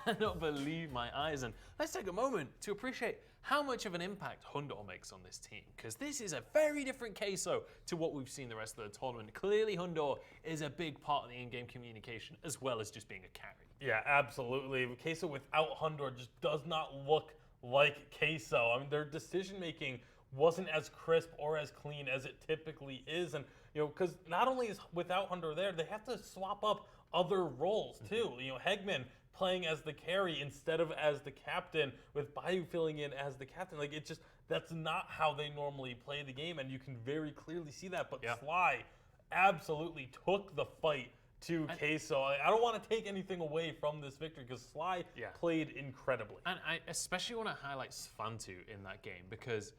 cannot believe my eyes. And let's take a moment to appreciate how much of an impact Hundor makes on this team, because this is a very different Queso to what we've seen the rest of the tournament. Clearly Hundor is a big part of the in-game communication as well as just being a carry. Yeah, absolutely. Queso without Hundor just does not look like Queso. I mean, their decision making wasn't as crisp or as clean as it typically is, and because not only is without Hundor there, they have to swap up other roles too. Hegman playing as the carry instead of as the captain, with Bayou filling in as the captain. Like, that's not how they normally play the game, and you can very clearly see that. But yeah, Sly absolutely took the fight to Queso. I don't want to take anything away from this victory because Sly played incredibly. And I especially want to highlight Svantu in that game, because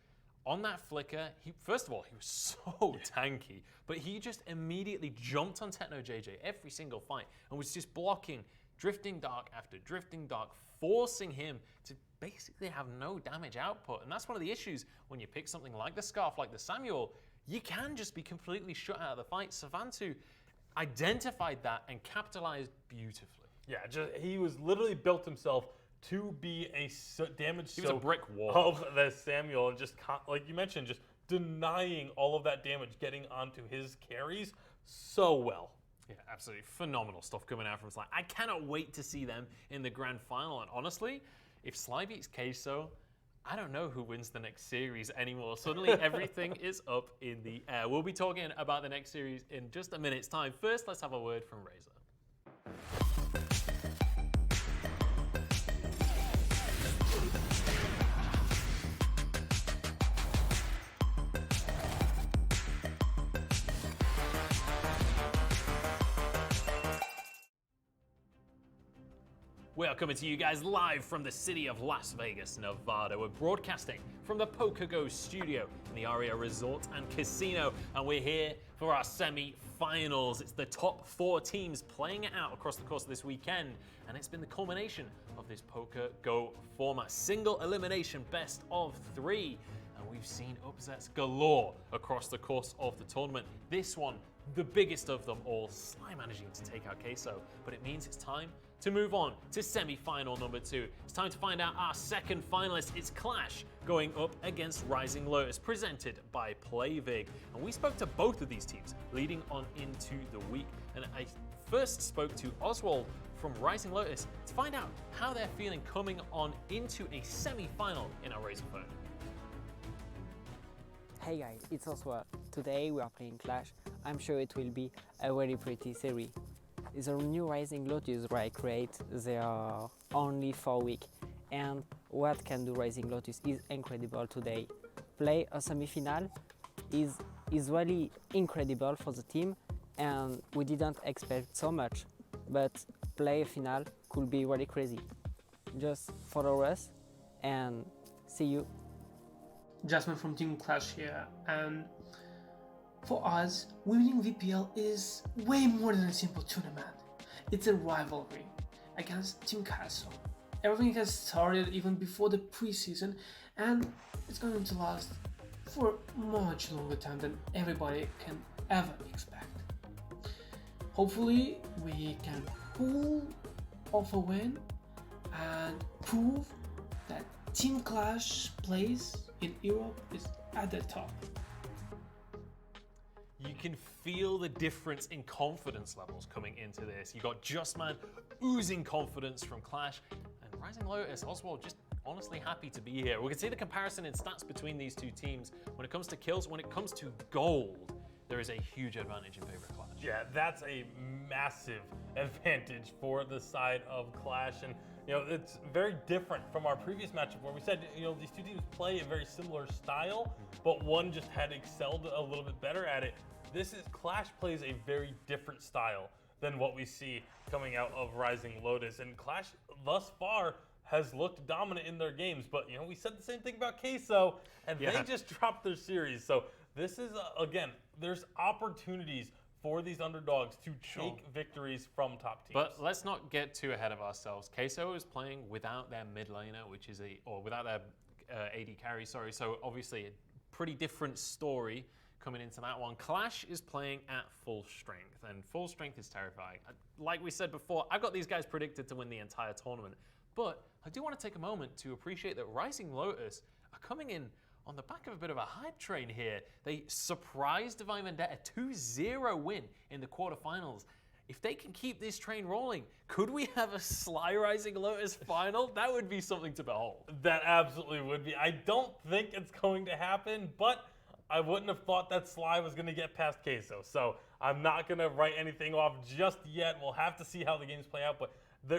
on that flicker, first of all, he was so tanky, but he just immediately jumped on Techno JJ every single fight and was just blocking drifting dark after drifting dark, forcing him to basically have no damage output. And that's one of the issues when you pick something like the Scarf, like the Samuel. You can just be completely shut out of the fight. Savantu identified that and capitalized beautifully. Yeah, he was literally built himself to be a damage He was a brick wall of the Samuel, and just like you mentioned, just denying all of that damage, getting onto his carries so well. Yeah, absolutely phenomenal stuff coming out from Sly. I cannot wait to see them in the grand final. And honestly, if Sly beats Queso, I don't know who wins the next series anymore. Suddenly everything is up in the air. We'll be talking about the next series in just a minute's time. First, let's have a word from Razor. We are coming to you guys live from the city of Las Vegas, Nevada. We're broadcasting from the PokerGo studio in the Aria Resort and Casino, and we're here for our semi-finals. It's the top 4 teams playing it out across the course of this weekend, and it's been the culmination of this PokerGo format. Single elimination, best of 3, and we've seen upsets galore across the course of the tournament. This one, the biggest of them all, Sly managing to take out Queso, but it means it's time to move on to semi-final number 2. It's time to find out our second finalist. It's Clash going up against Rising Lotus, presented by PlayVig. And we spoke to both of these teams leading on into the week. And I first spoke to Oswald from Rising Lotus to find out how they're feeling coming on into a semi-final in our Razor Phone. Hey guys, it's Oswald. Today we are playing Clash. I'm sure it will be a very pretty series. The new Rising Lotus I create, they are only 4 weeks, and what can do Rising Lotus is incredible today. Play a semi-final is really incredible for the team, and we didn't expect so much, but play a final could be really crazy. Just follow us and see you. Jasmine from Team Clash here, and for us, winning VPL is way more than a simple tournament. It's a rivalry against Team Queso. Everything has started even before the preseason, and it's going to last for much longer time than everybody can ever expect. Hopefully, we can pull off a win and prove that Team Clash place in Europe is at the top. You can feel the difference in confidence levels coming into this. You got Justman oozing confidence from Clash, and Rising Lotus, Oswald just honestly happy to be here. We can see the comparison in stats between these two teams. When it comes to kills, when it comes to gold, there is a huge advantage in favor of Clash. Yeah, that's a massive advantage for the side of Clash. And, you know, it's very different from our previous matchup where we said, you know, these two teams play a very similar style, but one just had excelled a little bit better at it. Clash plays a very different style than what we see coming out of Rising Lotus. And Clash thus far has looked dominant in their games, but, you know, we said the same thing about Queso, and they just dropped their series. So this is, again, there's opportunities for these underdogs to take victories from top teams. But let's not get too ahead of ourselves. Queso is playing without their mid laner, without their AD carry, sorry. So obviously a pretty different story coming into that one. Clash is playing at full strength, and full strength is terrifying. Like we said before, I've got these guys predicted to win the entire tournament, but I do want to take a moment to appreciate that Rising Lotus are coming in on the back of a bit of a hype train here. They surprised Divine Vendetta 2-0 win in the quarterfinals. If they can keep this train rolling, could we have a Sly Rising Lotus final? That would be something to behold. That absolutely would be. I don't think it's going to happen, but I wouldn't have thought that Sly was going to get past Queso. So I'm not going to write anything off just yet. We'll have to see how the games play out, but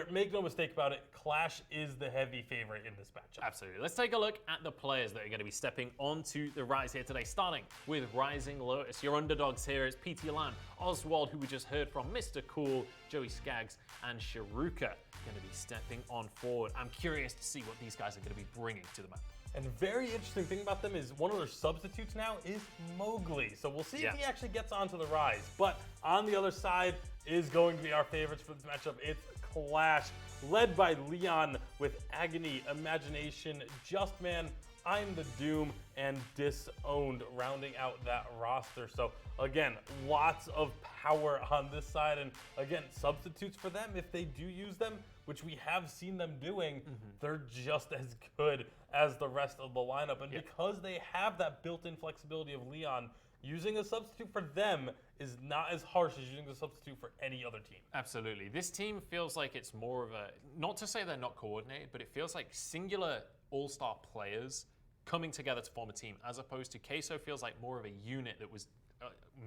make no mistake about it, Clash is the heavy favorite in this matchup. Absolutely. Let's take a look at the players that are going to be stepping onto the rise here today, starting with Rising Lotus. Your underdogs here is PT Lan, Oswald, who we just heard from, Mr. Cool, Joey Skaggs, and Shiruka going to be stepping on forward. I'm curious to see what these guys are going to be bringing to the map. And very interesting thing about them is one of their substitutes now is Mowgli. So we'll see if he actually gets onto the rise. But on the other side is going to be our favorites for this matchup. It's Clash, led by Leon with Agony, Imagination, Justman, I'm the Doom, and Disowned, rounding out that roster. So again, lots of power on this side. And again, substitutes for them, if they do use them, which we have seen them doing, they're just as good as the rest of the lineup. And because they have that built-in flexibility of Leon, using a substitute for them is not as harsh as using a substitute for any other team. Absolutely. This team feels like it's more of a, not to say they're not coordinated, but it feels like singular all-star players coming together to form a team, as opposed to Queso feels like more of a unit that was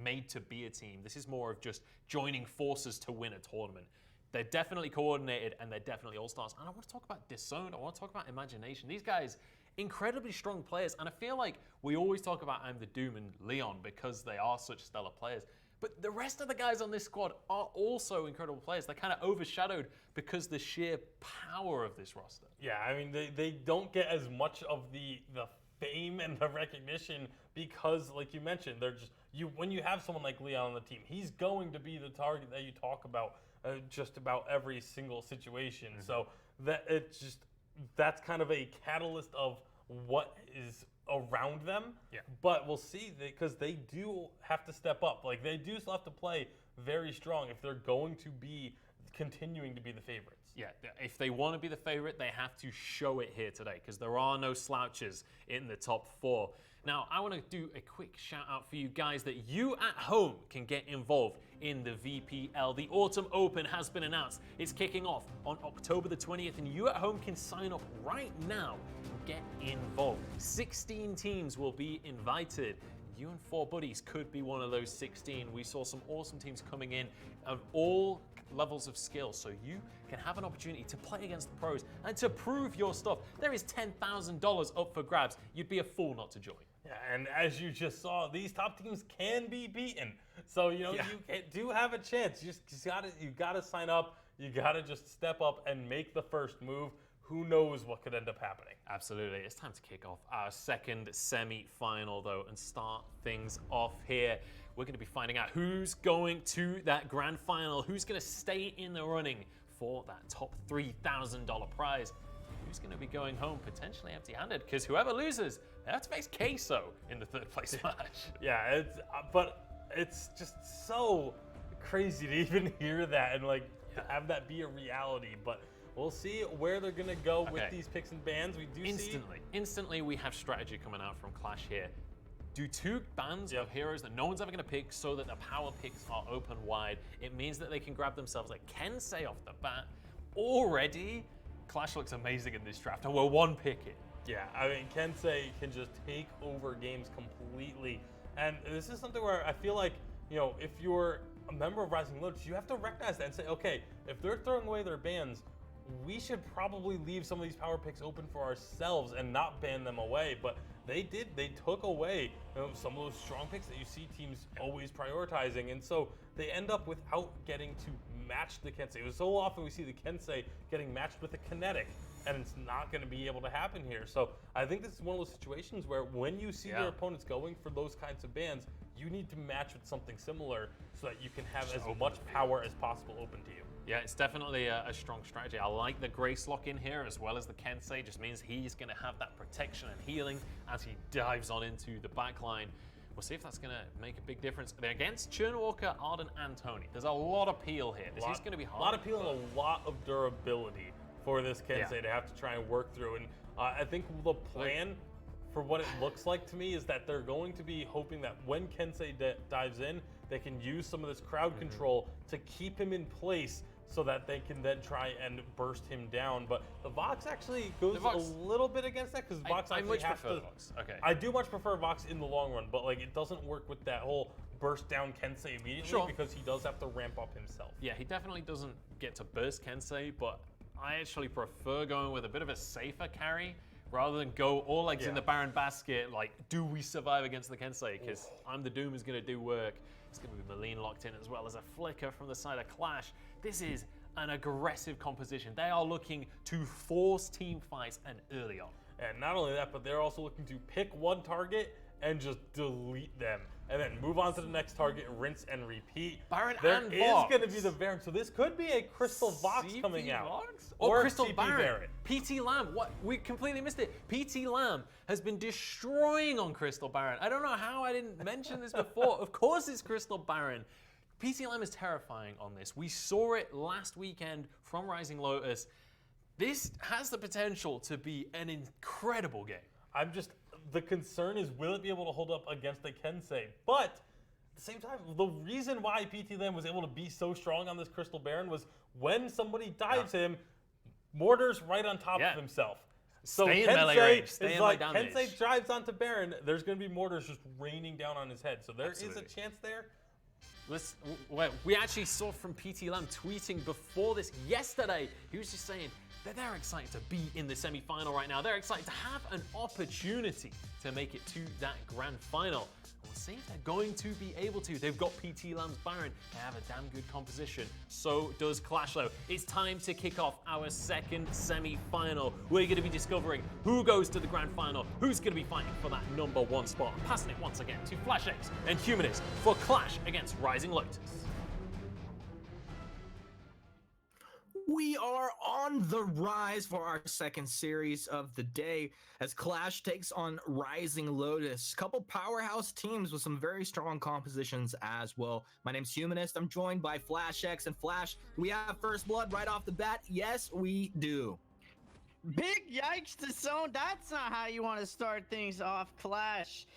made to be a team. This is more of just joining forces to win a tournament. They're definitely coordinated and they're definitely all-stars. And I want to talk about Disowned, I want to talk about Imagination. These guys, incredibly strong players, and I feel like we always talk about I'm the Doom and Leon because they are such stellar players. But the rest of the guys on this squad are also incredible players. They're kind of overshadowed because the sheer power of this roster. Yeah, I mean, they don't get as much of the fame and the recognition because, like you mentioned, they're just when you have someone like Leon on the team, he's going to be the target that you talk about just about every single situation. So that's kind of a catalyst of what is around them. Yeah. But we'll see, because they do have to step up. Like, they do still have to play very strong if they're going to be continuing to be the favorites. Yeah, if they want to be the favorite, they have to show it here today because there are no slouches in the top 4. Now, I want to do a quick shout out for you guys that you at home can get involved in the VPL. The Autumn Open has been announced. It's kicking off on October the 20th, and you at home can sign up right now and get involved. 16 teams will be invited. You and 4 buddies could be one of those 16. We saw some awesome teams coming in of all levels of skill, so you can have an opportunity to play against the pros and to prove your stuff. There is $10,000 up for grabs. You'd be a fool not to join. Yeah, and as you just saw, these top teams can be beaten. So, you do have a chance. You gotta sign up. You gotta just step up and make the first move. Who knows what could end up happening? Absolutely. It's time to kick off our second semi-final, though, and start things off here. We're going to be finding out who's going to that grand final, who's going to stay in the running for that top $3,000 prize, who's going to be going home potentially empty-handed, because whoever loses, they have to face Queso in the 3rd place match. Yeah, it's just so crazy to even hear that and have that be a reality, but we'll see where they're going to go with these picks and bans. We do Instantly, we have strategy coming out from Clash here. Do 2 bands of heroes that no one's ever going to pick so that the power picks are open wide. It means that they can grab themselves like Kensei off the bat. Already, Clash looks amazing in this draft, and we're 1 pick in. Yeah, I mean, Kensei can just take over games completely. And this is something where I feel like, if you're a member of Rising Lotus, you have to recognize that and say, okay, if they're throwing away their bans, we should probably leave some of these power picks open for ourselves and not ban them away. But they took away some of those strong picks that you see teams always prioritizing. And so they end up without getting to match the Kensei. It was so often we see the Kensei getting matched with a Kinetic, and it's not going to be able to happen here. So I think this is one of those situations where when you see your opponents going for those kinds of bans, you need to match with something similar so that you can have as much power as possible open to you. Yeah, it's definitely a strong strategy. I like the Grace Lock in here as well as the Kensei. Just means he's going to have that protection and healing as he dives on into the backline. We'll see if that's going to make a big difference. Against Churnwalker, Arden, and Tony, there's a lot of peel here. This is going to be hard. A lot of peel and a lot of durability for this Kensei to have to try and work through. And I think the plan for what it looks like to me is that they're going to be hoping that when Kensei dives in, they can use some of this crowd control to keep him in place so that they can then try and burst him down. But the Vox actually goes a little bit against that because Vox I actually much has prefer to. Vox. Okay. I do much prefer Vox in the long run, but it doesn't work with that whole burst down Kensei immediately because he does have to ramp up himself. Yeah, he definitely doesn't get to burst Kensei, but I actually prefer going with a bit of a safer carry rather than go all eggs in the Baron basket, do we survive against the Kensei? Because I'm the Doom is going to do work. It's going to be Malene locked in as well as a flicker from the side of Clash. This is an aggressive composition. They are looking to force team fights and early on. And not only that, but they're also looking to pick one target and just delete them. And then move on to the next target, rinse and repeat. Baron there and is Vox. going to be the Baron. So this could be a Crystal Vox CP coming out. Vox? Or Crystal CP Baron. PT Lamb. What? We completely missed it. PT Lamb has been destroying on Crystal Baron. I don't know how I didn't mention this before. Of course it's Crystal Baron. PT Lamb is terrifying on this. We saw it last weekend from Rising Lotus. This has the potential to be an incredible game. The concern is, will it be able to hold up against the Kensei? But at the same time, the reason why PT Lamb was able to be so strong on this Crystal Baron was when somebody dives him, Mortar's right on top of himself. So Stay in melee range. Stay in like damage. Kensei drives onto Baron, there's going to be Mortars just raining down on his head. So there is a chance there. We actually saw from PT Lamb tweeting before this yesterday. He was just saying that they're excited to be in the semi-final right now. They're excited to have an opportunity to make it to that grand final. We'll see if they're going to be able to. They've got PT Lamb's Baron. They have a damn good composition. So does Clash, though. It's time to kick off our second semi-final. We're going to be discovering who goes to the grand final, who's going to be fighting for that #1 spot. I'm passing it once again to FlashX and Humanist for Clash against Rising Lotus. We are on the rise for our second series of the day as Clash takes on Rising Lotus. Couple powerhouse teams with some very strong compositions as well. My name's Humanist. I'm joined by FlashX and Flash. Do we have first blood right off the bat? Yes, we do. Big yikes to Zone. That's not how you want to start things off, Clash.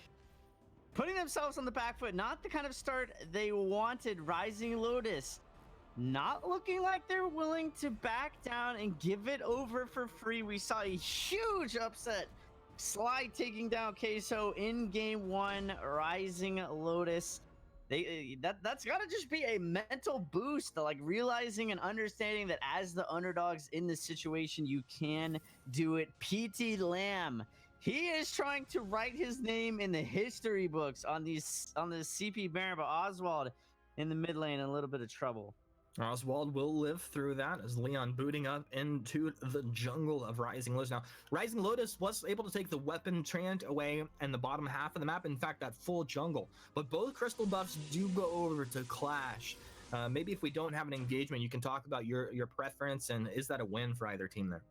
Putting themselves on the back foot, not the kind of start they wanted. Rising Lotus not looking like they're willing to back down and give it over for free. We saw a huge upset. Slide taking down Queso in game 1. Rising Lotus. That's got to just be a mental boost, like realizing and understanding that as the underdogs in this situation, you can do it. PT Lamb, he is trying to write his name in the history books on the CP Baron, but Oswald in the mid lane in a little bit of trouble. Oswald will live through that as Leon booting up into the jungle of Rising Lotus. Now, Rising Lotus was able to take the weapon trant away in the bottom half of the map, in fact, that full jungle. But both crystal buffs do go over to Clash. Maybe if we don't have an engagement, you can talk about your preference, and is that a win for either team there?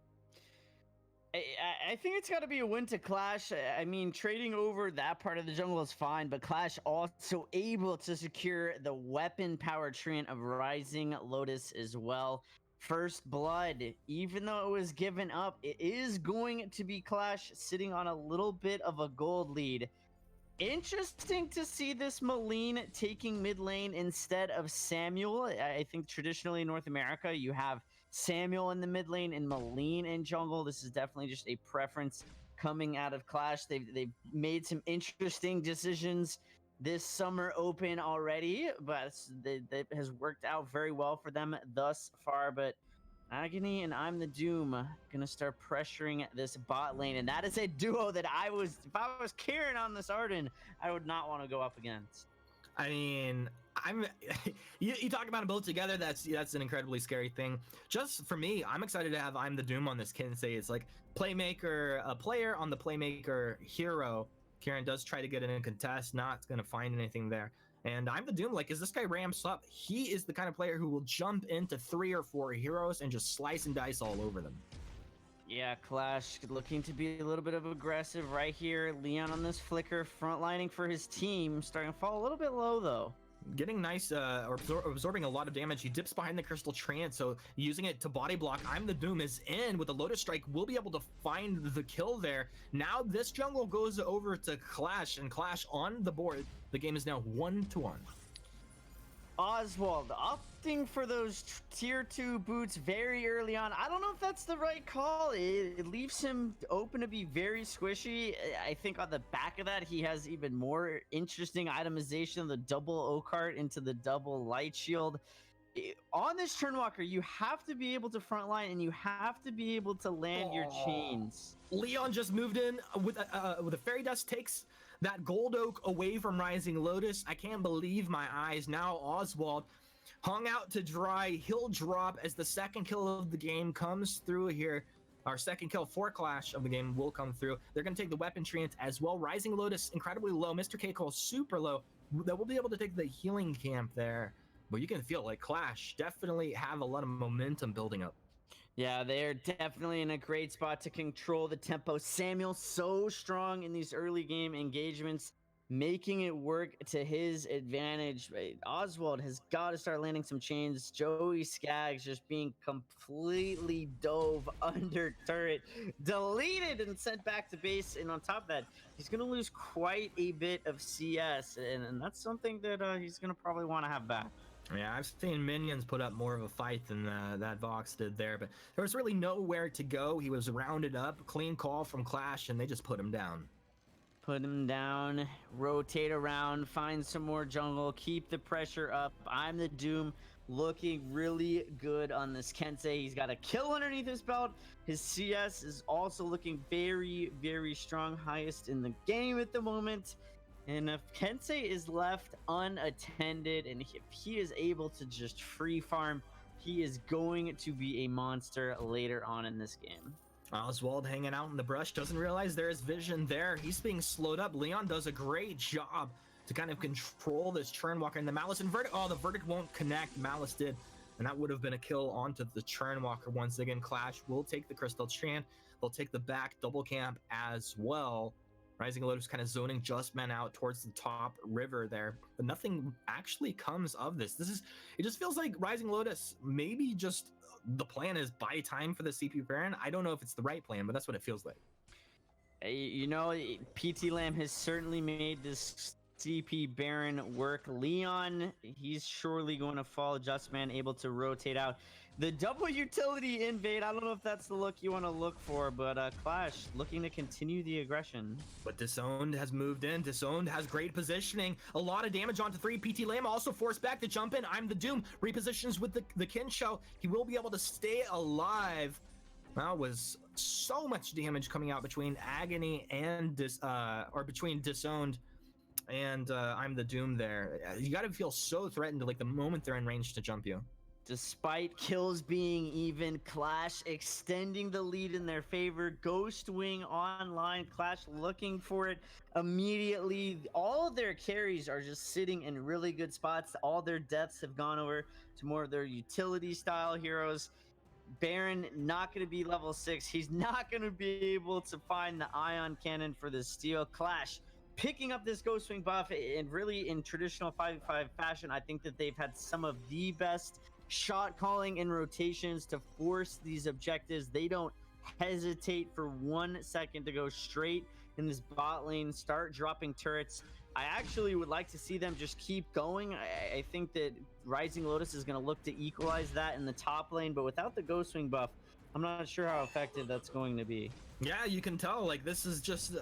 I think it's got to be a win to Clash. I mean, trading over that part of the jungle is fine, but Clash also able to secure the weapon power treant of Rising Lotus as well. First blood, even though it was given up, it is going to be Clash sitting on a little bit of a gold lead. Interesting to see this Maline taking mid lane instead of Samuel. I think traditionally in North America, you have Samuel in the mid lane and Maline in jungle. This is definitely just a preference coming out of Clash. They've made some interesting decisions this summer open already, but that has worked out very well for them thus far. But Agony and I'm the Doom gonna start pressuring this bot lane, and that is a duo that if I was Kieran on this Arden, I would not want to go up against. I mean, you talk about them both together. That's an incredibly scary thing. Just for me, I'm excited to have I'm the Doom on this Kinsey. It's like playmaker, a player on the playmaker hero. Kieran does try to get in a contest, not gonna find anything there. And I'm the Doom, like, as this guy ramps up, he is the kind of player who will jump into 3 or 4 heroes and just slice and dice all over them. Yeah, Clash looking to be a little bit of aggressive right here. Leon on this flicker, frontlining for his team. Starting to fall a little bit low, though. Getting nice, absorbing a lot of damage. He dips behind the Crystal Trance, so using it to body block. I'm the Doom is in with the Lotus Strike. We'll be able to find the kill there. Now this jungle goes over to Clash, and Clash on the board. The game is now 1-1. Oswald opting for those tier 2 boots very early on. I don't know if that's the right call. It leaves him open to be very squishy. I think on the back of that, he has even more interesting itemization of the double O-cart into the double light shield. On this Turnwalker, you have to be able to frontline and you have to be able to land your chains. Leon just moved in with a Fairy Dust, takes that Gold Oak away from Rising Lotus. I can't believe my eyes. Now Oswald hung out to dry. He'll drop as the second kill of the game comes through here. Our second kill for Clash of the game will come through. They're going to take the weapon treant as well. Rising Lotus incredibly low. Mr. K. Cole super low. That will be able to take the healing camp there. But you can feel like Clash definitely have a lot of momentum building up. Yeah, they're definitely in a great spot to control the tempo. Samuel so strong in these early game engagements, making it work to his advantage. Oswald has got to start landing some chains. Joey Skaggs just being completely dove under turret, deleted and sent back to base. And on top of that, he's going to lose quite a bit of CS. And that's something that he's going to probably want to have back. Yeah, I've seen minions put up more of a fight than that Vox did there, but there was really nowhere to go. He was rounded up, clean call from Clash, and they just put him down. Put him down, rotate around, find some more jungle, keep the pressure up. I'm the Doom, looking really good on this Kensei. He's got a kill underneath his belt. His CS is also looking very, very strong, highest in the game at the moment. And if Kensei is left unattended, and if he is able to just free farm, he is going to be a monster later on in this game. Oswald hanging out in the brush, doesn't realize there is vision there. He's being slowed up. Leon does a great job to kind of control this Churnwalker, and the Malice and Verdict. Oh, the Verdict won't connect. Malice did, and that would have been a kill onto the Churnwalker. Once again, Clash will take the Crystal Chant. They'll take the back double camp as well. Rising Lotus kind of zoning Justman out towards the top river there, but nothing actually comes of this. It just feels like Rising Lotus, maybe just the plan is buy time for the CP Baron. I don't know if it's the right plan, but that's what it feels like. You know, PT Lamb has certainly made this CP Baron work. Leon, he's surely going to fall. Justman able to rotate out. The double utility invade, I don't know if that's the look you want to look for, but Clash looking to continue the aggression. But Disowned has moved in. Disowned has great positioning. A lot of damage onto 3. PT Lamb also forced back to jump in. I'm the Doom. Repositions with the Kinsho. He will be able to stay alive. That was so much damage coming out between Agony and between Disowned and I'm the Doom there. You got to feel so threatened like the moment they're in range to jump you. Despite kills being even, Clash extending the lead in their favor. Ghost Wing online. Clash looking for it immediately. All of their carries are just sitting in really good spots. All their deaths have gone over to more of their utility style heroes. Baron not going to be level 6. He's not going to be able to find the ion cannon for the steal. Clash picking up this Ghost Wing buff, and really in traditional 5v5 fashion, I think that they've had some of the best shot calling and rotations to force these objectives. They don't hesitate for 1 second to go straight in this bot lane, start dropping turrets. I actually would like to see them just keep going. I think that Rising Lotus is going to look to equalize that in the top lane, but without the Ghost Wing buff, I'm not sure how effective that's going to be. Yeah, you can tell, like, this is just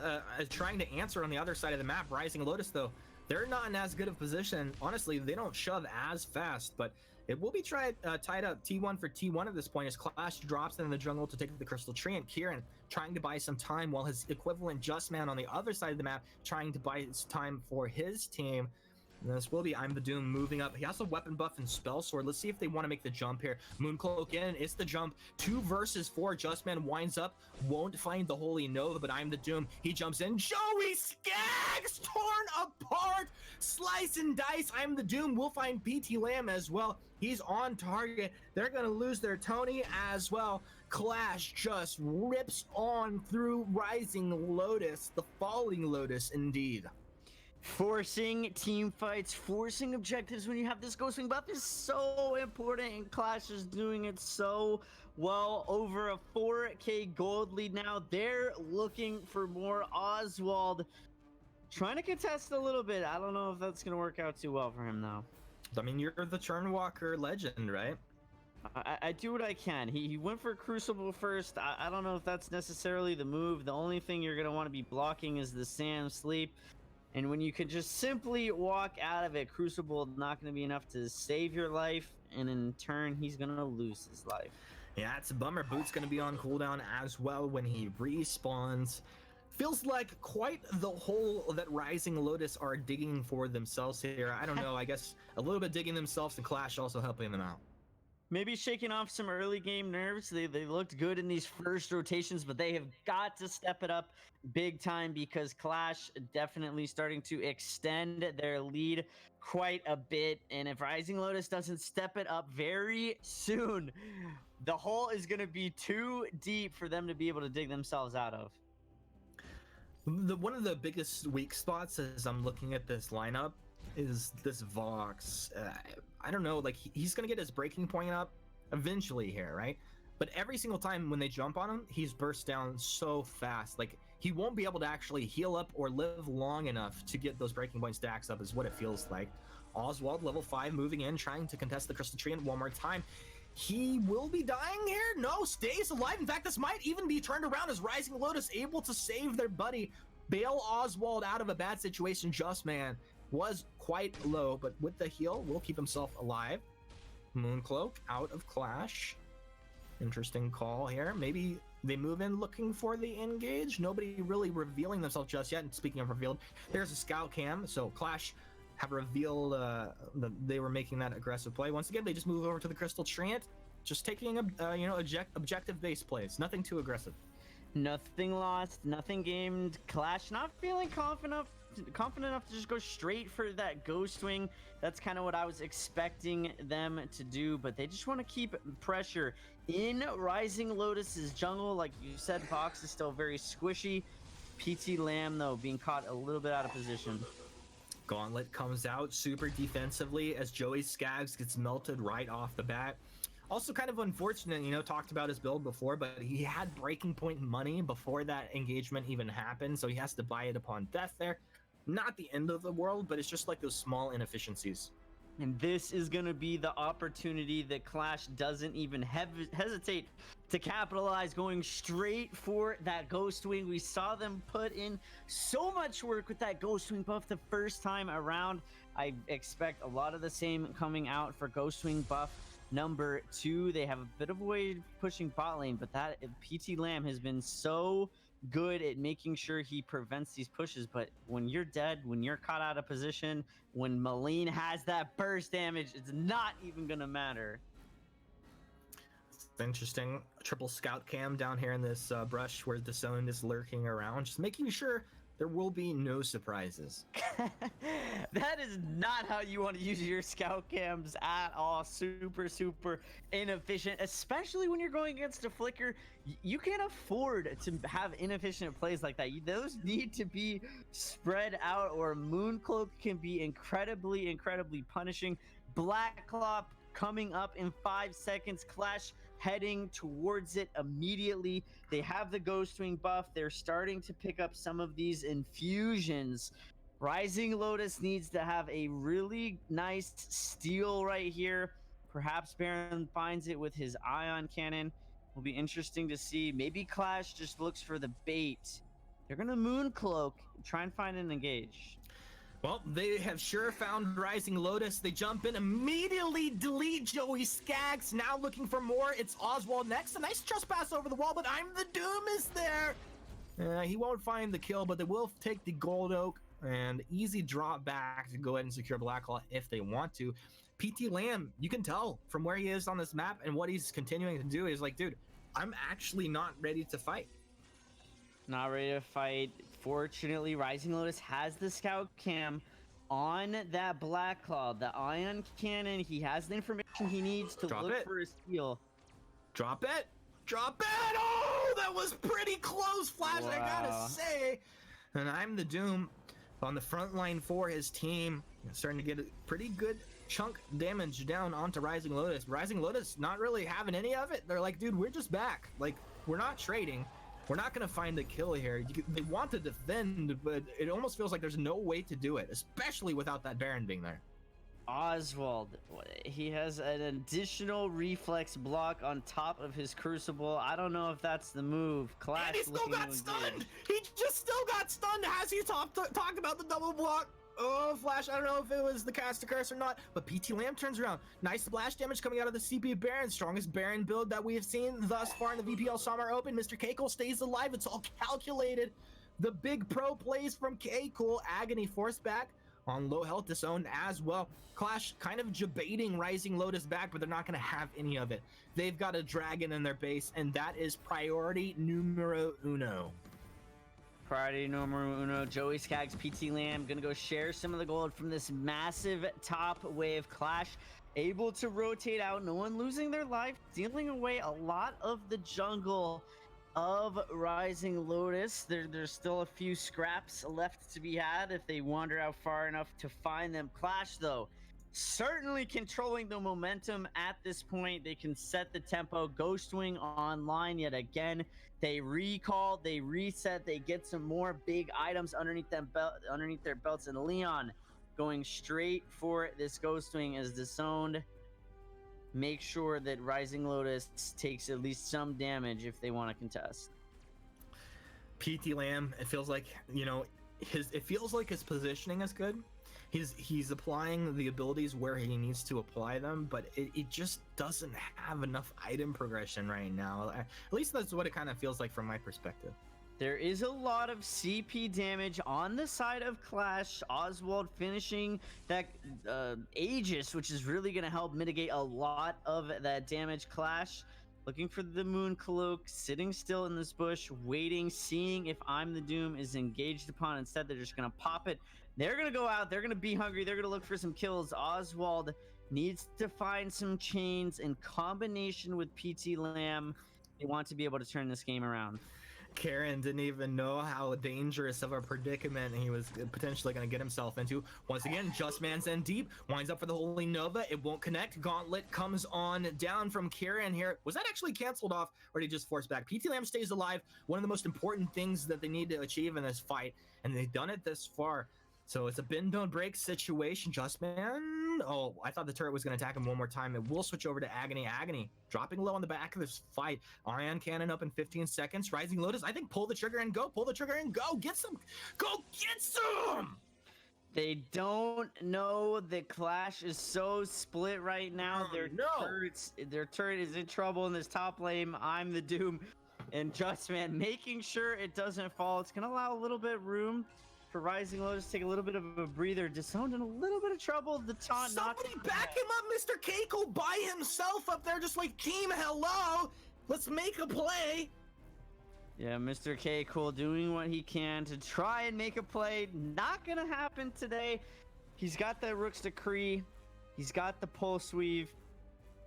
trying to answer on the other side of the map. Rising Lotus, though, they're not in as good of position. Honestly, they don't shove as fast, but it will be tied up T1 for T1 at this point as Clash drops in the jungle to take the Crystal Tree, and Kieran trying to buy some time while his equivalent Justman on the other side of the map trying to buy time for his team. And this will be I'm the Doom moving up. He has a weapon buff and spell sword. Let's see if they want to make the jump here. Mooncloak in, it's the jump. 2 versus 4. Justman winds up, won't find the Holy Nova, but I'm the Doom. He jumps in. Joey Skaggs torn apart. Slice and dice. I'm the Doom. We'll find PT Lamb as well. He's on target. They're going to lose their Tony as well. Clash just rips on through Rising Lotus. The Falling Lotus, indeed. Forcing team fights, forcing objectives when you have this Ghost Wing buff is so important, and Clash is doing it so well. Over a 4K gold lead now. They're looking for more. Oswald trying to contest a little bit. I don't know if that's going to work out too well for him, though. I mean, you're the Churnwalker legend, right? I do what I can. He went for Crucible first. I don't know if that's necessarily the move. The only thing you're going to want to be blocking is the Sam Sleep. And when you can just simply walk out of it, Crucible not going to be enough to save your life, and in turn, he's going to lose his life. Yeah, it's a bummer. Boot's going to be on cooldown as well when he respawns. Feels like quite the hole that Rising Lotus are digging for themselves here. I don't know, I guess a little bit digging themselves, and Clash also helping them out. Maybe shaking off some early game nerves. They looked good in these first rotations, but they have got to step it up big time because Clash definitely starting to extend their lead quite a bit. And if Rising Lotus doesn't step it up very soon, the hole is going to be too deep for them to be able to dig themselves out of. One of the biggest weak spots as I'm looking at this lineup is this Vox. I don't know, like he's gonna get his breaking point up eventually here, right? But every single time when they jump on him, he's burst down so fast. Like he won't be able to actually heal up or live long enough to get those breaking point stacks up is what it feels like. Oswald, level 5, moving in, trying to contest the Crystal Tree one more time. He will be dying here? No, stays alive. In fact, this might even be turned around as Rising Lotus able to save their buddy, bail Oswald out of a bad situation. Justman was quite low, but with the heal, will keep himself alive. Mooncloak out of Clash. Interesting call here. Maybe They move in looking for the engage. Nobody really revealing themselves just yet. And speaking of revealed, there's a scout cam. So Clash have revealed that they were making that aggressive play. Once again, they just move over to the Crystal Treant, just taking objective base plays. Nothing too aggressive. Nothing lost, nothing gamed. Clash not feeling confident enough to just go straight for that ghost wing. That's kind of what I was expecting them to do, but they just want to keep pressure in Rising Lotus's jungle. Like you said, Fox is still very squishy. PT Lamb, though, being caught a little bit out of position. Gauntlet comes out super defensively as Joey Skaggs gets melted right off the bat. Also kind of unfortunate, talked about his build before, but he had breaking point money before that engagement even happened, so he has to buy it upon death there. Not the end of the world, but it's just like those small inefficiencies. And this is going to be the opportunity that Clash doesn't even hesitate to capitalize, going straight for that Ghost Wing. We saw them put in so much work with that Ghost Wing buff the first time around. I expect a lot of the same coming out for Ghost Wing buff number 2. They have a bit of a way pushing bot lane, but that PT Lamb has been so good at making sure he prevents these pushes. But when you're dead, when you're caught out of position, when Maline has that burst damage, it's not even gonna matter. It's interesting. Triple scout cam down here in this brush where the zone is lurking around, just making sure there will be no surprises. That is not how you want to use your scout cams at all. Super inefficient, especially when you're going against a flicker. You can't afford to have inefficient plays like that. Those need to be spread out, or Mooncloak can be incredibly punishing. Black Claw coming up in 5 seconds. Clash heading towards it immediately. They have the Ghost Wing buff. They're starting to pick up some of these infusions. Rising Lotus needs to have a really nice steal right here. Perhaps Baron finds it with his ion cannon. Will be interesting to see. Maybe Clash just looks for the bait. They're gonna Mooncloak, try and find an engage. Well, they have sure found Rising Lotus. They jump in, immediately delete Joey Skaggs. Now looking for more. It's Oswald next. A nice trespass over the wall, but I'm the Doom is there. He won't find the kill, but they will take the Gold Oak and easy drop back to go ahead and secure Blacklaw if they want to. PT Lamb, you can tell from where he is on this map and what he's continuing to do is like, dude, I'm actually not ready to fight. Not ready to fight. Fortunately, Rising Lotus has the scout cam on that Black Claw, the ion cannon. He has the information he needs to look for his steal. Drop it! Drop it! Oh, that was pretty close, Flash, wow. I gotta say. And I'm the Doom on the front line for his team. Starting to get a pretty good chunk damage down onto Rising Lotus. Rising Lotus not really having any of it. They're like, dude, we're just back. Like, we're not trading. We're not going to find the kill here. They want to defend, but it almost feels like there's no way to do it, especially without that Baron being there. Oswald, he has an additional reflex block on top of his Crucible. I don't know if that's the move. Clash, and he still got stunned! He just still got stunned as he talked about the double block. Oh, Flash, I don't know if it was the caster curse or not, but PT Lamb turns around. Nice splash damage coming out of the CP Baron. Strongest Baron build that we have seen thus far in the VPL Summer Open. Mr. K-Cool stays alive. It's all calculated. The big pro plays from K-Cool. Agony forced back on low health disowned as well. Clash kind of debating Rising Lotus back, but they're not going to have any of it. They've got a dragon in their base, and that is priority numero uno. Priority numero uno. Joey Skaggs, PT Lamb, gonna go share some of the gold from this massive top wave. Clash able to rotate out, no one losing their life, dealing away a lot of the jungle of Rising Lotus. There's still a few scraps left to be had if they wander out far enough to find them. Clash, though, certainly controlling the momentum at this point. They can set the tempo. Ghost Wing online yet again. They recall, they reset, they get some more big items underneath their belts, and Leon going straight for this Ghost Wing is disowned. Make sure that Rising Lotus takes at least some damage if they want to contest. PT Lamb, it feels like, his positioning is good. He's applying the abilities where he needs to apply them, but it just doesn't have enough item progression right now. At least that's what it kind of feels like from my perspective. There is a lot of CP damage on the side of Clash. Oswald finishing that Aegis, which is really going to help mitigate a lot of that damage. Clash looking for the Moon Cloak, sitting still in this bush, waiting, seeing if I'm the Doom is engaged upon. Instead, they're just going to pop it. They're going to go out. They're going to be hungry. They're going to look for some kills. Oswald needs to find some chains in combination with PT Lamb. They want to be able to turn this game around. Karen didn't even know how dangerous of a predicament he was potentially going to get himself into. Once again, Just Man's in deep, winds up for the Holy Nova. It won't connect. Gauntlet comes on down from Karen here. Was that actually canceled off, or did he just force back? PT Lamb stays alive. One of the most important things that they need to achieve in this fight, and they've done it this far. So it's a bend don't break situation. Just Man, oh, I thought the turret was going to attack him one more time. It will switch over to Agony. Agony dropping low on the back of this fight. Ion Cannon up in 15 seconds. Rising Lotus, I think pull the trigger and go. Pull the trigger and go. Get some. Go get some. They don't know that Clash is so split right now. Their turret is in trouble in this top lane. I'm the Doom. And Just Man making sure it doesn't fall. It's going to allow a little bit of room for Rising Lotus to take a little bit of a breather. Disowned in a little bit of trouble. The taunt. Somebody back him up, Mr. Keiko by himself up there, just like team. Hello, let's make a play. Yeah, Mr. K Cool doing what he can to try and make a play. Not gonna happen today. He's got the Rook's Decree. He's got the Pulse Weave.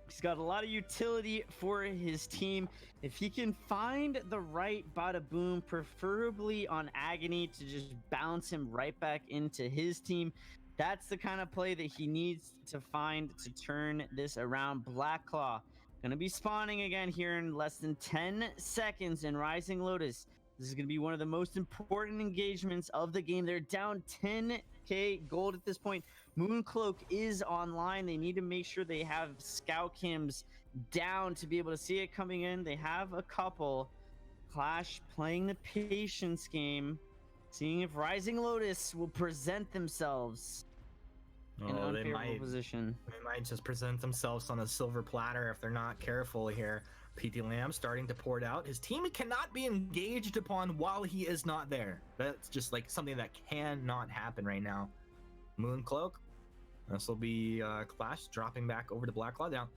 He's got a lot of utility for his team. If he can find the right bada boom, preferably on Agony, to just bounce him right back into his team, that's the kind of play that he needs to find to turn this around. Blackclaw gonna be spawning again here in less than 10 seconds, and Rising Lotus, this is gonna be one of the most important engagements of the game. They're down 10k gold at this point. Mooncloak is online. They need to make sure they have scout cams down to be able to see it coming in. They have a couple. Clash playing the patience game, seeing if Rising Lotus will present themselves in an unfavorable position. They might just present themselves on a silver platter if they're not careful here. PT Lamb starting to pour it out. His team cannot be engaged upon while he is not there. That's just like something that cannot happen right now. Mooncloak. This will be Clash dropping back over to Blackclaw. Now,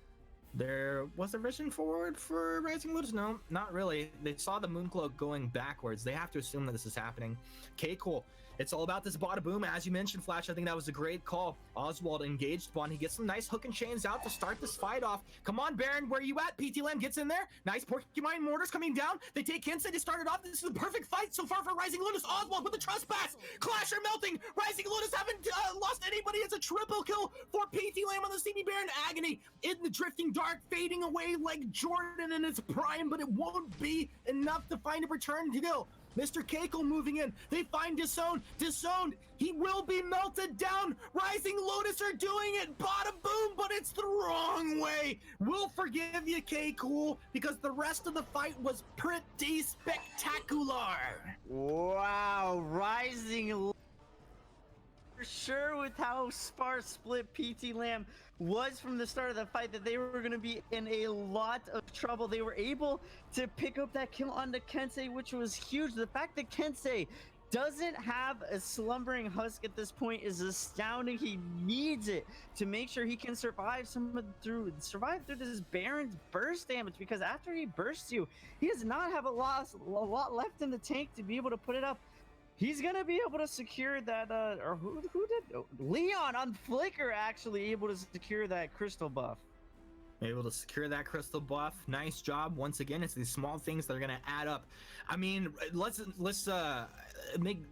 there was a vision forward for Rising Lotus? No, not really. They saw the Mooncloak going backwards. They have to assume that this is happening. Okay, cool. It's all about this bada boom. As you mentioned, Flash, I think that was a great call. Oswald engaged upon. He gets some nice hook and chains out to start this fight off. Come on, Baron, where you at? PT Lamb gets in there. Nice Porcupine Mortars coming down. They take Kinsey to start it off. This is the perfect fight so far for Rising Lotus. Oswald with the trespass. Clash are melting. Rising Lotus haven't lost anybody. It's a triple kill for PT Lamb on the CB Baron. Agony in the drifting dark, fading away like Jordan in its prime, but it won't be enough to find a return to kill. Mr. Keiko moving in. They find Disowned. Disowned. He will be melted down. Rising Lotus are doing it. Bada boom, but it's the wrong way. We'll forgive you, K-Cool, because the rest of the fight was pretty spectacular. Wow, Rising for sure with how sparse split PT Lamb was from the start of the fight that they were going to be in a lot of trouble. They were able to pick up that kill onto Kensei, which was huge. The fact that Kensei doesn't have a slumbering husk at this point is astounding. He needs it to make sure he can survive through this Baron's burst damage, because after he bursts you, he does not have a lot left in the tank to be able to put it up. He's gonna be able to secure that, or who did? Leon on Flicker actually able to secure that crystal buff. Able to secure that crystal buff. Nice job. Once again, it's these small things that are gonna add up. I mean, let's make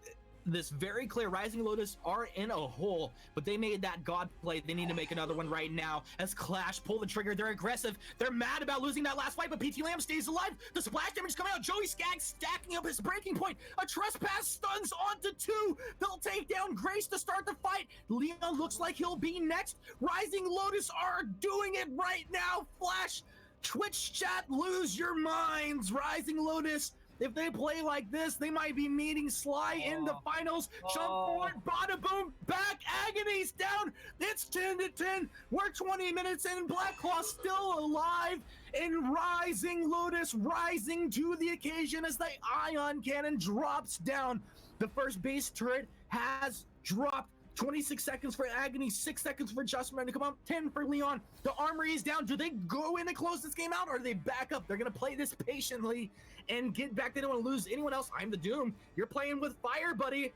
this very clear. Rising Lotus are in a hole, but they made that god play. They need to make another one right now. As Clash pull the trigger, they're aggressive. They're mad about losing that last fight, but PT Lamb stays alive. The splash damage is coming out. Joey Skaggs stacking up his breaking point. A trespass stuns onto two. They'll take down Grace to start the fight. Leon looks like he'll be next. Rising Lotus are doing it right now. Flash, Twitch chat, lose your minds. Rising Lotus, if they play like this, they might be meeting Sly in the finals. Jump forward, bada boom, back, Agony. Agony's down. It's 10-10. We're 20 minutes in. Black Claw still alive. And Rising Lotus rising to the occasion as the ion cannon drops down. The first base turret has dropped. 26 seconds for Agony, 6 seconds for Justman to come up, 10 for Leon. The armory is down. Do they go in and close this game out, or do they back up? They're going to play this patiently and get back. They don't want to lose anyone else. I'm the Doom. You're playing with fire, buddy.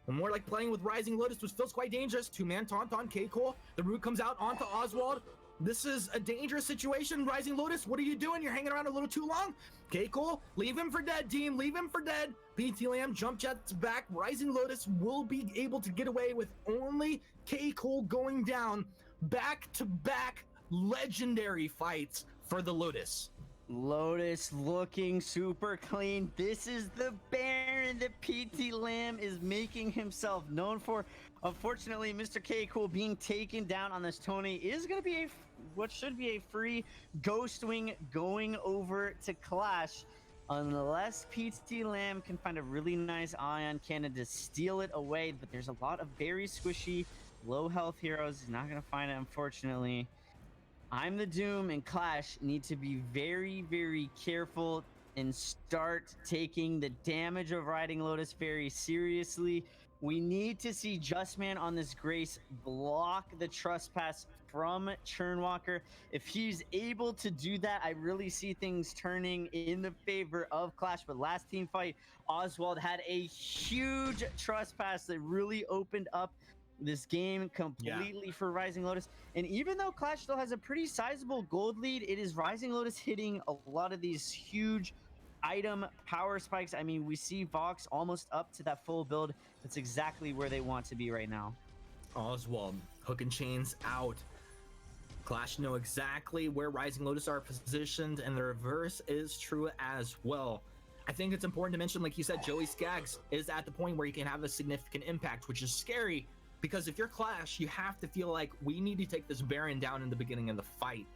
More like playing with Rising Lotus, which feels quite dangerous. Two-man taunt on K-Cole. The root comes out onto Oswald. This is a dangerous situation. Rising Lotus, what are you doing? You're hanging around a little too long. K-Cole, leave him for dead, team. Leave him for dead. PT Lamb jump jets back. Rising Lotus will be able to get away with only K-Cole going down. Back-to-back legendary fights for the Lotus. Lotus looking super clean. This is the Baron that PT Lamb is making himself known for. Unfortunately, Mr. K Cool being taken down on this Tony is going to be what should be a free Ghost Wing going over to Clash. Unless PT Lamb can find a really nice ion cannon to steal it away. But there's a lot of very squishy, low health heroes. He's not going to find it, unfortunately. I'm the Doom and Clash need to be very, very careful and start taking the damage of Riding Lotus very seriously. We need to see Justman on this Grace block the trespass from Churnwalker. If he's able to do that, I really see things turning in the favor of Clash. But last team fight, Oswald had a huge trespass that really opened up this game completely for Rising Lotus. And even though Clash still has a pretty sizable gold lead, it is Rising Lotus hitting a lot of these huge item power spikes. I mean, we see Vox almost up to that full build. That's exactly where they want to be right now. Oswald, hook and chains out. Clash know exactly where Rising Lotus are positioned, and the reverse is true as well. I think it's important to mention, like you said, Joey Skaggs is at the point where he can have a significant impact, which is scary. Because if you're Clash, you have to feel like we need to take this Baron down in the beginning of the fight.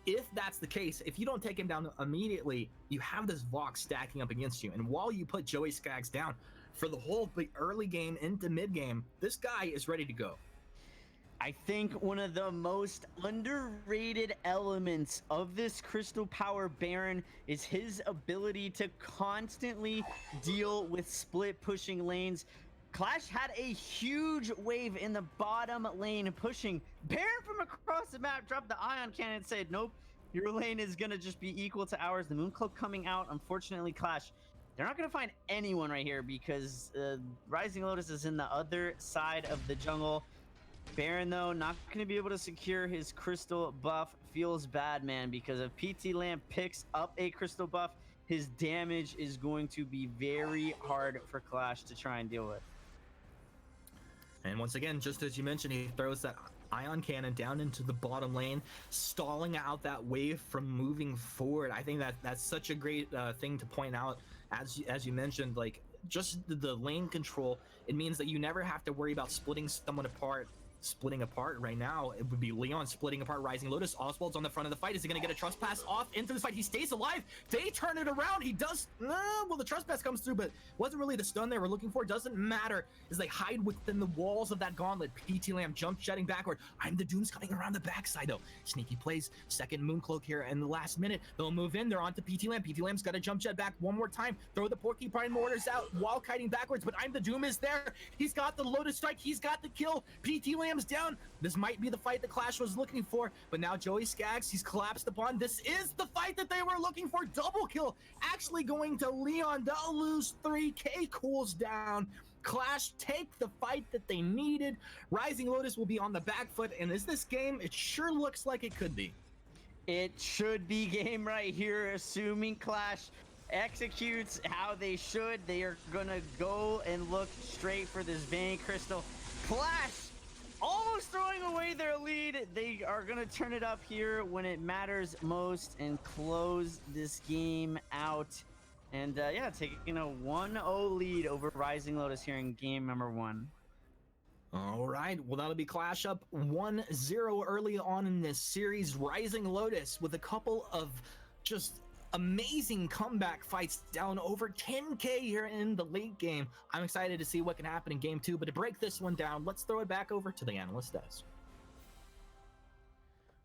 If that's the case, if you don't take him down immediately, you have this Vox stacking up against you. And while you put Joey Skaggs down for the whole early game into mid game, this guy is ready to go. I think one of the most underrated elements of this Crystal Power Baron is his ability to constantly deal with split pushing lanes. Clash had a huge wave in the bottom lane pushing. Baron from across the map dropped the ion cannon and said, nope, your lane is going to just be equal to ours. The Mooncloak coming out. Unfortunately, Clash, they're not going to find anyone right here because Rising Lotus is in the other side of the jungle. Baron, though, not going to be able to secure his crystal buff. Feels bad, man, because if PT Lamb picks up a crystal buff, his damage is going to be very hard for Clash to try and deal with. And once again, just as you mentioned, he throws that ion cannon down into the bottom lane, stalling out that wave from moving forward. I think that's such a great thing to point out. As you mentioned, like just the lane control, it means that you never have to worry about splitting someone apart. Splitting apart right now, it would be Leon splitting apart Rising Lotus. Oswald's on the front of the fight. Is he going to get a trespass off into this fight? He stays alive. They turn it around. He does. Well, the trespass comes through, but wasn't really the stun they were looking for. Doesn't matter as they hide within the walls of that gauntlet. PT Lamb jump jetting backward. I'm the Doom's coming around the backside though. Sneaky plays. Second Mooncloak here in the last minute. They'll move in. They're onto PT Lamb. PT Lamb's got to jump jet back one more time. Throw the Porcupine Mortars out while kiting backwards, but I'm the Doom is there. He's got the Lotus Strike. He's got the kill. PT Lamb's down. This might be the fight that Clash was looking for, but now Joey Skaggs, he's collapsed upon. This is the fight that they were looking for. Double kill actually going to Leon. They'll lose 3K cools down. Clash take the fight that they needed. Rising Lotus will be on the back foot, and is this game? It sure looks like it could be. It should be game right here, assuming Clash executes how they should. They are gonna go and look straight for this Vayne Crystal. Clash almost throwing away their lead. They are going to turn it up here when it matters most and close this game out. And yeah, taking a 1-0 lead over Rising Lotus here in game number 1. All right, well, that'll be Clash up 1-0 early on in this series. Rising Lotus with a couple of just amazing comeback fights down over 10k here in the late game. I'm excited to see what can happen in game 2, but to break this one down, let's throw it back over to the analyst desk.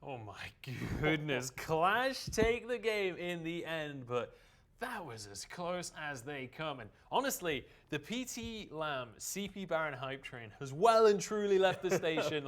Oh my goodness. Clash take the game in the end, but that was as close as they come. And honestly, the PT Lamb CP Baron hype train has well and truly left the station.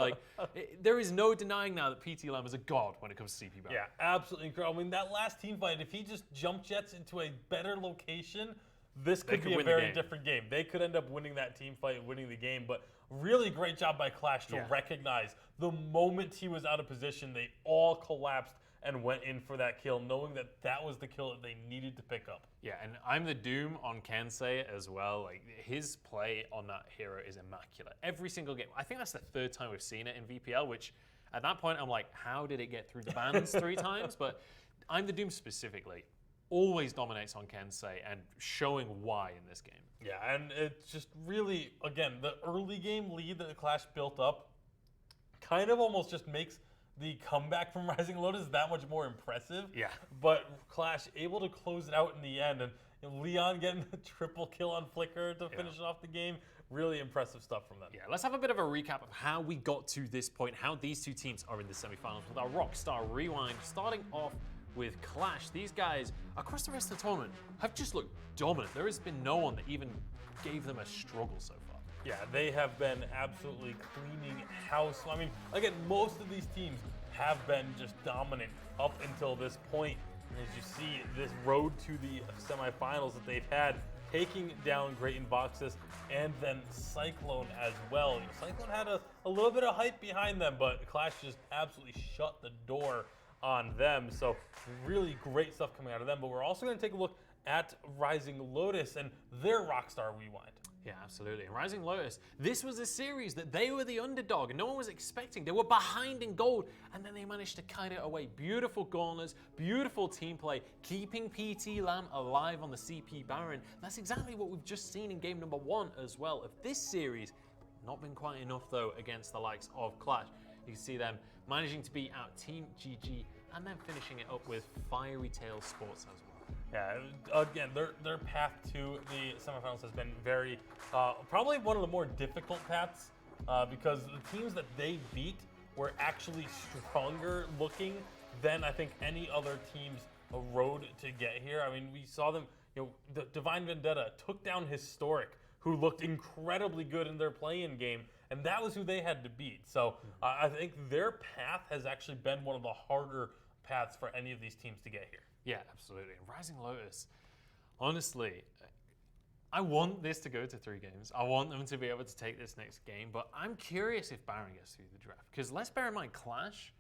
There is no denying now that PT Lamb is a god when it comes to CP Baron. Yeah, absolutely incredible. I mean, that last team fight, if he just jump jets into a better location, this could be a very different game. They could end up winning that team fight, winning the game. But really great job by Clash to recognize the moment he was out of position, they all collapsed and went in for that kill, knowing that that was the kill that they needed to pick up. Yeah, and I'm the Doom on Kensei as well. Like, his play on that hero is immaculate. Every single game. I think that's the 3rd time we've seen it in VPL, which at that point I'm like, how did it get through the bans 3 times? But I'm the Doom specifically always dominates on Kensei and showing why in this game. Yeah, and it's just really, again, the early game lead that the Clash built up kind of almost just makes the comeback from Rising Lotus that much more impressive. Yeah. But Clash able to close it out in the end, and Leon getting the triple kill on Flicker to finish off the game. Really impressive stuff from them. Yeah, let's have a bit of a recap of how we got to this point, how these two teams are in the semifinals with our Rockstar Rewind. Starting off with Clash, these guys across the rest of the tournament have just looked dominant. There has been no one that even gave them a struggle so far. Yeah, they have been absolutely cleaning house. I mean, again, most of these teams have been just dominant up until this point. And as you see, this road to the semifinals that they've had, taking down Great Invoxus and then Cyclone as well. You know, Cyclone had a little bit of hype behind them, but Clash just absolutely shut the door on them. So really great stuff coming out of them. But we're also going to take a look at Rising Lotus and their Rockstar Rewind. Yeah, absolutely. And Rising Lotus, this was a series that they were the underdog and no one was expecting. They were behind in gold and then they managed to kite it away. Beautiful corners, beautiful team play, keeping PT Lamb alive on the CP Baron. That's exactly what we've just seen in game number 1 as well of this series. Not been quite enough though against the likes of Clash. You can see them managing to beat out Team GG and then finishing it up with Fiery Tail Sports as well. Yeah, again, their path to the semifinals has been very, probably one of the more difficult paths because the teams that they beat were actually stronger looking than I think any other team's road to get here. I mean, we saw them, the Divine Vendetta took down Historic, who looked incredibly good in their play-in game, and that was who they had to beat. So I think their path has actually been one of the harder paths for any of these teams to get here. Yeah, absolutely. And Rising Lotus, honestly, I want this to go to 3 games. I want them to be able to take this next game, but I'm curious if Baron gets through the draft. Because let's bear in mind, Clash,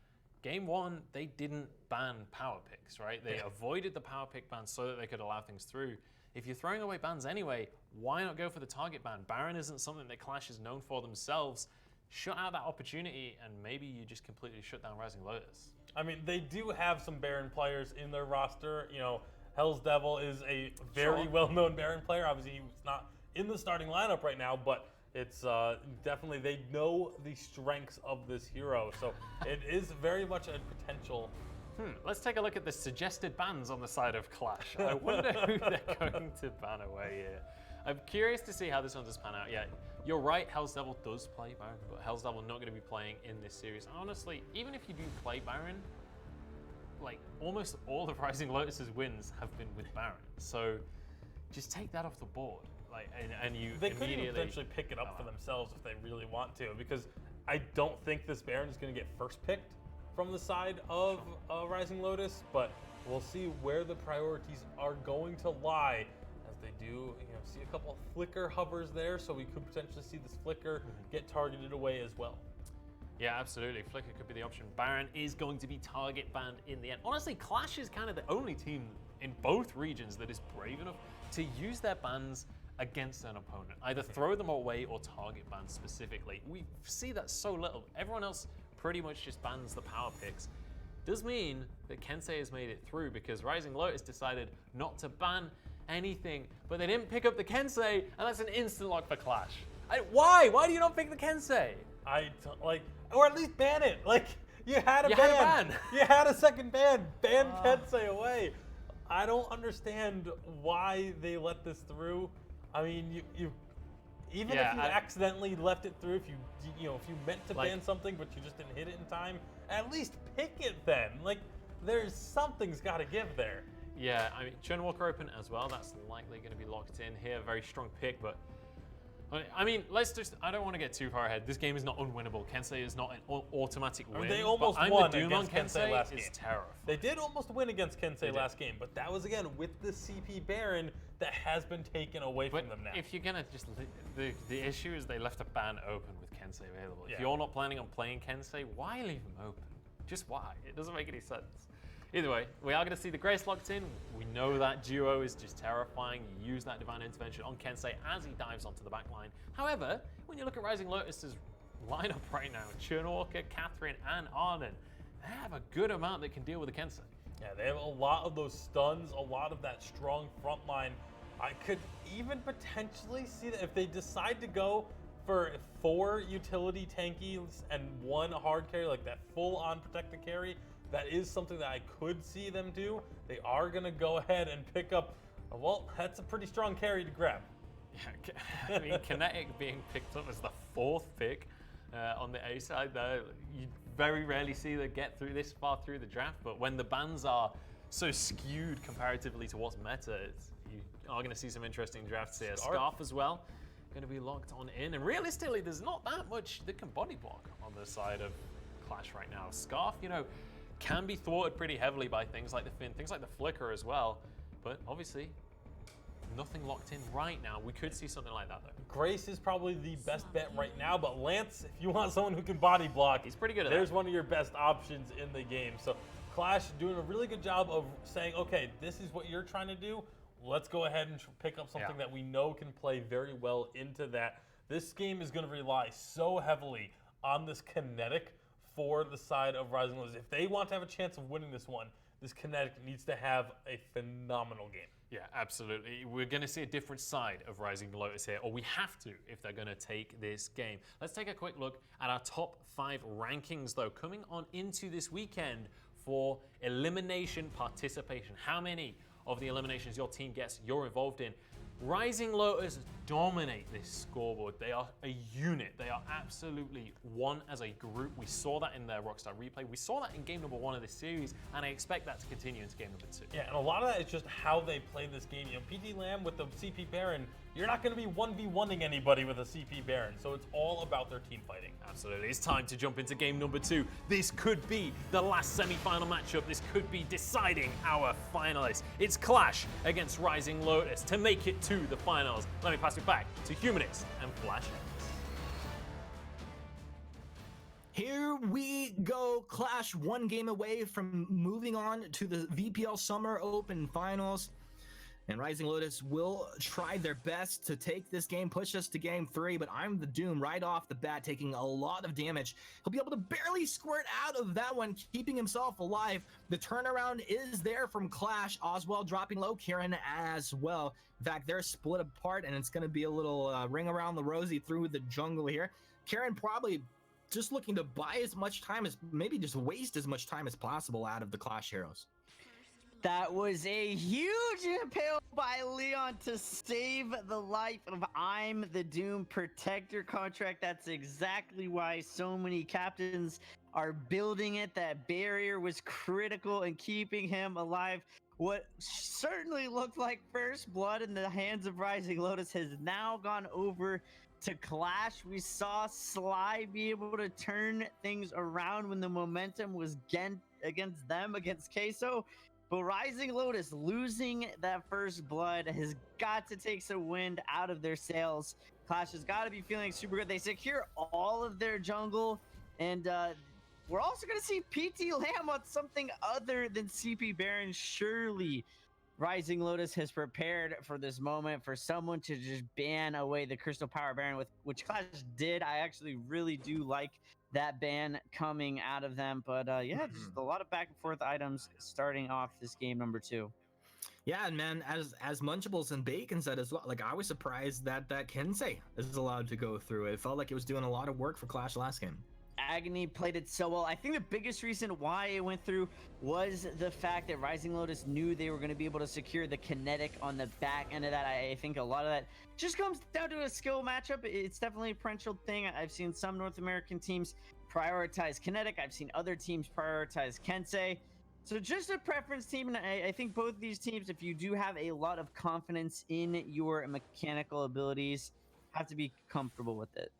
game 1, they didn't ban power picks, right? They avoided the power pick ban so that they could allow things through. If you're throwing away bans anyway, why not go for the target ban? Baron isn't something that Clash is known for themselves. Shut out that opportunity, and maybe you just completely shut down Rising Lotus. I mean, they do have some Baron players in their roster. Hell's Devil is a very well-known Baron player. Obviously, he's not in the starting lineup right now, but it's definitely, they know the strengths of this hero. So it is very much a potential. Let's take a look at the suggested bans on the side of Clash. I wonder who they're going to ban away here. I'm curious to see how this one does pan out. Yeah, you're right, Hell's Devil does play Baron, but Hell's Devil not going to be playing in this series. Honestly, even if you do play Baron, like almost all of Rising Lotus's wins have been with Baron. So just take that off the board. And you They immediately could even potentially pick it up for themselves if they really want to, because I don't think this Baron is going to get first picked from the side of Rising Lotus, but we'll see where the priorities are going to lie. They do, see a couple of Flicker hovers there, so we could potentially see this Flicker get targeted away as well. Yeah, absolutely. Flicker could be the option. Baron is going to be target banned in the end. Honestly, Clash is kind of the only team in both regions that is brave enough to use their bans against an opponent. Either throw them away or target ban specifically. We see that so little. Everyone else pretty much just bans the power picks. Does mean that Kensei has made it through because Rising Lotus decided not to ban anything, but they didn't pick up the Kensei, and that's an instant lock for Clash. Why? Why do you not pick the Kensei? Or at least ban it. You had a ban. You had a second ban. Ban Kensei away. I don't understand why they let this through. I mean, you even if you accidentally left it through, if you meant to ban something but you just didn't hit it in time, at least pick it then. Like, there's something's got to give there. Yeah, I mean, Churn Walker open as well. That's likely going to be locked in here. Very strong pick, but I mean, I don't want to get too far ahead. This game is not unwinnable. Kensei is not an automatic win. They almost but won the Doom on against Kensei last game. Is terrifying. They did almost win against Kensei last game, but that was, again, with the CP Baron that has been taken away from them now. If you're going to just... The issue is they left a ban open with Kensei available. Yeah. If you're not planning on playing Kensei, why leave him open? Just why? It doesn't make any sense. Either way, we are going to see the Grace locked in. We know that duo is just terrifying. You use that Divine Intervention on Kensei as he dives onto the back line. However, when you look at Rising Lotus's lineup right now, Churnwalker, Catherine, and Arnon, they have a good amount that can deal with the Kensei. Yeah, they have a lot of those stuns, a lot of that strong front line. I could even potentially see that if they decide to go for 4 utility tankies and 1 hard carry, like that full-on protected carry, that is something that I could see them do. They are going to go ahead and pick up, well, that's a pretty strong carry to grab. Yeah, I mean, Kinetic being picked up as the 4th pick on the A side, though, you very rarely see them get through this far through the draft, but when the bans are so skewed comparatively to what's meta, you are going to see some interesting drafts here. Scarf as well, going to be locked on in, and realistically, there's not that much that can body block on the side of Clash right now. Scarf, can be thwarted pretty heavily by things like the Fin, things like the Flicker as well, but obviously nothing locked in right now. We could see something like that though. Grace is probably the best bet right now, but Lance, if you want someone who can body block, he's pretty good at there's that. one of your best options in the game. So Clash doing a really good job of saying, okay, this is what you're trying to do. Let's go ahead and pick up something that we know can play very well into that. This game is going to rely so heavily on this kinetic for the side of Rising Lotus. If they want to have a chance of winning this one, this kinetic needs to have a phenomenal game. Yeah, absolutely. We're going to see a different side of Rising Lotus here, or we have to if they're going to take this game. Let's take a quick look at our top 5 rankings, though, coming on into this weekend for elimination participation. How many of the eliminations your team gets, you're involved in? Rising Lotus dominate this scoreboard. They are a unit. They are absolutely one as a group. We saw that in their Rockstar replay. We saw that in game number 1 of this series, and I expect that to continue into game number 2. Yeah, and a lot of that is just how they play this game. PT Lamb with the CP Baron, you're not going to be 1v1ing anybody with a CP Baron, so it's all about their team fighting. Absolutely. It's time to jump into game number 2. This could be the last semi-final matchup. This could be deciding our finalists. It's Clash against Rising Lotus to make it to the finals. Let me pass it back to Humanist and Flash X. Here we go. Clash 1 game away from moving on to the VPL Summer Open Finals. And Rising Lotus will try their best to take this game, push us to game 3, but I'm the Doom right off the bat, taking a lot of damage. He'll be able to barely squirt out of that one, keeping himself alive. The turnaround is there from Clash. Oswald dropping low, Kieran as well. In fact, they're split apart, and it's going to be a little ring around the rosy through the jungle here. Kieran probably just looking to buy as much time as, maybe just waste as much time as possible out of the Clash heroes. That was a huge impale by Leon to save the life of I'm the Doom Protector contract. That's exactly why so many captains are building it. That barrier was critical in keeping him alive. What certainly looked like first blood in the hands of Rising Lotus has now gone over to Clash. We saw Sly be able to turn things around when the momentum was against them, against Queso. But Rising Lotus losing that first blood has got to take some wind out of their sails. Clash has got to be feeling super good. They secure all of their jungle, and we're also going to see PT Lamb on something other than CP Baron. Surely Rising Lotus has prepared for this moment, for someone to just ban away the Crystal Power Baron, which Clash did. I actually really do like that ban coming out of them, but yeah, just a lot of back and forth items starting off this game number 2. Yeah, and man, as Munchables and Bacon said as well, like I was surprised that Kensei is allowed to go through it. It felt like it was doing a lot of work for Clash last game. Agony played it so well. I think the biggest reason why it went through was the fact that Rising Lotus knew they were going to be able to secure the kinetic on the back end of that. I think a lot of that just comes down to a skill matchup. It's definitely a parental thing. I've seen some North American teams prioritize kinetic. I've seen other teams prioritize Kensei. So just a preference team, and I think both these teams, if you do have a lot of confidence in your mechanical abilities, have to be comfortable with it.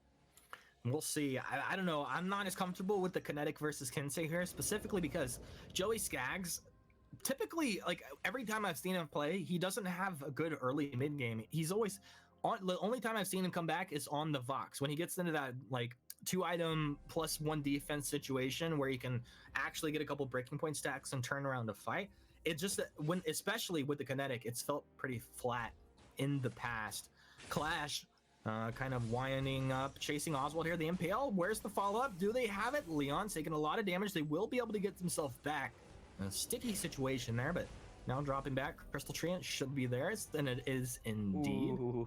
We'll see. I don't know. I'm not as comfortable with the kinetic versus Kensei here, specifically because Joey Skaggs, typically, like every time I've seen him play, he doesn't have a good early mid game. He's always on. The only time I've seen him come back is on the Vox when he gets into that like 2-item plus 1 defense situation where he can actually get a couple breaking point stacks and turn around to fight. It just when, especially with the kinetic, it's felt pretty flat in the past. Clash. Kind of winding up, chasing Oswald here. The Impale, where's the follow-up? Do they have it? Leon's taking a lot of damage. They will be able to get themselves back. A sticky situation there, but now dropping back. Crystal Treant should be theirs, and it is indeed. Ooh.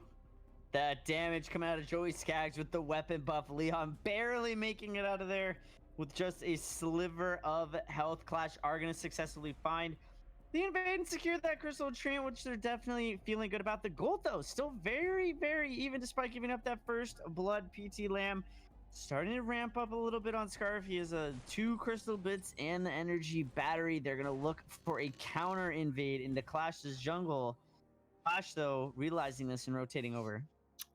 That damage coming out of Joey Skaggs with the weapon buff. Leon barely making it out of there with just a sliver of health. Clash are going to successfully find the invade and secure that Crystal Treant, which they're definitely feeling good about. The gold, though, still very, very even despite giving up that first blood. PT Lamb starting to ramp up a little bit on Scarf. He has 2 crystal bits and the energy battery. They're going to look for a counter invade into Clash's jungle. Clash, though, realizing this and rotating over.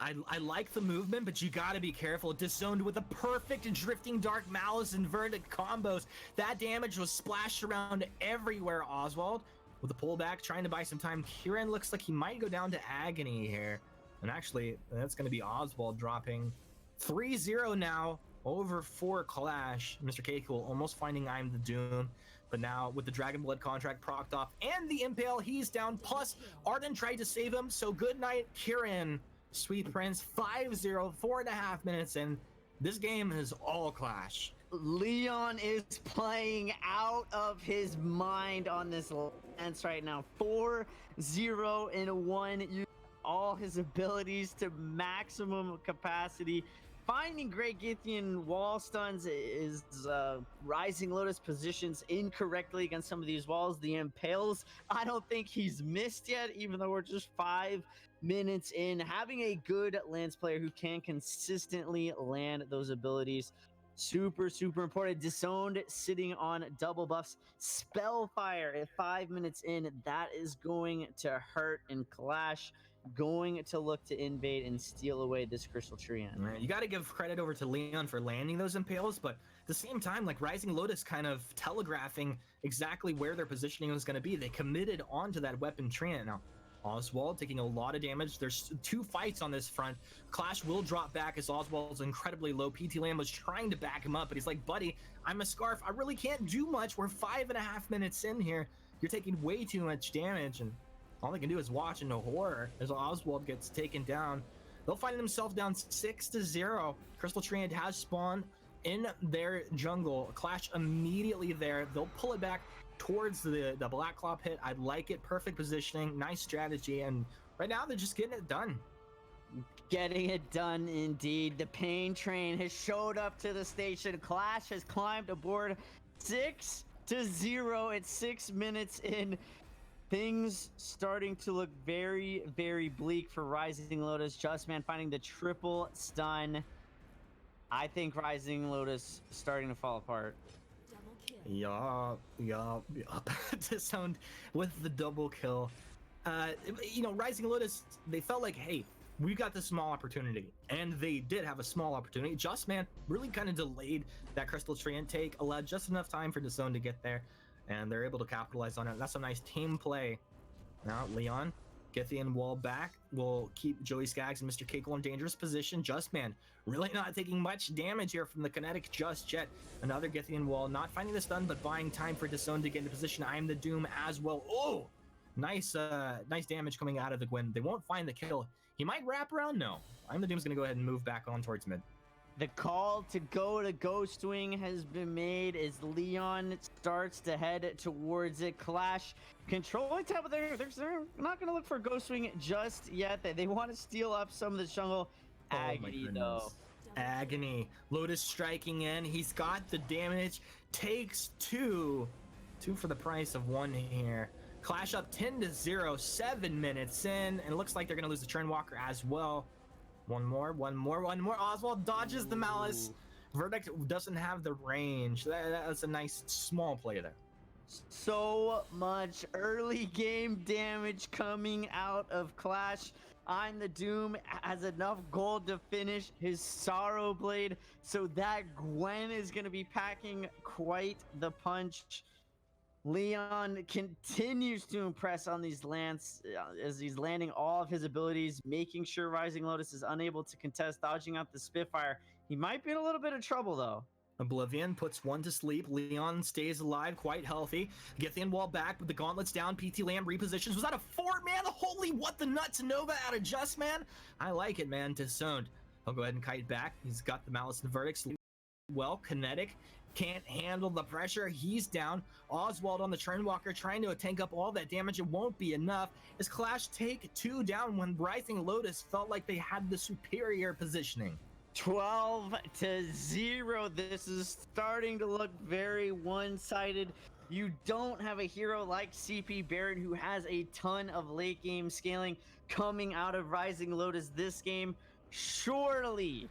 I like the movement, but you gotta be careful. Disowned with a perfect drifting dark malice inverted combos. That damage was splashed around everywhere. Oswald with a pullback, trying to buy some time. Kieran looks like he might go down to Agony here. And actually, that's gonna be Oswald dropping 3-0 now over for Clash. Mr. K-Cool almost finding I'm the Doom. But now with the Dragon Blood contract procced off and the Impale, he's down. Plus, Arden tried to save him, so good night, Kieran. Sweet Prince, 5-0, 4.5 minutes in. This game is all Clash. Leon is playing out of his mind on this lance right now. 4-0-1. Using all his abilities to maximum capacity. Finding Great Githian wall stuns is Rising Lotus positions incorrectly against some of these walls. The Impales, I don't think he's missed yet, even though we're just 5 minutes in. Having a good lance player who can consistently land those abilities, super, super important. Disowned sitting on double buffs. Spellfire at 5 minutes in. That is going to hurt, and Clash going to look to invade and steal away this Crystal Treant. Right, you got to give credit over to Leon for landing those Impales, but at the same time, like Rising Lotus kind of telegraphing exactly where their positioning was going to be. They committed onto that weapon Treant. Now, Oswald taking a lot of damage. There's 2 fights on this front. Clash will drop back as Oswald's incredibly low. PT Lamb was trying to back him up, but he's like, buddy, I'm a Scarf. I really can't do much. We're 5.5 minutes in here. You're taking way too much damage, and all they can do is watch in horror as Oswald gets taken down. They'll find themselves down 6-0. Crystal Treant has spawned in their jungle. Clash immediately there. They'll pull it back towards the Black Claw pit. I like it. Perfect positioning. Nice strategy. And right now, they're just getting it done. Getting it done indeed. The pain train has showed up to the station. Clash has climbed aboard 6-0 at 6 minutes in. Things starting to look very, very bleak for Rising Lotus. Justman finding the triple stun. I think Rising Lotus starting to fall apart. Yeah. Disowned with the double kill. Rising Lotus, they felt like, hey, we got this small opportunity. And they did have a small opportunity. Justman really kind of delayed that Crystal Treant take, allowed just enough time for Disowned to get there. And they're able to capitalize on it. That's a nice team play. Now, Leon, Githian wall back. Will keep Joey Skaggs and Mr. Keiko in dangerous position. Justman really not taking much damage here from the kinetic just yet. Another Githian wall, not finding the stun, but buying time for Disowned to get into position. I am the Doom as well. Oh, nice damage coming out of the Gwen. They won't find the kill. He might wrap around. No, I'm the Doom's gonna go ahead and move back on towards mid. The call to go to Ghostwing has been made as Leon starts to head towards it. Clash controlling top of they're not going to look for Ghostwing just yet. They want to steal up some of the jungle. Agony, though. Agony. Lotus striking in. He's got the damage. Takes two. Two for the price of one here. Clash up 10-0, 7 minutes in, and it looks like they're gonna lose the Trendwalker as well. One more. Oswald dodges the Malice. Verdict doesn't have the range. That's a nice small play there. So much early game damage coming out of Clash. I'm the Doom has enough gold to finish his Sorrow Blade, so that Gwen is going to be packing quite the punch. Leon continues to impress on these lands as he's landing all of his abilities, making sure Rising Lotus is unable to contest, dodging out the Spitfire. He might be in a little bit of trouble, though. Oblivion puts one to sleep. Leon stays alive, quite healthy. Get the end wall back, but the gauntlets down. PT Lamb repositions. Was that a 4-man? Holy what the nuts, Nova out of Just Man? I like it, man. Disowned. He'll go ahead and kite back. He's got the Malice and the Verdicts. Well, kinetic. Can't handle the pressure. He's down. Oswald on the Trendwalker trying to tank up all that damage. It won't be enough. As Clash take 2 down when Rising Lotus felt like they had the superior positioning. 12-0. This is starting to look very one-sided. You don't have a hero like CP Baron who has a ton of late game scaling coming out of Rising Lotus this game. Surely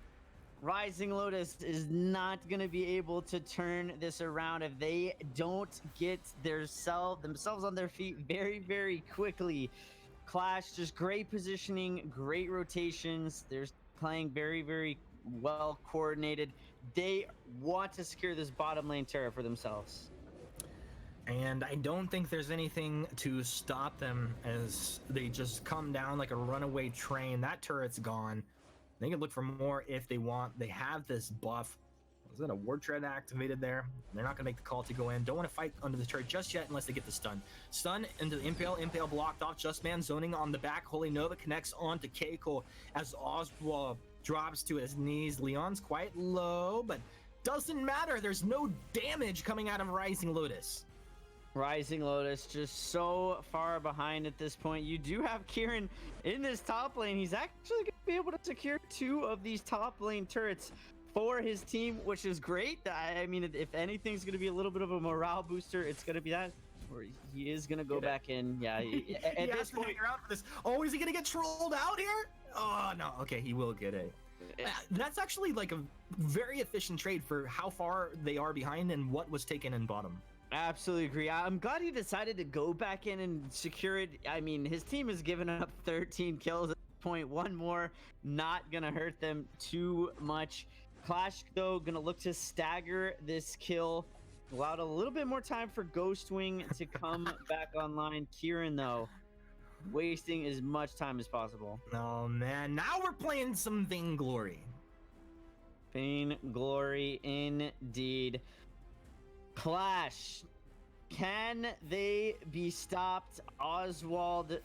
Rising Lotus is not going to be able to turn this around if they don't get themselves on their feet very, very quickly. Clash, just great positioning, great rotations. They're playing very, very well coordinated. They want to secure this bottom lane turret for themselves. And I don't think there's anything to stop them as they just come down like a runaway train. That turret's gone. They can look for more if they want. They have this buff. Was it a Ward Tread activated there? They're not going to make the call to go in. Don't want to fight under the turret just yet unless they get the stun. Stun into the Impale. Impale blocked off. Just Man zoning on the back. Holy Nova connects onto Keiko as Oswald drops to his knees. Leon's quite low, but doesn't matter. There's no damage coming out of Rising Lotus. Rising Lotus just so far behind at this point. You do have Kieran in this top lane. He's actually going to be able to secure 2 of these top lane turrets for his team, which is great. I mean, if anything's going to be a little bit of a morale booster, it's going to be that. Where he is going to go back in. Yeah, at this point, hang around for this. Oh, is he going to get trolled out here? Oh, no. Okay, he will get it. That's actually like a very efficient trade for how far they are behind and what was taken in bottom. Absolutely agree. I'm glad he decided to go back in and secure it. I mean, his team has given up 13 kills at this point. One more, not going to hurt them too much. Clash, though, going to look to stagger this kill. Allowed a little bit more time for Ghostwing to come back online. Kieran, though, wasting as much time as possible. Oh, man. Now we're playing some Vainglory. Vainglory, indeed. Clash, can they be stopped? Oswald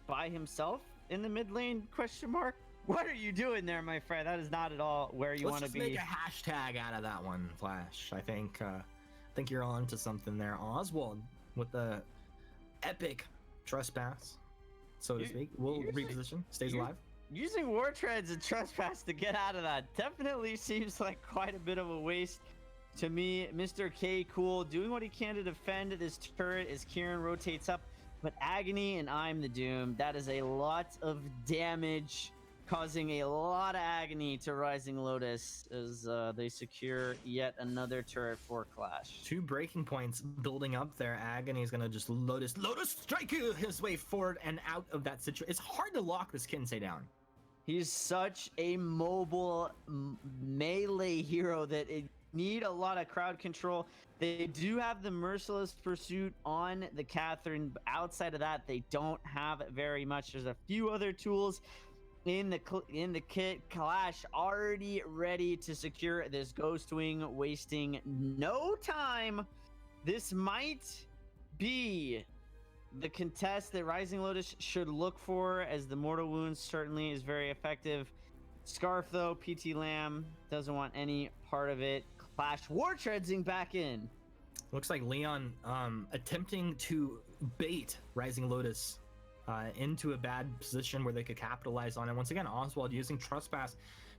by himself in the mid lane, question mark? What are you doing there, my friend? That is not at all where you want to be. Let's just make a hashtag out of that one, Flash. I think you're on to something there. Oswald with the epic trespass, so to speak. Will reposition, stays alive. Using War Treads and trespass to get out of that definitely seems like quite a bit of a waste. To me, Mr. K Cool doing what he can to defend this turret as Kieran rotates up, but Agony and I'm the Doom. That is a lot of damage, causing a lot of agony to Rising Lotus as they secure yet another turret for Clash. 2 breaking points building up there. Agony is going to just Lotus strike his way forward and out of that situation. It's hard to lock this Kinsey down. He's such a mobile melee hero that it need a lot of crowd control. They do have the Merciless Pursuit on the Catherine, but outside of that, they don't have very much. There's a few other tools in the kit. Clash already ready to secure this Ghostwing, wasting no time. This might be the contest that Rising Lotus should look for, as the Mortal Wounds certainly is very effective. Scarf, though, PT Lamb doesn't want any part of it. Clash War Treadsing back in. Looks like Leon attempting to bait Rising Lotus into a bad position where they could capitalize on it. Once again, Oswald using Trespass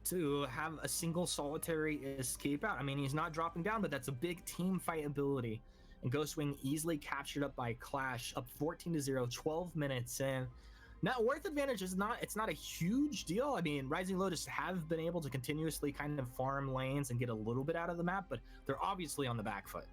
to have a single solitary escape out. I mean, he's not dropping down, but that's a big team fight ability. And Ghostwing easily captured up by Clash, up 14-0, 12 minutes in. Now, worth advantage is it's not a huge deal. I mean, Rising Lotus have been able to continuously kind of farm lanes and get a little bit out of the map, but they're obviously on the back foot.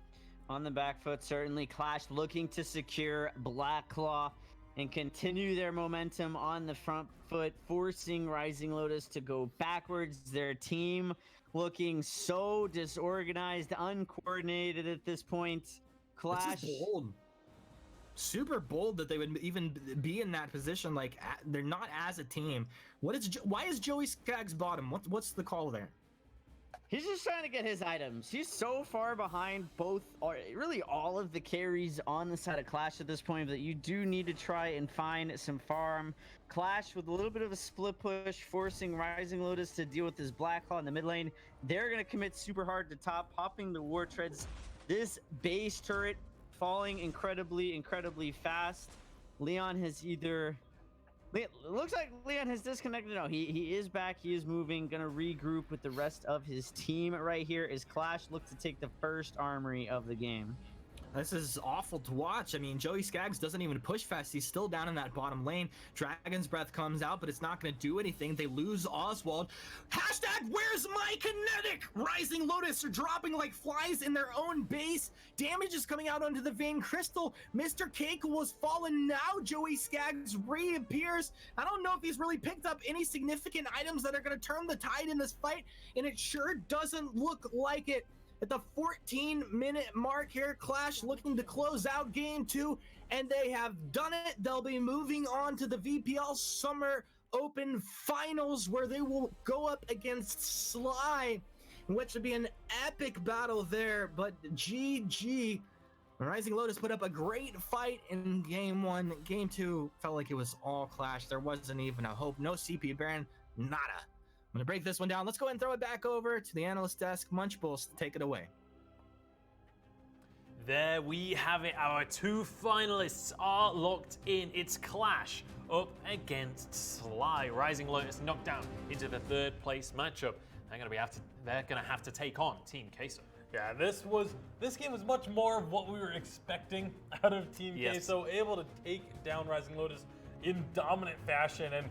On the back foot, certainly. Clash looking to secure Black Claw and continue their momentum on the front foot, forcing Rising Lotus to go backwards. Their team looking so disorganized, uncoordinated at this point. Clash. This is bold. Super bold that they would even be in that position. Like, they're not as a team. Why is Joey Skaggs bottom? What's the call there? He's just trying to get his items. He's so far behind both, or really all of the carries on the side of Clash at this point, that you do need to try and find some farm. Clash with a little bit of a split push, forcing Rising Lotus to deal with this Black Claw in the mid lane. They're going to commit super hard to top, popping the War Treads. This base turret falling incredibly fast. Leon has either... It looks like Leon has disconnected. No, he is back. He is moving. Gonna regroup with the rest of his team right here as Clash look to take the first armory of the game. This is awful to watch. I mean, Joey Skaggs doesn't even push fast. He's still down in that bottom lane. Dragon's Breath comes out, but it's not going to do anything. They lose Oswald. Hashtag, where's my kinetic? Rising Lotus are dropping like flies in their own base. Damage is coming out onto the Vein Crystal. Mr. Cake was fallen. Now Joey Skaggs reappears. I don't know if he's really picked up any significant items that are going to turn the tide in this fight, and it sure doesn't look like it. At the 14-minute mark here, Clash looking to close out Game 2, and they have done it. They'll be moving on to the VPL Summer Open Finals, where they will go up against Sly, which would be an epic battle there. But GG. Rising Lotus put up a great fight in Game 1. Game 2 felt like it was all Clash. There wasn't even a hope. No CP Baron, nada. I'm going to break this one down. Let's go ahead and throw it back over to the analyst desk. Munchballs, take it away. There we have it. Our two finalists are locked in. It's Clash up against Sly. Rising Lotus knocked down into the third place matchup. They're gonna have to take on Team Queso. Yeah, this game was much more of what we were expecting out of Team Queso, able to take down Rising Lotus in dominant fashion, and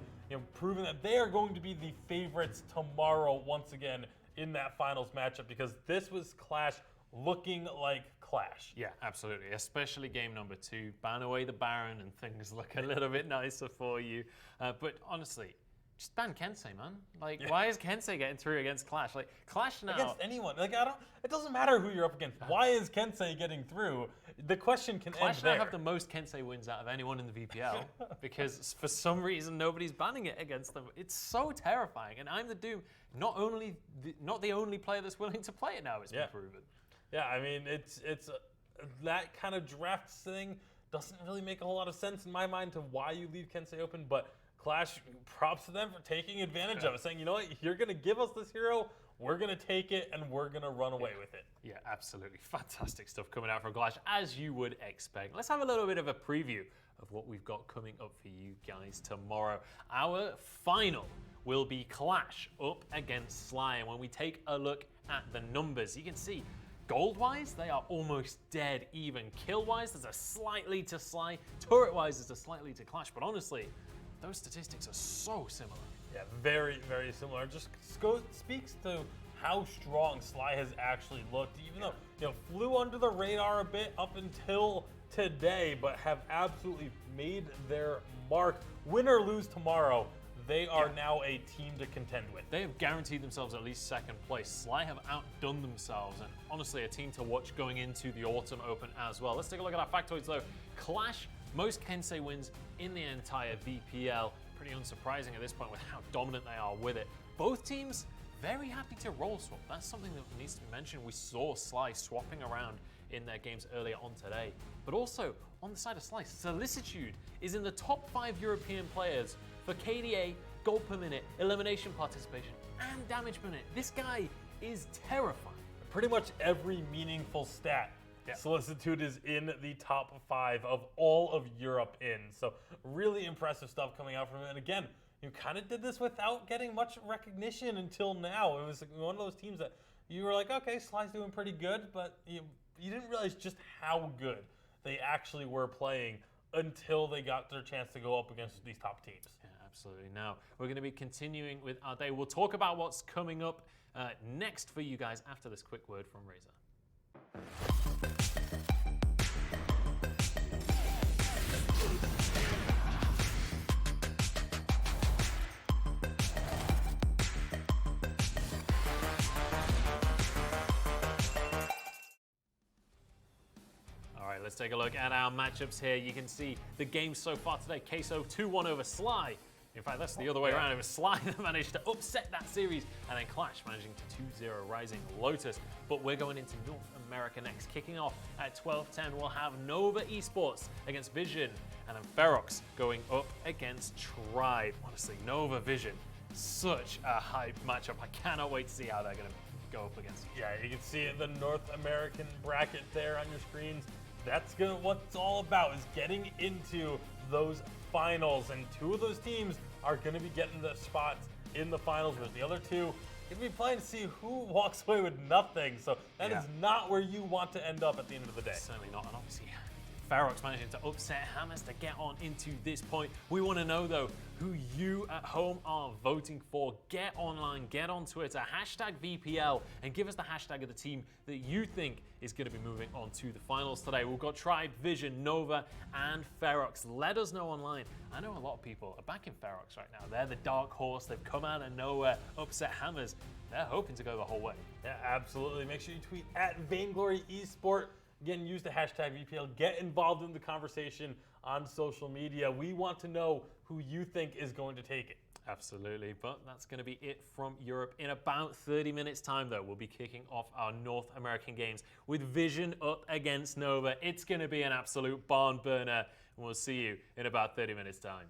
proving that they are going to be the favorites tomorrow once again in that finals matchup, because this was Clash looking like Clash. Yeah, absolutely. Especially game number 2. Ban away the Baron and things look a little bit nicer for you. But honestly, just ban Kensei, man. Like, why is Kensei getting through against Clash? Like, Clash now... Against anyone. Like, it doesn't matter who you're up against. Why is Kensei getting through? The question can Clash end there. now have the most Kensei wins out of anyone in the VPL because for some reason nobody's banning it against them. It's so terrifying, and I'm the Doom. Not the only player that's willing to play it now. It's been proven. Yeah, I mean, it's that kind of draft thing doesn't really make a whole lot of sense in my mind to why you leave Kensei open, but Clash, props to them for taking advantage of it, saying, you know what, you're going to give us this hero, we're going to take it, and we're going to run away with it. Yeah, absolutely. Fantastic stuff coming out from Clash, as you would expect. Let's have a little bit of a preview of what we've got coming up for you guys tomorrow. Our final will be Clash up against Sly, and when we take a look at the numbers, you can see gold-wise, they are almost dead even. Kill-wise, there's a slight lead to Sly. Turret-wise, there's a slight lead to Clash, but honestly, those statistics are so similar. Yeah, very, very similar. Just speaks to how strong Sly has actually looked, even though, flew under the radar a bit up until today, but have absolutely made their mark. Win or lose tomorrow, they are now a team to contend with. They have guaranteed themselves at least second place. Sly have outdone themselves, and honestly, a team to watch going into the Autumn Open as well. Let's take a look at our factoids though. Clash, most Kensei wins in the entire VPL. Pretty unsurprising at this point with how dominant they are with it. Both teams very happy to roll swap. That's something that needs to be mentioned. We saw Sly swapping around in their games earlier on today. But also, on the side of Sly, Solicitude is in the top 5 European players for KDA, gold per minute, elimination participation, and damage per minute. This guy is terrifying. Pretty much every meaningful stat, Solicitude is in the top 5 of all of Europe in. So really impressive stuff coming out from him. And again, you kind of did this without getting much recognition until now. It was one of those teams that you were like, okay, Sly's doing pretty good, but you didn't realize just how good they actually were playing until they got their chance to go up against these top teams. Yeah, absolutely. Now, we're going to be continuing with our day. We'll talk about what's coming up next for you guys after this quick word from Razor. Let's take a look at our matchups here. You can see the game so far today. Queso 2-1 over Sly. In fact, that's the other way around. It was Sly that managed to upset that series, and then Clash managing to 2-0 Rising Lotus. But we're going into North America next. Kicking off at 12:10, we'll have Nova Esports against Vision, and then Ferox going up against Tribe. Honestly, Nova Vision, such a hype matchup. I cannot wait to see how they're going to go up against each other. Yeah, you can see the North American bracket there on your screens. That's what it's all about, is getting into those finals. And two of those teams are going to be getting the spots in the finals, whereas the other two going to be playing to see who walks away with nothing. So that is not where you want to end up at the end of the day. Certainly not. And obviously, Ferox managing to upset Hammers to get on into this point. We want to know, though, who you at home are voting for. Get online, get on Twitter, hashtag VPL, and give us the hashtag of the team that you think is going to be moving on to the finals today. We've got Tribe, Vision, Nova, and Ferox. Let us know online. I know a lot of people are backing Ferox right now. They're the dark horse. They've come out of nowhere, upset Hammers. They're hoping to go the whole way. Yeah, absolutely. Make sure you tweet at Vainglory Esport. Again, use the hashtag VPL. Get involved in the conversation on social media. We want to know who you think is going to take it. Absolutely, but that's going to be it from Europe. In about 30 minutes time, though, we'll be kicking off our North American games with Vision up against Nova. It's going to be an absolute barn burner, and we'll see you in about 30 minutes time.